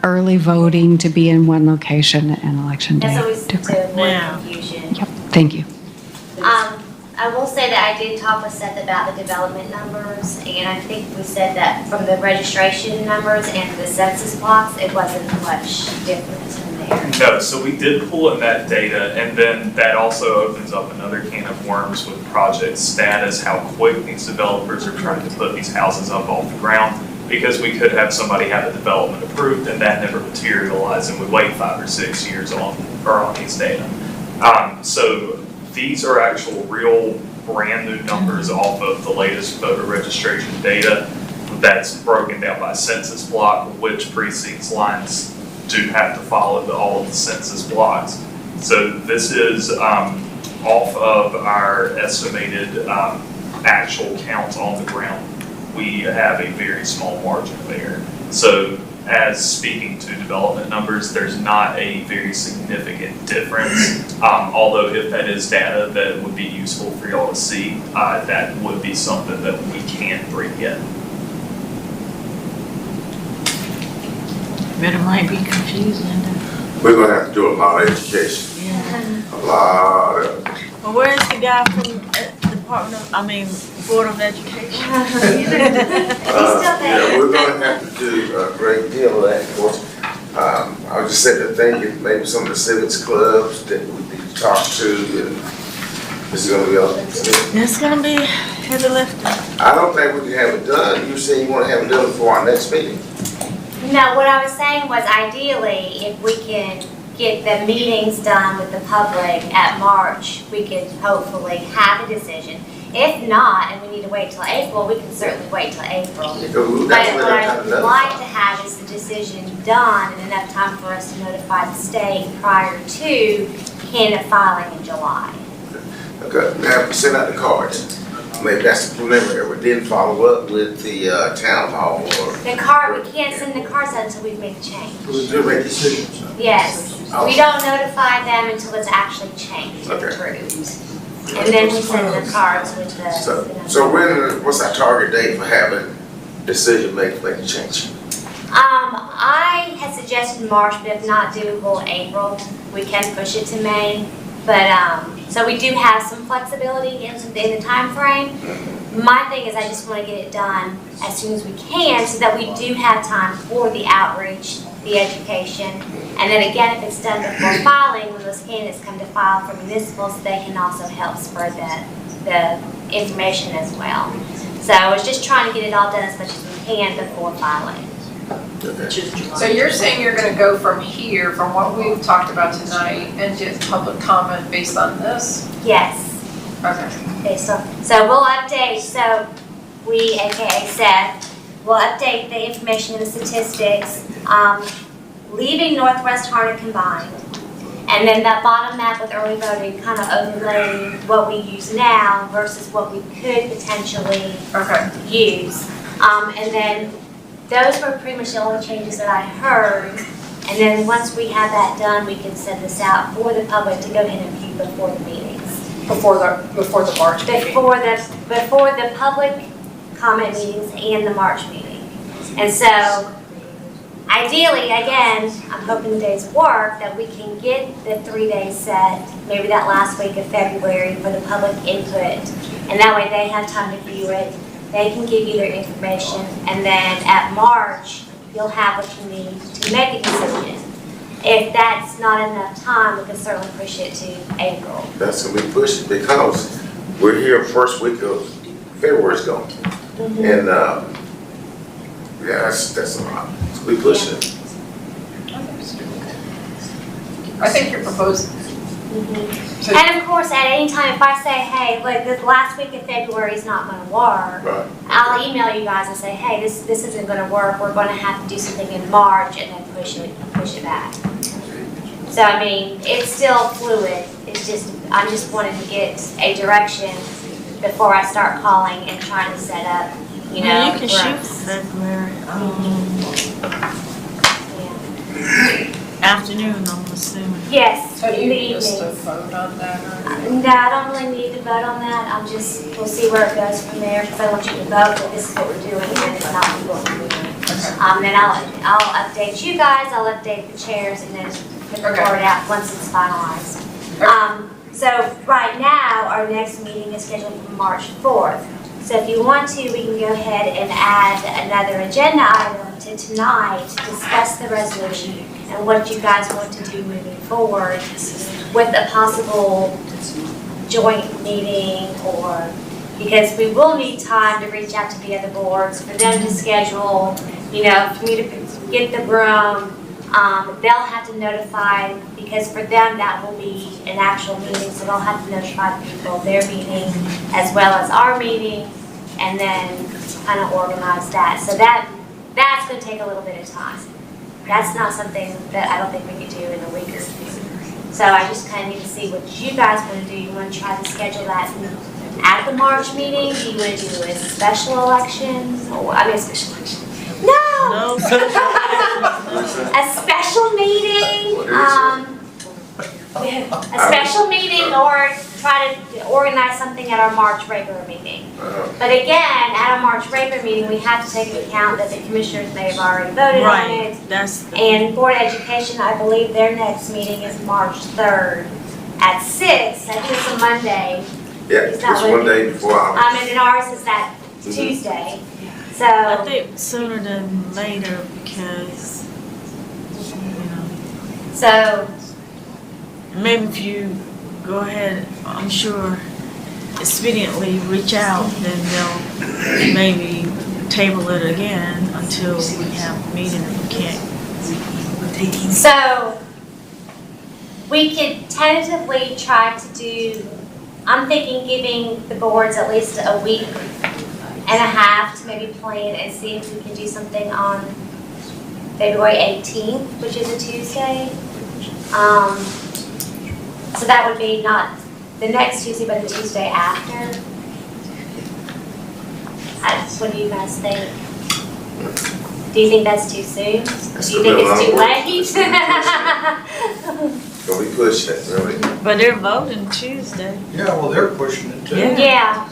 early voting to be in one location and election day That's always to different. avoid confusion. Yep, thank you. I will say that I did talk with Seth about the development numbers, and I think we said that from the registration numbers and the census blocks, it wasn't much difference in there. No, so we did pull in that data, and then that also opens up another can of worms with project status, how quick these developers are trying to put these houses up off the ground, because we could have somebody have a development approved and that never materialized, and we wait 5 or 6 years on these data. So these are actual real brand new numbers off of the latest voter registration data that's broken down by census block, which precincts lines do have to follow all of the census blocks. So this is off of our estimated actual counts on the ground. We have a very small margin of error. So as speaking to development numbers, there's not a very significant difference. Although if that is data that would be useful for y'all to see, that would be something that we can bring in. But it might be confusing. We're gonna have to do a lot of education, a lot of. Well, where's the guy from Board of Education? Yeah, we're gonna have to do a great deal of that, of course. I was just sitting there thinking, maybe some of the civics clubs that we need to talk to, and this is gonna be It's gonna be heavy lifting. I don't think we can have it done. You said you wanna have it done before our next meeting. No, what I was saying was ideally, if we can get the meetings done with the public at March, we could hopefully have a decision. If not, and we need to wait till April, we can certainly wait till April. we But got what I'd enough time. like to have is the decision done and enough time for us to notify the state prior to candidate filing in July. Okay, now we sent out the cards. Maybe that's the preliminary, we didn't follow up with the town hall or. The card, we can't send the cards out until we've made the change. We do make decisions. Yes, we don't notify them until it's actually changed and Okay. approved. And then we send the cards with the. So what's our target date for having decision make the change? I had suggested March, but if not doable April, we can push it to May. But, so we do have some flexibility in the time frame. My thing is I just want to get it done as soon as we can so that we do have time for the outreach, the education. And then again, if it's done before filing, when those candidates come to file for municipals, they can also help spread the information as well. So I was just trying to get it all done as much as we can before filing. So you're saying you're gonna go from here, from what we've talked about tonight, and get public comment based on this? Yes. Okay. Okay, so we'll update, so we, AKA Seth, will update the information and the statistics, leaving Northwest Harnett combined. And then that bottom map with early voting kind of overlaying what we use now versus what we could potentially use. And then those were pretty much the only changes that I heard. And then once we have that done, we can send this out for the public to go ahead and view before the meetings. Before the March meeting? Before the public comment meetings and the March meeting. And so ideally, again, I'm hoping the days work, that we can get the 3 days set, maybe that last week of February for the public input. And that way they have time to view it, they can give you their information, and then at March, you'll have what you need to make a decision. If that's not enough time, we can certainly push it to April. That's gonna be pushed because we're here first week of February's gone. And, yeah, that's a lot. So we push it. I think you're proposing. And of course, at any time, if I say, hey, like this last week of February is not gonna work, Right. I'll email you guys and say, hey, this isn't gonna work, we're gonna have to do something in March, and then push it back. So, I mean, it's still fluid, it's just, I'm just wanting to get a direction before I start calling and trying to set up, you know. You can shoot February, afternoon, I'm assuming. Yes, So do you in the need us to evenings. vote on that or? No, I don't really need to vote on that, we'll see where it goes from there, because I want you to vote that this is what we're doing, and it's not what we're doing. Then I'll update you guys, I'll update the chairs, and then put the word out once it's finalized. So right now, our next meeting is scheduled for March 4th. So if you want to, we can go ahead and add another agenda item to tonight to discuss the resolution and what you guys want to do moving forward with a possible joint meeting, or, because we will need time to reach out to the other boards, for them to schedule, you know, for me to get the room. They'll have to notify, because for them that will be an actual meeting, so they'll have to notify the people of their meeting as well as our meeting, and then kind of organize that. So that's going to take a little bit of time. That's not something that I don't think we could do in a week or two. So I just kind of need to see what you guys want to do. You want to try to schedule that at the March meeting? Do you want to do a special election? Or, I mean, a special election. No! A special meeting, a special meeting, or try to organize something at our March regular meeting. But again, at our March regular meeting, we have to take into account that the commissioners may have already voted on it. And Board of Education, I believe their next meeting is March 3rd at 6. I think it's a Monday. Yeah, it's one day before ours. And then ours is that Tuesday. So I think sooner than later, because, you know. So maybe if you go ahead, I'm sure expediently reach out, then they'll maybe table it again until we have a meeting and we can't. So we could tentatively try to do I'm thinking giving the boards at least a week and a half to maybe plan and see if we can do something on February 18th, which is a Tuesday. So that would be not the next Tuesday, but the Tuesday after. What do you guys think? Do you think that's too soon? Do you think it's too late? Don't be pushing it, really. But they're voting Tuesday. Yeah, well, they're pushing it too. Yeah.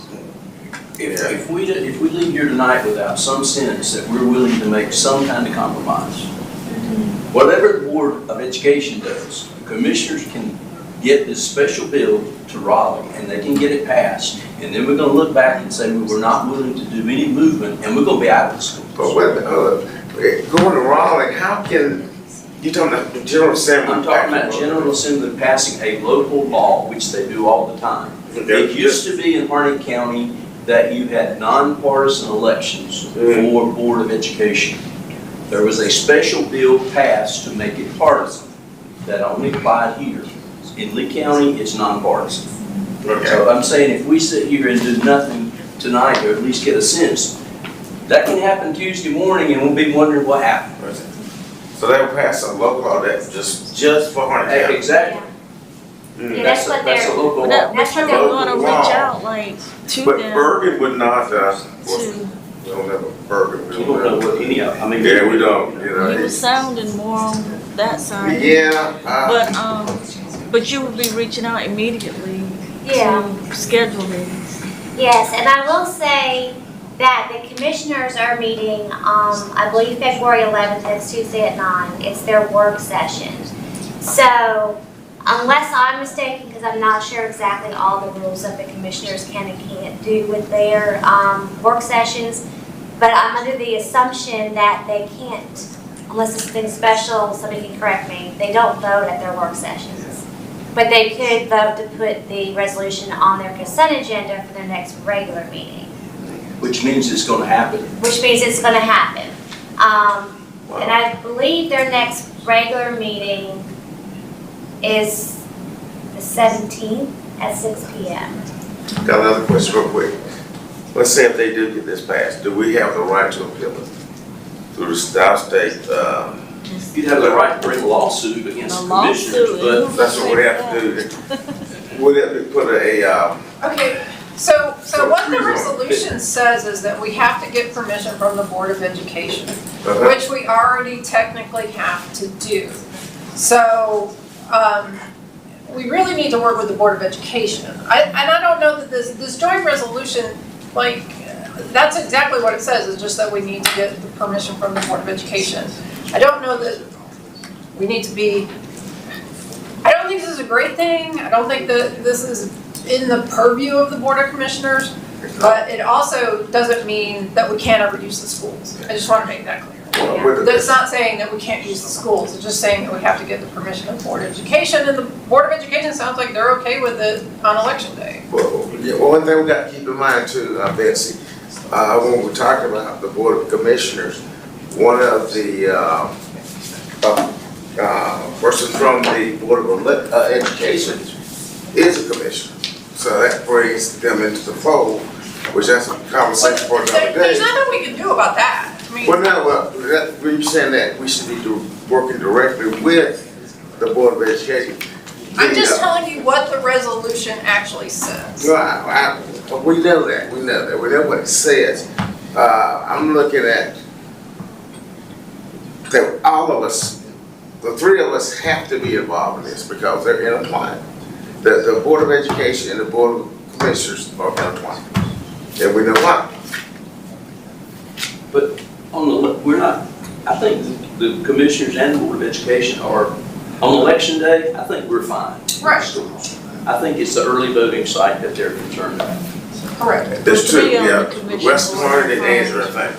If we leave here tonight without some sense that we're willing to make some kind of compromise, whatever the Board of Education does, the commissioners can get this special bill to Raleigh and they can get it passed. And then we're gonna look back and say we were not willing to do any movement and we're gonna be out of the school. But wait a minute, going to Raleigh, how can, you talking about the General Assembly? I'm talking about General Assembly passing a local law, which they do all the time. It used to be in Harnett County that you had nonpartisan elections for Board of Education. There was a special bill passed to make it partisan that only applied here. In Lee County, it's nonpartisan. So I'm saying if we sit here and do nothing tonight, or at least get a sense, that can happen Tuesday morning and we'll be wondering what happened. So they will pass a local law that's just for Harnett County? Exactly. Yeah, that's what That's a they're, local law. that's what They're they're, gonna reach out like to But them. Bergen would not, to- we don't have a Bergen. We don't know what any of, I mean. Yeah, we don't, you know. He was sounding more on that side. Yeah. But you would be reaching out immediately Yeah. to schedule these. yes, and I will say that the commissioners are meeting, I believe February 11th, that's Tuesday at 9. It's their work session. So unless I'm mistaken, because I'm not sure exactly all the rules that the commissioners can and can't do with their work sessions, but I'm under the assumption that they can't, unless it's something special, somebody can correct me, they don't vote at their work sessions. But they could vote to put the resolution on their consent agenda for their next regular meeting, Which means it's gonna happen. which means it's going to happen. And I believe their next regular meeting is the 17th at 6 p.m. Got another question real quick. Let's say if they do get this passed, do we have the right to appeal it through the state? You'd have the right to bring a lawsuit against A the commissioners, lawsuit. but That's what we have to do. We'd have to put Okay, so what the resolution says is that we have to get permission from the Board of Education, which we already technically have to do. So, we really need to work with the Board of Education. And I don't know that this joint resolution, like, that's exactly what it says, is just that we need to get the permission from the Board of Education. I don't know that we need to be, I don't think this is a great thing. I don't think that this is in the purview of the Board of Commissioners, but it also doesn't mean that we can't ever use the schools. I just want to make that clear. That's not saying that we can't use the schools, it's just saying that we have to get the permission of the Board of Education, and the Board of Education sounds like they're okay with it on election day. Well, one thing we got to keep in mind too, Betsy, when we're talking about the Board of Commissioners, one of the persons from the Board of Education is a commissioner. So that brings them into the fold, which that's a conversation for another There's day. nothing we can do about that. I mean, When you're saying that we should be working directly with the Board of Education. I'm just telling you what the resolution actually says. No, we know that, we know what it says. I'm looking at that all of us, the three of us have to be involved in this because they're intertwined. The Board of Education and the Board of Commissioners are intertwined. And we know why. But we're not, I think the commissioners and the Board of Education are, on election day, I think we're fine. Right. I think it's the early voting site that they're concerned about. Correct. There's two, Three on the yeah, commission West board. Harnett and Andrew, I think.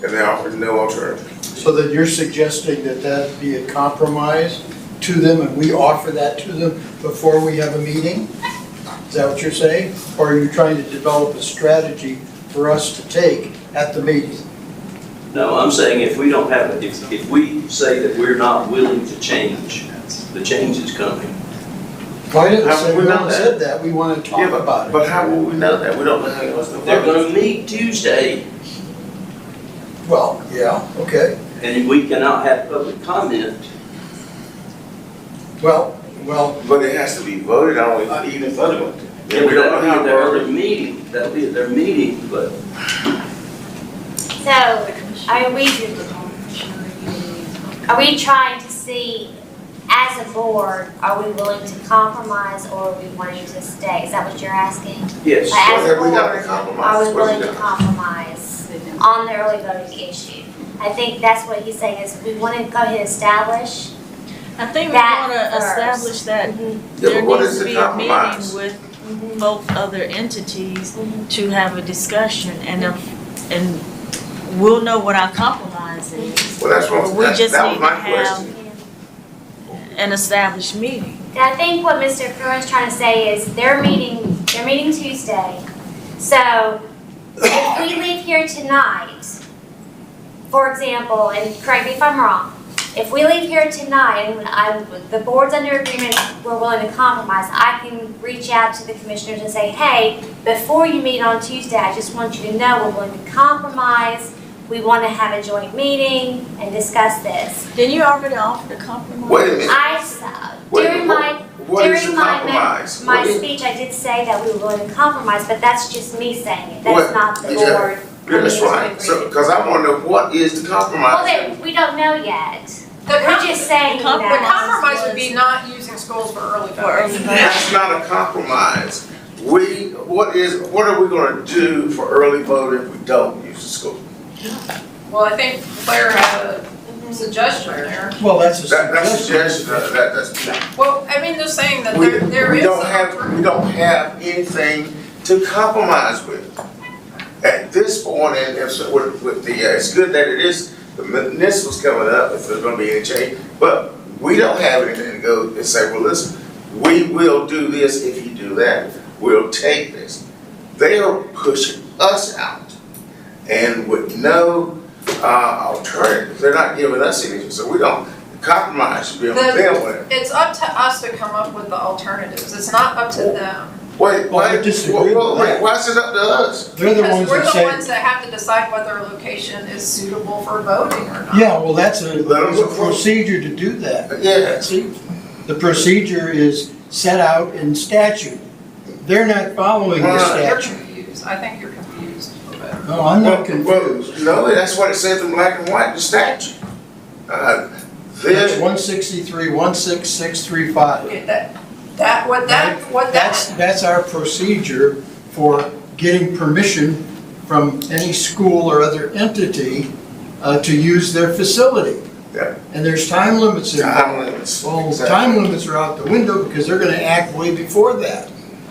And they offer no alternative. So that you're suggesting that that be a compromise to them and we offer that to them before we have a meeting? Is that what you're saying? Or are you trying to develop a strategy for us to take at the meeting? No, I'm saying if we don't have, if we say that we're not willing to change The change is coming. Well, I didn't How say, would we we know haven't that? said that, we want to talk about it. But how will we know that? We don't know how it's going to They're vote. gonna meet Tuesday, Well, yeah, okay. and we cannot have public comment. Well, But it has to be voted on even if other one. Yeah, but that'll be at their other meeting, that'll be at their meeting, but So, are we trying to see, as a board, are we willing to compromise or are we wanting to stay? Is that what you're asking? yes. Like, as a What have we got to board, compromise? are we What willing we to got? compromise on the early voting issue? I think that's what he's saying, is we want to go ahead and establish. I think we That want to first. establish that Yeah, there but what needs is to the be a meeting compromise? with both other entities to have a discussion, and we'll know what our compromise is. Well, that's what, But we just that need was to my have question. an established meeting. And I think what Mr. Curran's trying to say is they're meeting Tuesday. So if we leave here tonight, for example, and correct me if I'm wrong, if we leave here tonight and the board's under agreement, we're willing to compromise, I can reach out to the commissioners and say, hey, before you meet on Tuesday, I just want you to know we're willing to compromise. We want to have a joint meeting and discuss this. Then you already offered a compromise? Wait a minute. During What is the compromise? my What is- speech, I did say that we were willing to compromise, but that's just me saying it. That's What- not the yeah, board. Yeah, that's coming right. into So, agreement. because I want to know what is the Well, compromise? we don't know yet. The We're just saying The that. compromise would be not using schools for early voting. That's not a compromise. What are we going to do for early voting if we don't use the school? Well, I think Claire had a suggestion there. well, that's a That's a suggestion. suggestion, that's. Well, I mean, just saying that We there is don't an have, alternative. we don't have anything to compromise with. At this point, and so with the, it's good that it is, the municipal's coming up, if there's gonna be any change, but we don't have anything to go and say, well, listen, we will do this if you do that, we'll take this. They are pushing us out, and with no, alternative, they're not giving us anything, so we don't, compromise should be on them with it. It's up to us to come up with the alternatives. It's not up to them. Wait, Well, I wait, disagree with that. why is it up to us? They're the Because ones we're that the say, ones that have to decide whether a location is suitable for voting or not. yeah, well, there's a vote. procedure to do that. Yeah. See, the procedure is set out in statute. They're not following the Right. You're statute. confused. I think you're confused a little bit. No, I'm not Well, confused. no, that's what it says in black and white, in the statute. That's Then, 163, 16635. Okay, That's our procedure for getting permission from any school or other entity to use their facility. yeah, And there's time limits involved. time limits. Well, Exactly. time limits are out the window because they're gonna act way before that.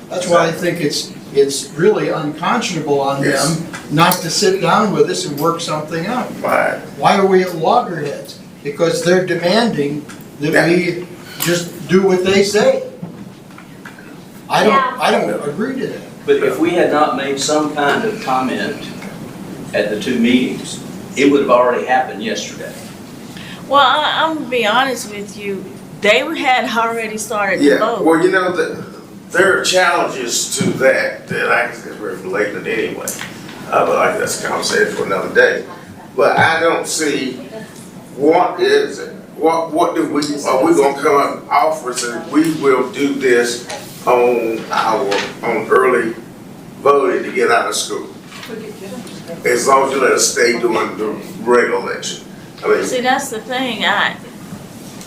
That's why I think it's really unconscionable on Yes. them not to sit down with us and work something out. Right. Why are we at loggerheads? Because they're demanding that we just do what they say. I don't agree to that. But if we had not made some kind of comment at the two meetings, it would have already happened yesterday. Well, I'm gonna be honest with you, they had already started to Yeah, vote. well, you know, there are challenges to that I guess we're related anyway. But I guess that's a conversation for another day. But I don't see, what is it? What are we gonna come up and offer, say, we will do this on early voting to get out of school? As long as you let us stay during the regular election. I mean, See, that's the thing, on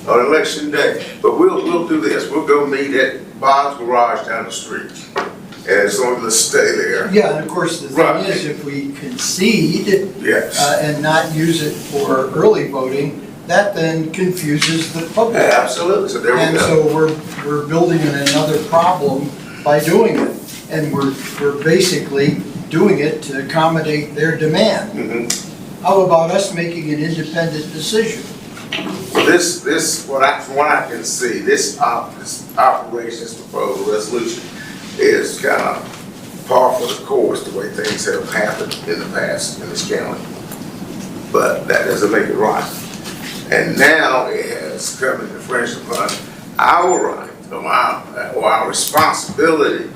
election day, but we'll do this, we'll go meet at Bob's Garage down the street. And as long as let's stay there. Yeah, and of course, the thing Right. is, if we concede Yes. and not use it for early voting, that then confuses the public. Absolutely, so there we And go. so we're building in another problem by doing it. And we're basically doing it to accommodate their demand. Mhm. How about us making an independent decision? This, from what I can see, this operation, this proposal resolution is kind of par for the course, the way things have happened in the past in this county. But that doesn't make it right. And now it has is coming to infringe upon our right, or our responsibility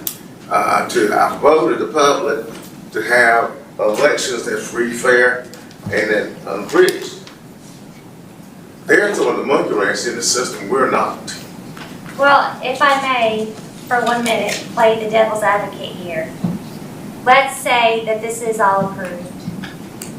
to our voter, the public, to have elections that's free, fair, and then unbridged. They're throwing the monkey wrench in the system, we're not. Well, if I may, for 1 minute, play the devil's advocate here. Let's say that this is all approved.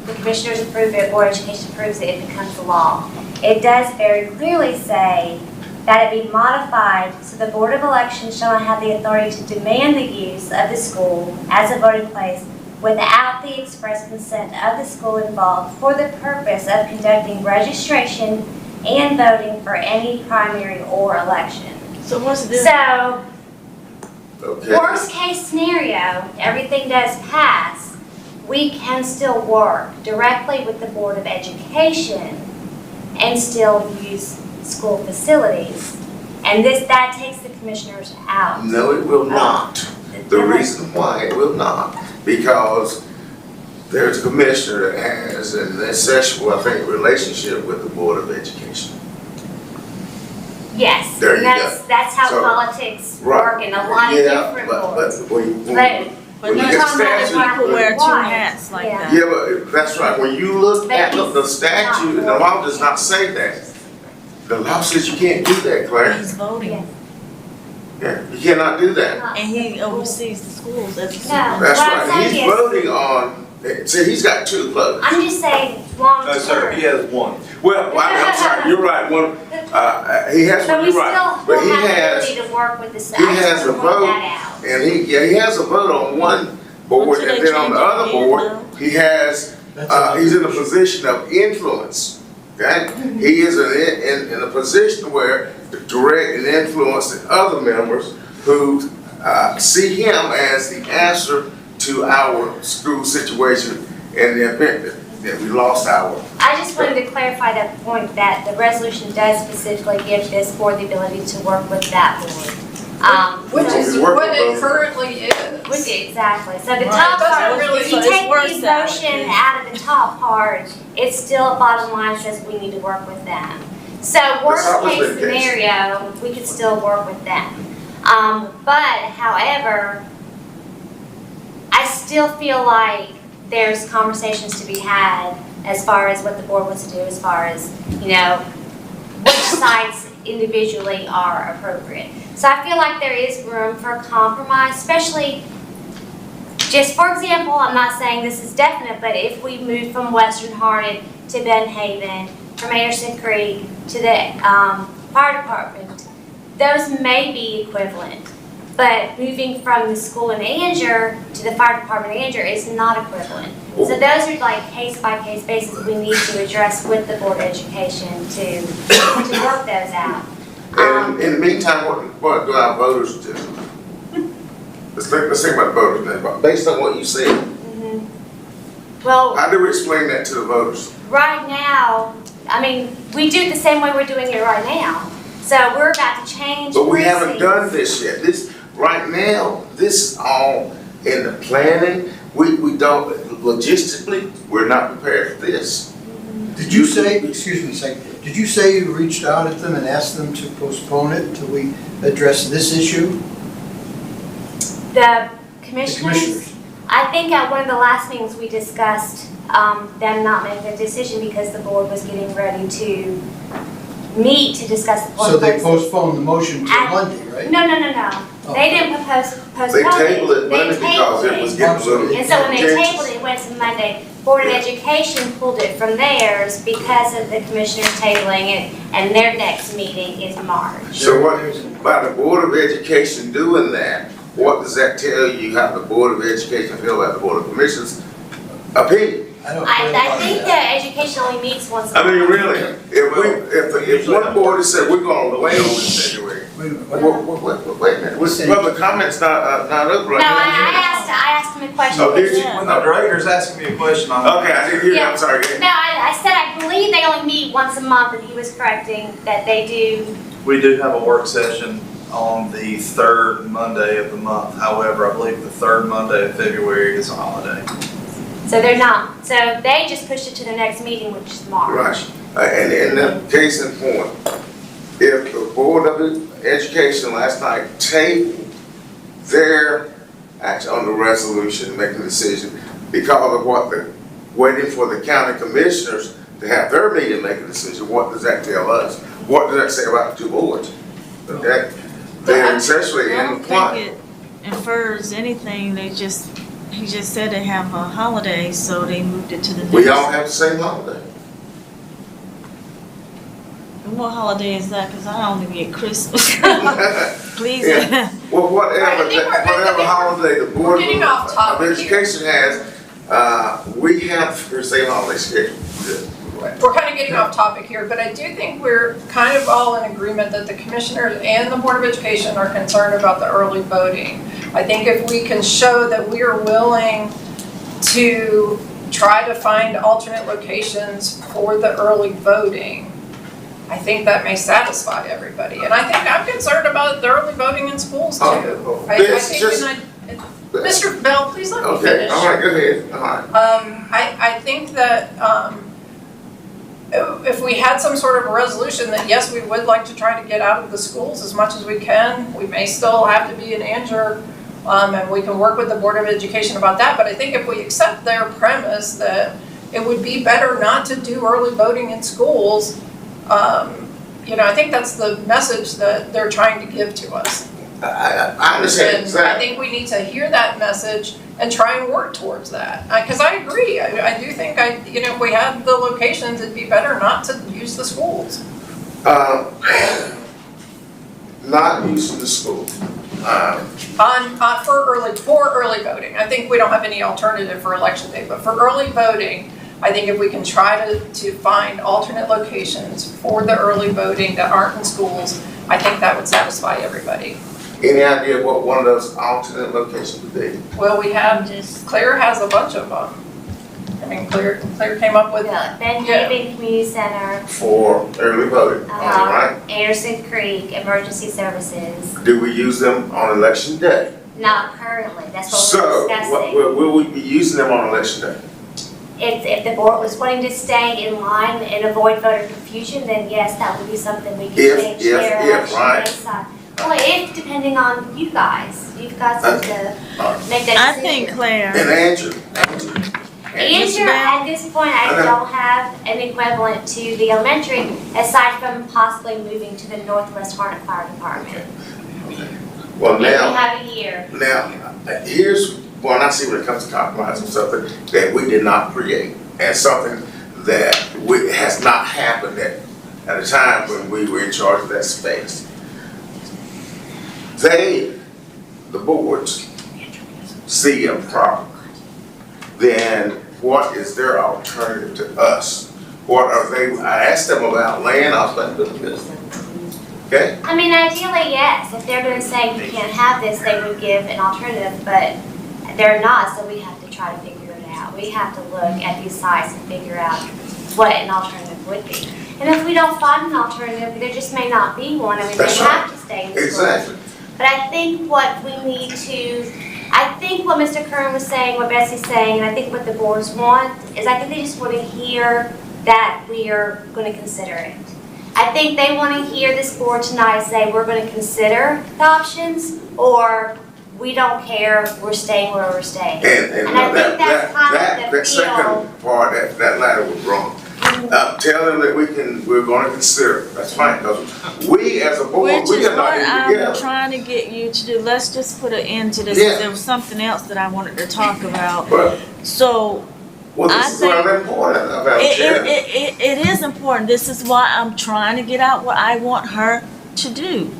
The commissioners approve it, Board of Education approves it, it becomes a law. It does very clearly say that it be modified so the Board of Elections shall not have the authority to demand the use of the school as a voting place without the express consent of the school involved for the purpose of conducting registration and voting for any primary or election. So what's this? So, Okay. worst case scenario, everything does pass, we can still work directly with the Board of Education and still use school facilities. And that takes the commissioners out. No, it will not. The reason why it will not, because there's a commissioner that has an incestual, I think, relationship with the Board of Education. Yes, There and you that's how So, politics right. work in a lot of different boards. But when But you you're get talking about statute- people wear two hats like Yeah. that. Yeah, but that's right. When you look at the statute, the law does not say that. The law says you can't do that, Claire. He's voting. Yeah, you cannot do that. And he oversees the schools as a No. That's What I'm right. He's saying is- voting on, see, he's got two votes. I'm just saying, long term. No, sir, he has one. Well, I'm sorry, you're right, he has So one, we you're right. still But will he have the has, ability to work with the staff. he I just has a want to point vote, that out. and he has a vote on one board, Until and they then on the change it other again, board, he has, he's in a position of influence, okay? He is in a position where to direct and influence the other members who see him as the answer to our school situation in the event that we lost our. I just wanted to clarify that point, that the resolution does specifically give this board the ability to work with that board. Which is what it currently is. Exactly. So the Right. top Doesn't part, really- if you so it's take worse the that motion way. out of the top part, it's still bottom line says we need to work with them. So worst always case been the case. scenario, we could still work with them. But however, I still feel like there's conversations to be had as far as what the board wants to do, as far as, which sites individually are appropriate. So I feel like there is room for compromise, especially, just for example, I'm not saying this is definite, but if we move from Western Harnett to Benhaven, from Anderson Creek to the fire department, those may be equivalent. But moving from the school in Anger to the fire department in Anger is not equivalent. So those are like case-by-case basis we need to address with the Board of Education to work those out. And in the meantime, what do our voters do? Let's think about the voters now, based on what you said. Well, How do we explain that to the voters? right now, I mean, we do it the same way we're doing it right now. So we're about to change But we haven't precincts. done this yet. Right now, this is all in the planning. We don't, logistically, we're not prepared for this. Did you say, excuse me a second, did you say you reached out at them and asked them to postpone it till we address this issue? The The commissioners, commissioners. I think at one of the last meetings we discussed them not making a decision because the board was getting ready to meet to discuss the So they places. postponed the motion till And- Monday, right? No. Oh. They didn't postpone They it. tabled it Monday They because tabled it was it. getting a little. And so when they contentious. tabled it, it went to Monday. Board of Education pulled it from theirs because of the commissioners tabling it, and their next meeting is March. So what, by the Board of Education doing that, what does that tell you how the Board of Education feel about the Board of Commissioners' opinion? I think that education only meets once a I mean, month. really, if one board has said, we're gonna wait on this anyway. Wait a minute, public comment's not up right No, now. I asked him a question. Oh, did you? The director's asking me a question. Okay, I didn't hear you, Yeah. I'm sorry. No, I said I believe they only meet once a month, and he was correcting that they do. We do have a work session on the third Monday of the month. However, I believe the third Monday of February is a holiday. So they're not. So they just pushed it to the next meeting, which is March. Right, and the case in point, if the Board of Education last night tabled their action on the resolution, making a decision, because of what waiting for the county commissioners to have their meeting, make a decision, what does that tell us? What does that say about the two boards? Okay? They're essentially I in don't think it infers anything, he just said they have a holiday, so they moved it to the next. We all have the same holiday. What holiday is that? Because I only get Christmas. Please. Yeah. Well, whatever, Right, I think whatever holiday the Board of getting off topic Education has, we have the same holiday schedule. We're kind of getting off topic here, but I do think we're kind of all in agreement that the commissioners and the Board of Education are concerned about the early voting. I think if we can show that we are willing to try to find alternate locations for the early voting, I think that may satisfy everybody. And I think I'm concerned about the early voting in schools too. I think Mr. Bell, please let me finish. Okay, all right, go ahead, all right. I think that if we had some sort of a resolution that, yes, we would like to try to get out of the schools as much as we can, we may still have to be in Angier, and we can work with the Board of Education about that, but I think if we accept their premise that it would be better not to do early voting in schools, I think that's the message that they're trying to give to us. I understand And exactly. I think we need to hear that message and try and work towards that. Because I agree, I do think, if we had the locations, it'd be better not to use the schools. Not using the school. For early voting. I think we don't have any alternative for election day, but for early voting, I think if we can try to find alternate locations for the early voting that aren't in schools, I think that would satisfy everybody. Any idea what one of those alternate locations would be? Well, we have, Claire has a bunch of them. I mean, Claire came up with. Ben Haven Community Center. For early voting, all right? Anderson Creek Emergency Services. Do we use them on election day? Not currently, that's what So, we're discussing. will we be using them on election day? If the board was wanting to stay in line and avoid voter confusion, then yes, that would be something we could change their election right. day side. Well, if, depending on you guys to make that decision. I think, Claire. And Andrew. Answer, at this point, I don't have an equivalent to the elementary, aside from possibly moving to the Northwest Harnett Fire Department. Well, If we now, have a year. here's one I see when it comes to compromising something that we did not create, and something that has not happened at a time when we were in charge of that space. The boards, see a problem, then what is their alternative to us? What are they, I asked them about land, I was like, okay? I mean, ideally, yes. If they're going to say you can't have this, they would give an alternative, but they're not, so we have to try to figure it out. We have to look at these sites and figure out what an alternative would be. And if we don't find an alternative, there just may not be one, and we may have to stay in the schools. Exactly. But I think what we need to, I think what Mr. Curran was saying, what Bessie's saying, and I think what the boards want, is I think they just want to hear that we are going to consider it. I think they want to hear this board tonight say we're going to consider the options, or we don't care, we're staying where we're staying. And I think that's kind of the that second part, that latter was wrong. Tell them that we're going to consider it. That's fine, because we as a board, Which we is are not what in I'm together. trying to get you to do. Let's just put an end to this. Yeah. There was something else that I wanted to talk about. But, So, well, this is what I'm important about, Jen. it is important. This is why I'm trying to get out what I want her to do.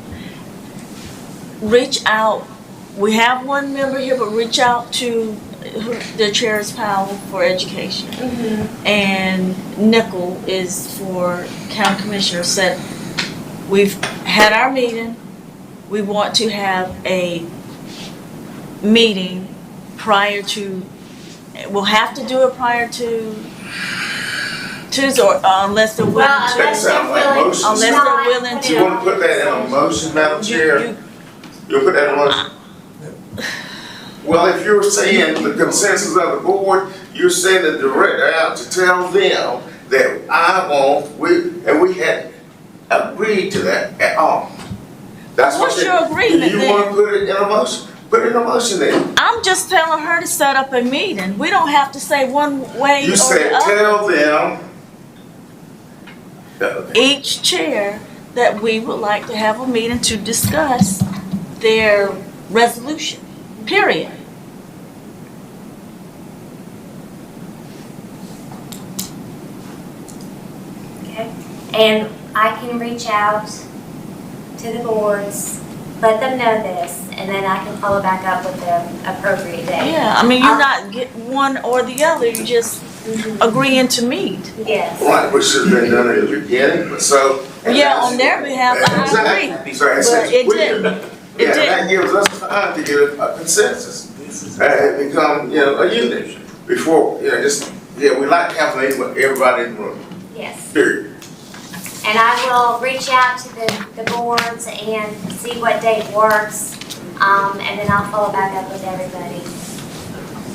Reach out. We have one member here, but reach out to the chair is Powell for education. And Nickel is for county commissioner. Said, we've had our meeting. We want to have a meeting prior to, we'll have to do it prior to Tuesday, or unless they're willing to. That sounds like motions. Unless they're willing to. You want to put that in a motion, Madam Chair? You'll put that in a motion? Well, if you're saying the consensus of the board, you're sending the director out to tell them that we had agree to that at all. That's what What's your agreement You then? want to put it in a motion? Put it in a motion then. I'm just telling her to set up a meeting. We don't have to say one way or You the said other. tell them. Each chair that we would like to have a meeting to discuss their resolution, period. Okay, and I can reach out to the boards, let them know this, and then I can follow back up with the appropriate date. Yeah, I mean, you're not get one or the other, you're just agreeing to meet. Yes. Right, which should have been done in the beginning, but so. Yeah, on their behalf, I agree. So that's But it weird. didn't. It Yeah, didn't. that gives us time to get a consensus. And become, a unit before, just, we like to have a meeting with everybody in the room, Yes. period. And I will reach out to the boards and see what date works, and then I'll follow back up with everybody.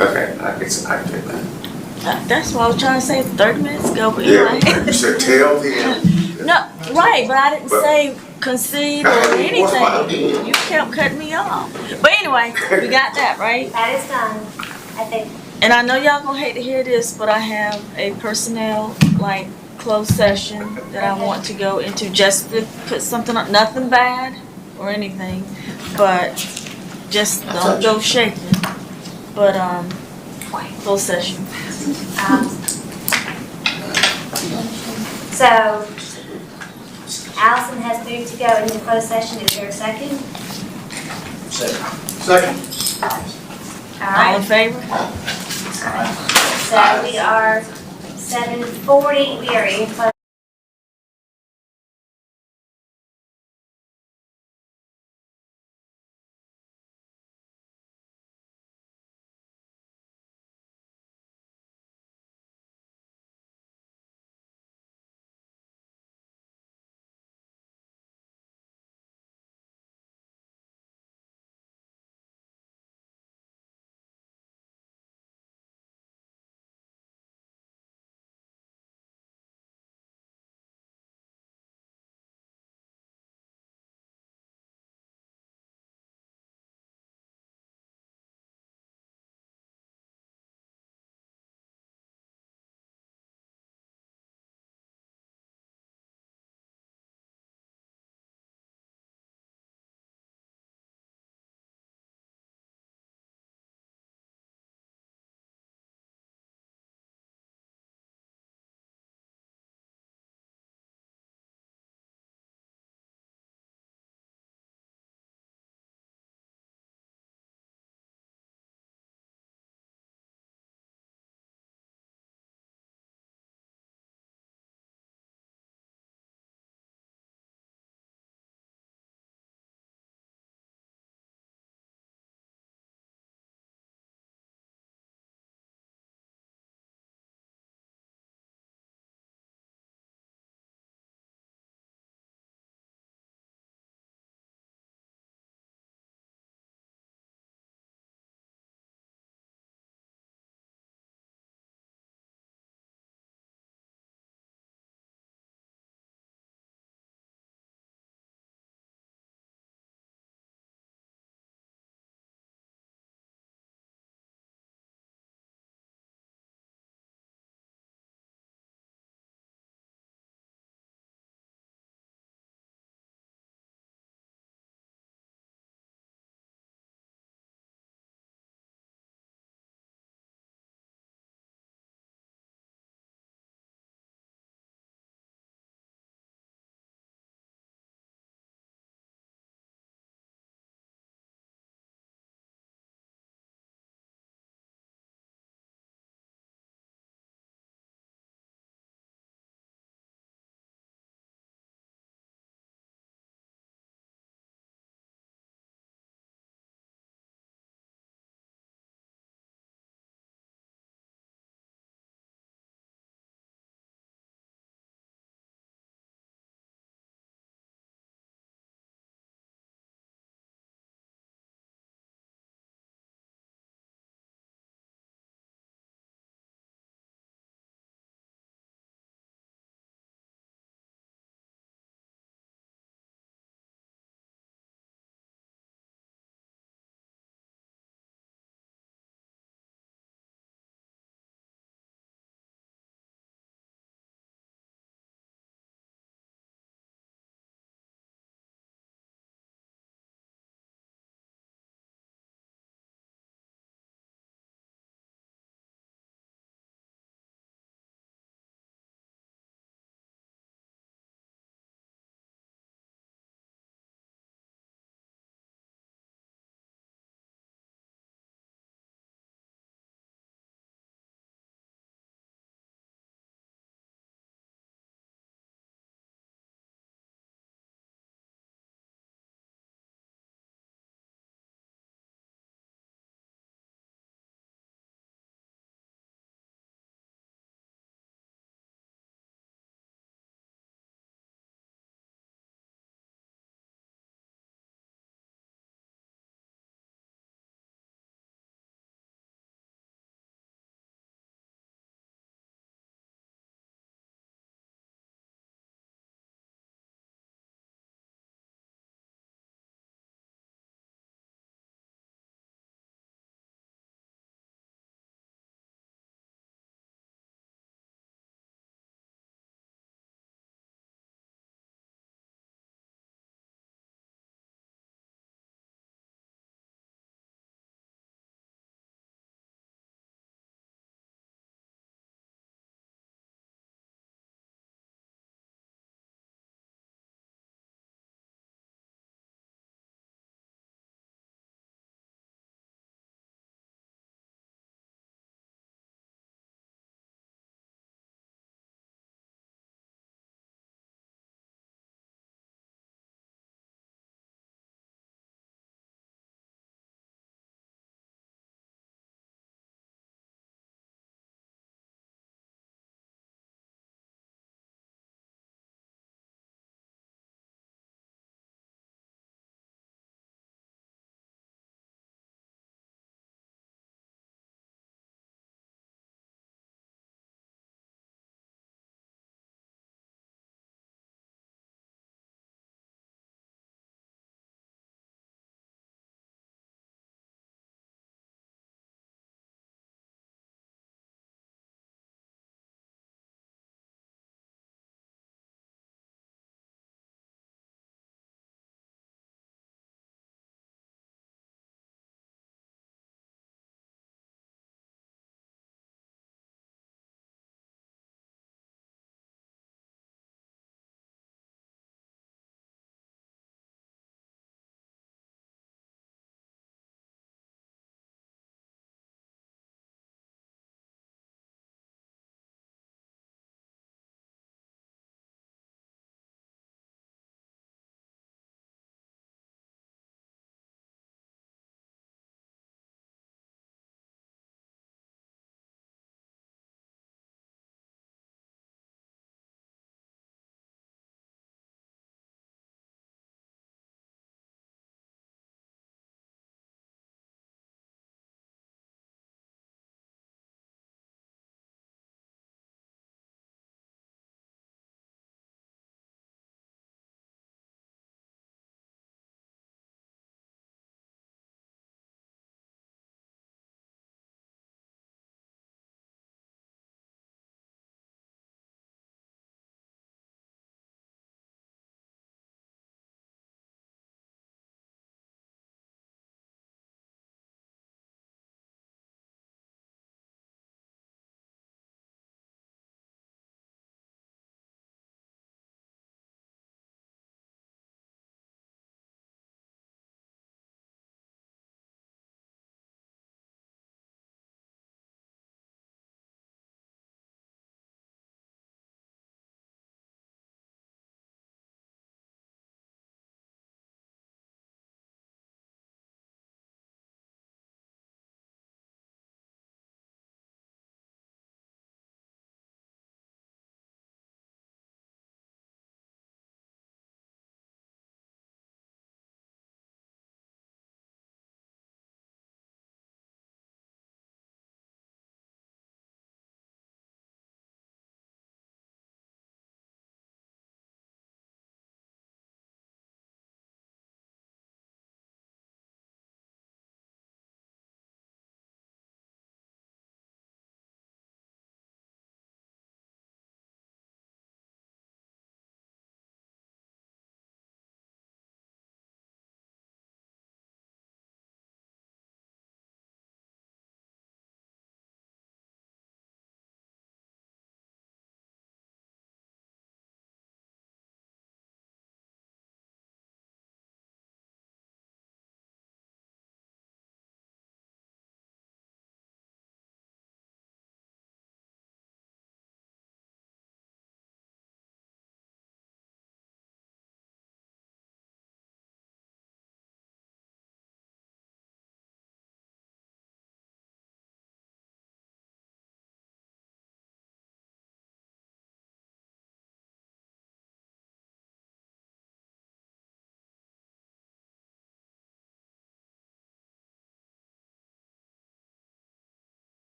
Okay, I can take that. That's what I was trying to say 30 minutes ago, but Yeah, anyway. you said tell them. No, right, but I didn't But- say concede or Hey, what's my anything. opinion? You kept cutting me off. But anyway, we got that, right? That is done, I think. And I know y'all gonna hate to hear this, but I have a personnel, closed session that I want to go into just to put something on, nothing bad or anything, but just don't go shaking. But, closed session. So Allison has moved to go into closed session. Is there a second? Second. All All right. in favor? So we are 7:40. We are in closed.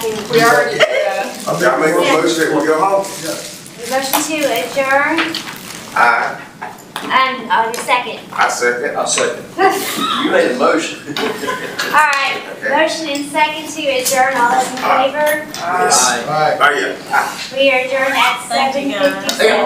second. We already did that. Y'all make a motion that we go home? Motion to adjourn, Aye, and, the second. I second. I'll second. You made a motion. All right, motion and second to adjourn, all those in favor? Aye. Oh, yeah. We are adjourned at Thank you, guys. 7:57.